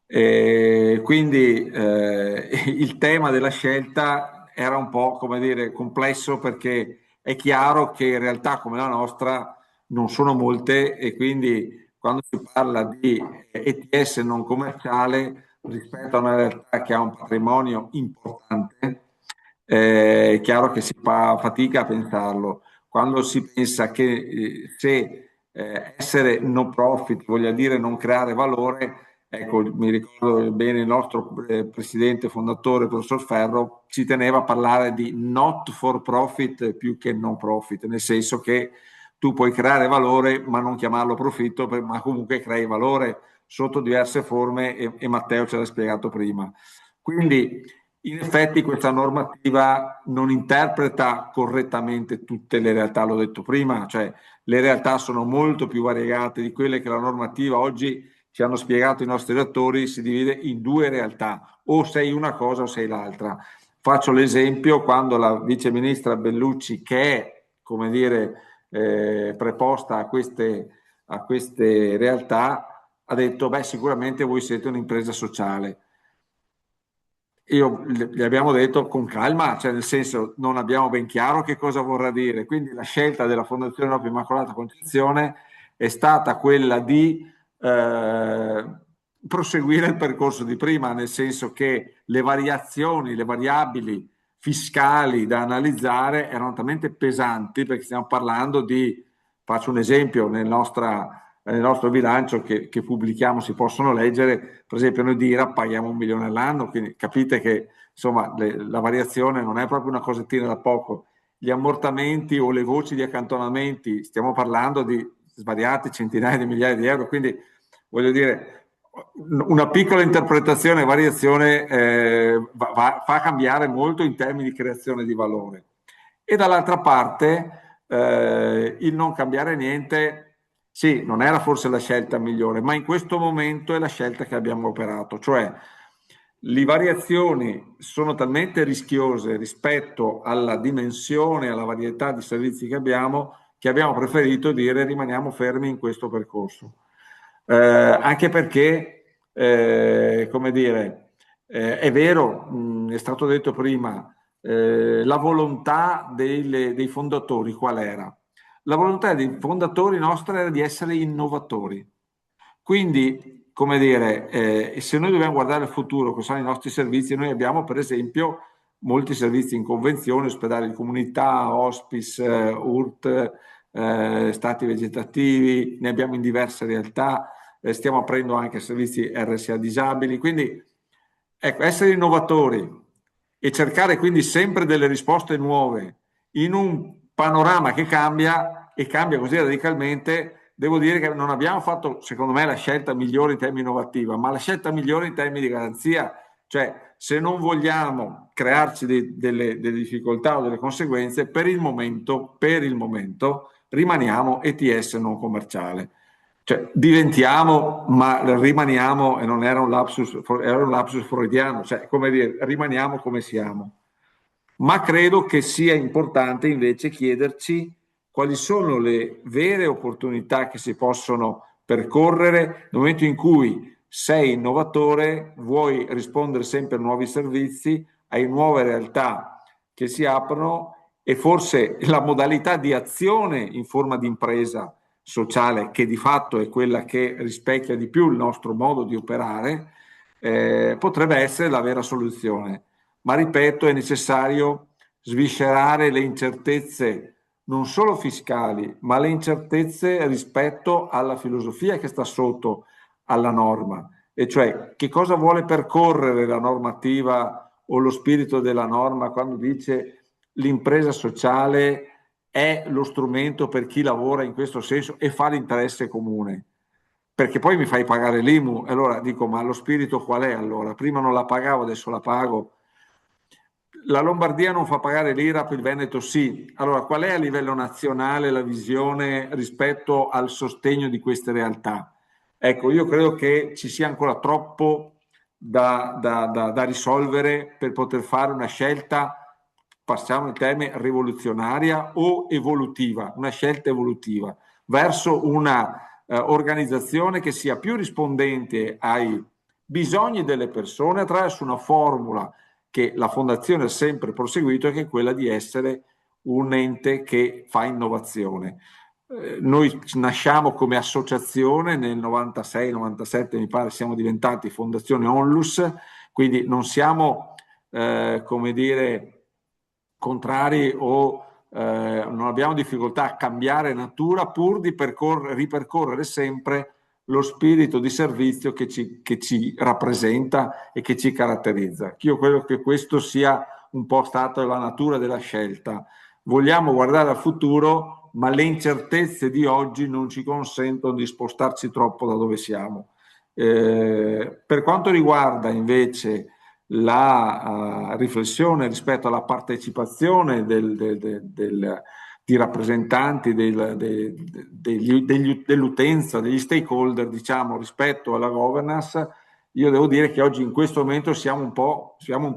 Quindi il tema della scelta era un po', come dire, complesso, perché è chiaro che in realtà come la nostra non sono molte, e quindi quando si parla di ETS non commerciale rispetto a una realtà che ha un patrimonio importante, è chiaro che si fa fatica a pensarlo. Quando si pensa che se essere no profit voglia dire non creare valore, ecco, mi ricordo bene il nostro presidente fondatore, professor Ferro, ci teneva a parlare di not for profit più che non profit, nel senso che tu puoi creare valore ma non chiamarlo profitto, ma comunque crei valore sotto diverse forme, e Matteo ce l'ha spiegato prima. Quindi in effetti questa normativa non interpreta correttamente tutte le realtà, l'ho detto prima, cioè le realtà sono molto più variegate di quelle che la normativa oggi ci hanno spiegato i nostri rettori. Si divide in due realtà, o sei una cosa o sei l'altra. Faccio l'esempio: quando la vice ministra Bellucci, che è, come dire, preposta a queste realtà, ha detto: beh, sicuramente voi siete un'impresa sociale. Gli abbiamo detto con calma, cioè nel senso, non abbiamo ben chiaro che cosa vorrà dire. Quindi la scelta della Fondazione Opera Immacolata Concezione è stata quella di proseguire il percorso di prima, nel senso che le variazioni, le variabili fiscali da analizzare erano talmente pesanti, perché stiamo parlando di, faccio un esempio, nel nostro bilancio che pubblichiamo si possono leggere, per esempio noi di IRAP paghiamo 1 milione all'anno, quindi capite che insomma la variazione non è proprio una cosettina da poco. Gli ammortamenti o le voci di accantonamenti, stiamo parlando di svariate centinaia di migliaia di euro, quindi voglio dire, una piccola interpretazione e variazione fa cambiare molto in termini di creazione di valore. E dall'altra parte il non cambiare niente, sì, non era forse la scelta migliore, ma in questo momento è la scelta che abbiamo operato, cioè le variazioni sono talmente rischiose rispetto alla dimensione, alla varietà di servizi che abbiamo preferito dire rimaniamo fermi in questo percorso. Anche perché, come dire, è vero, è stato detto prima, la volontà dei fondatori qual era? La volontà dei fondatori nostra era di essere innovatori. Quindi, come dire, se noi dobbiamo guardare al futuro, cosa sono i nostri servizi, noi abbiamo per esempio molti servizi in convenzione, ospedali di comunità, hospice, URT, stati vegetativi, ne abbiamo in diverse realtà, stiamo aprendo anche servizi RSA disabili. Quindi, ecco, essere innovatori e cercare quindi sempre delle risposte nuove in un panorama che cambia, e cambia così radicalmente. Devo dire che non abbiamo fatto, secondo me, la scelta migliore in termini innovativa, ma la scelta migliore in termini di garanzia. Cioè, se non vogliamo crearci delle difficoltà o delle conseguenze, per il momento rimaniamo ETS non commerciale. Cioè, diventiamo, ma rimaniamo, e non era un lapsus freudiano, cioè, come dire, rimaniamo come siamo. Ma credo che sia importante invece chiederci quali sono le vere opportunità che si possono percorrere nel momento in cui sei innovatore, vuoi rispondere sempre a nuovi servizi, hai nuove realtà che si aprono, e forse la modalità di azione in forma di impresa sociale, che di fatto è quella che rispecchia di più il nostro modo di operare, potrebbe essere la vera soluzione. Ma ripeto, è necessario sviscerare le incertezze non solo fiscali, ma le incertezze rispetto alla filosofia che sta sotto alla norma, e cioè che cosa vuole percorrere la normativa o lo spirito della norma quando dice l'impresa sociale è lo strumento per chi lavora in questo senso e fa l'interesse comune. Perché poi mi fai pagare l'IMU, e allora dico, ma lo spirito qual è allora? Prima non la pagavo, adesso la pago. La Lombardia non fa pagare l'IRAP, il Veneto sì. Allora, qual è a livello nazionale la visione rispetto al sostegno di queste realtà? Ecco, io credo che ci sia ancora troppo da risolvere per poter fare una scelta, passiamo il termine, rivoluzionaria o evolutiva, una scelta evolutiva, verso una organizzazione che sia più rispondente ai bisogni delle persone attraverso una formula che la Fondazione ha sempre proseguito, che è quella di essere un ente che fa innovazione. Noi nasciamo come associazione nel 96-97, mi pare, siamo diventati Fondazione Onlus, quindi non siamo, come dire, contrari o non abbiamo difficoltà a cambiare natura pur di ripercorrere sempre lo spirito di servizio che ci rappresenta e che ci caratterizza. Io credo che questo sia un po' stata la natura della scelta. Vogliamo guardare al futuro, ma le incertezze di oggi non ci consentono di spostarci troppo da dove siamo. Per quanto riguarda invece la riflessione rispetto alla partecipazione di rappresentanti dell'utenza, degli stakeholder, diciamo, rispetto alla governance, io devo dire che oggi in questo momento siamo un po'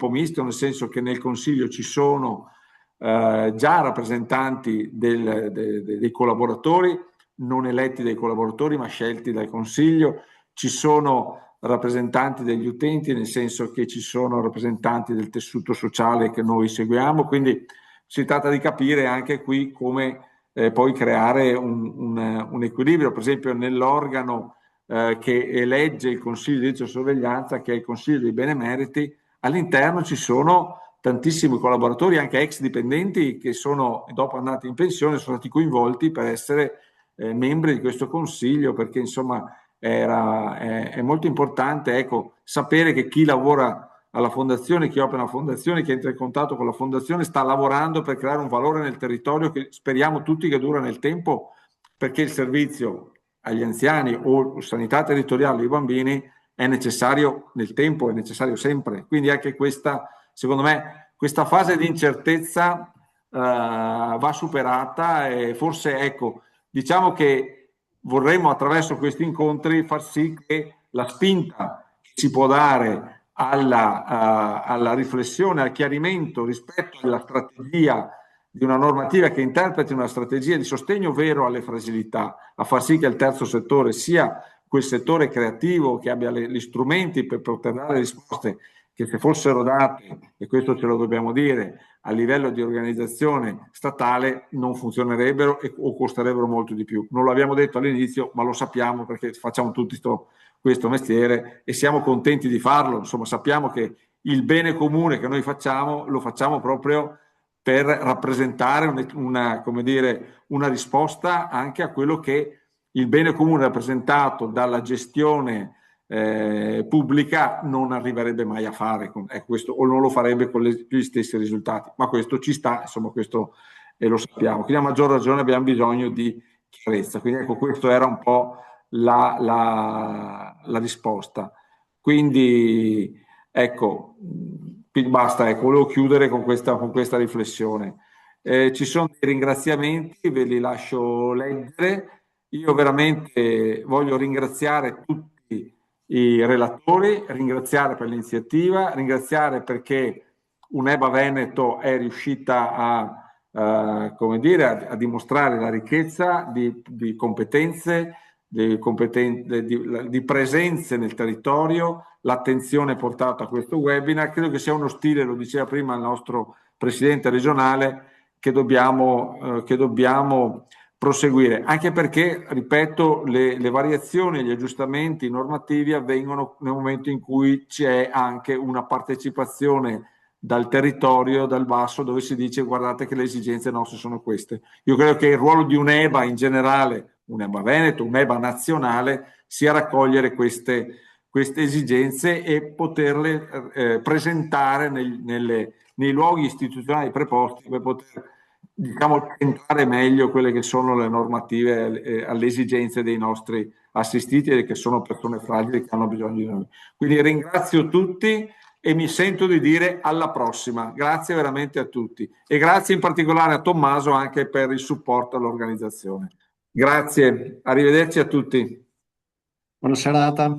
misti, nel senso che nel Consiglio ci sono già rappresentanti dei collaboratori, non eletti dai collaboratori ma scelti dal Consiglio, ci sono rappresentanti degli utenti, nel senso che ci sono rappresentanti del tessuto sociale che noi seguiamo, quindi si tratta di capire anche qui come poi creare un equilibrio, per esempio nell'organo che elegge il Consiglio di sorveglianza, che è il Consiglio dei Benemeriti, all'interno ci sono tantissimi collaboratori, anche ex dipendenti che sono dopo andati in pensione, sono stati coinvolti per essere membri di questo Consiglio, perché insomma è molto importante, ecco, sapere che chi lavora alla fondazione, chi opera nella fondazione, chi entra in contatto con la fondazione sta lavorando per creare un valore nel territorio che speriamo tutti che dura nel tempo, perché il servizio agli anziani o sanità territoriale ai bambini è necessario nel tempo, è necessario sempre. Quindi anche questa, secondo me, questa fase di incertezza va superata, e forse, ecco, diciamo che vorremmo attraverso questi incontri far sì che la spinta che si può dare alla riflessione, al chiarimento rispetto alla strategia di una normativa che interpreti una strategia di sostegno vero alle fragilità, a far sì che il terzo settore sia quel settore creativo che abbia gli strumenti per poter dare risposte che, se fossero date, e questo ce lo dobbiamo dire, a livello di organizzazione statale non funzionerebbero o costerebbero molto di più. Non l'abbiamo detto all'inizio, ma lo sappiamo perché facciamo tutti questo mestiere e siamo contenti di farlo. Insomma, sappiamo che il bene comune che noi facciamo lo facciamo proprio per rappresentare una risposta anche a quello che il bene comune rappresentato dalla gestione pubblica non arriverebbe mai a fare questo, o non lo farebbe con gli stessi risultati, ma questo ci sta, insomma, questo lo sappiamo. Quindi a maggior ragione abbiamo bisogno di chiarezza. Quindi ecco, questo era un po' la risposta. Quindi ecco, basta, ecco, volevo chiudere con questa riflessione. Ci sono dei ringraziamenti, ve li lascio leggere. Io veramente voglio ringraziare tutti i relatori, ringraziare per l'iniziativa, ringraziare perché Un'EBA Veneto è riuscita a dimostrare la ricchezza di competenze, di presenze nel territorio, l'attenzione portata a questo webinar. Credo che sia uno stile, lo diceva prima il nostro presidente regionale, che dobbiamo proseguire, anche perché, ripeto, le variazioni e gli aggiustamenti normativi avvengono nel momento in cui c'è anche una partecipazione dal territorio, dal basso, dove si dice guardate che le esigenze nostre sono queste. Io credo che il ruolo di un'EBA in generale, un'EBA Veneto, un'EBA nazionale, sia raccogliere queste esigenze e poterle presentare nei luoghi istituzionali preposti per poter, diciamo, centrare meglio quelle che sono le normative alle esigenze dei nostri assistiti e che sono persone fragili che hanno bisogno di noi. Quindi ringrazio tutti e mi sento di dire alla prossima. Grazie veramente a tutti e grazie in particolare a Tommaso anche per il supporto all'organizzazione. Grazie, arrivederci a tutti. Buona serata.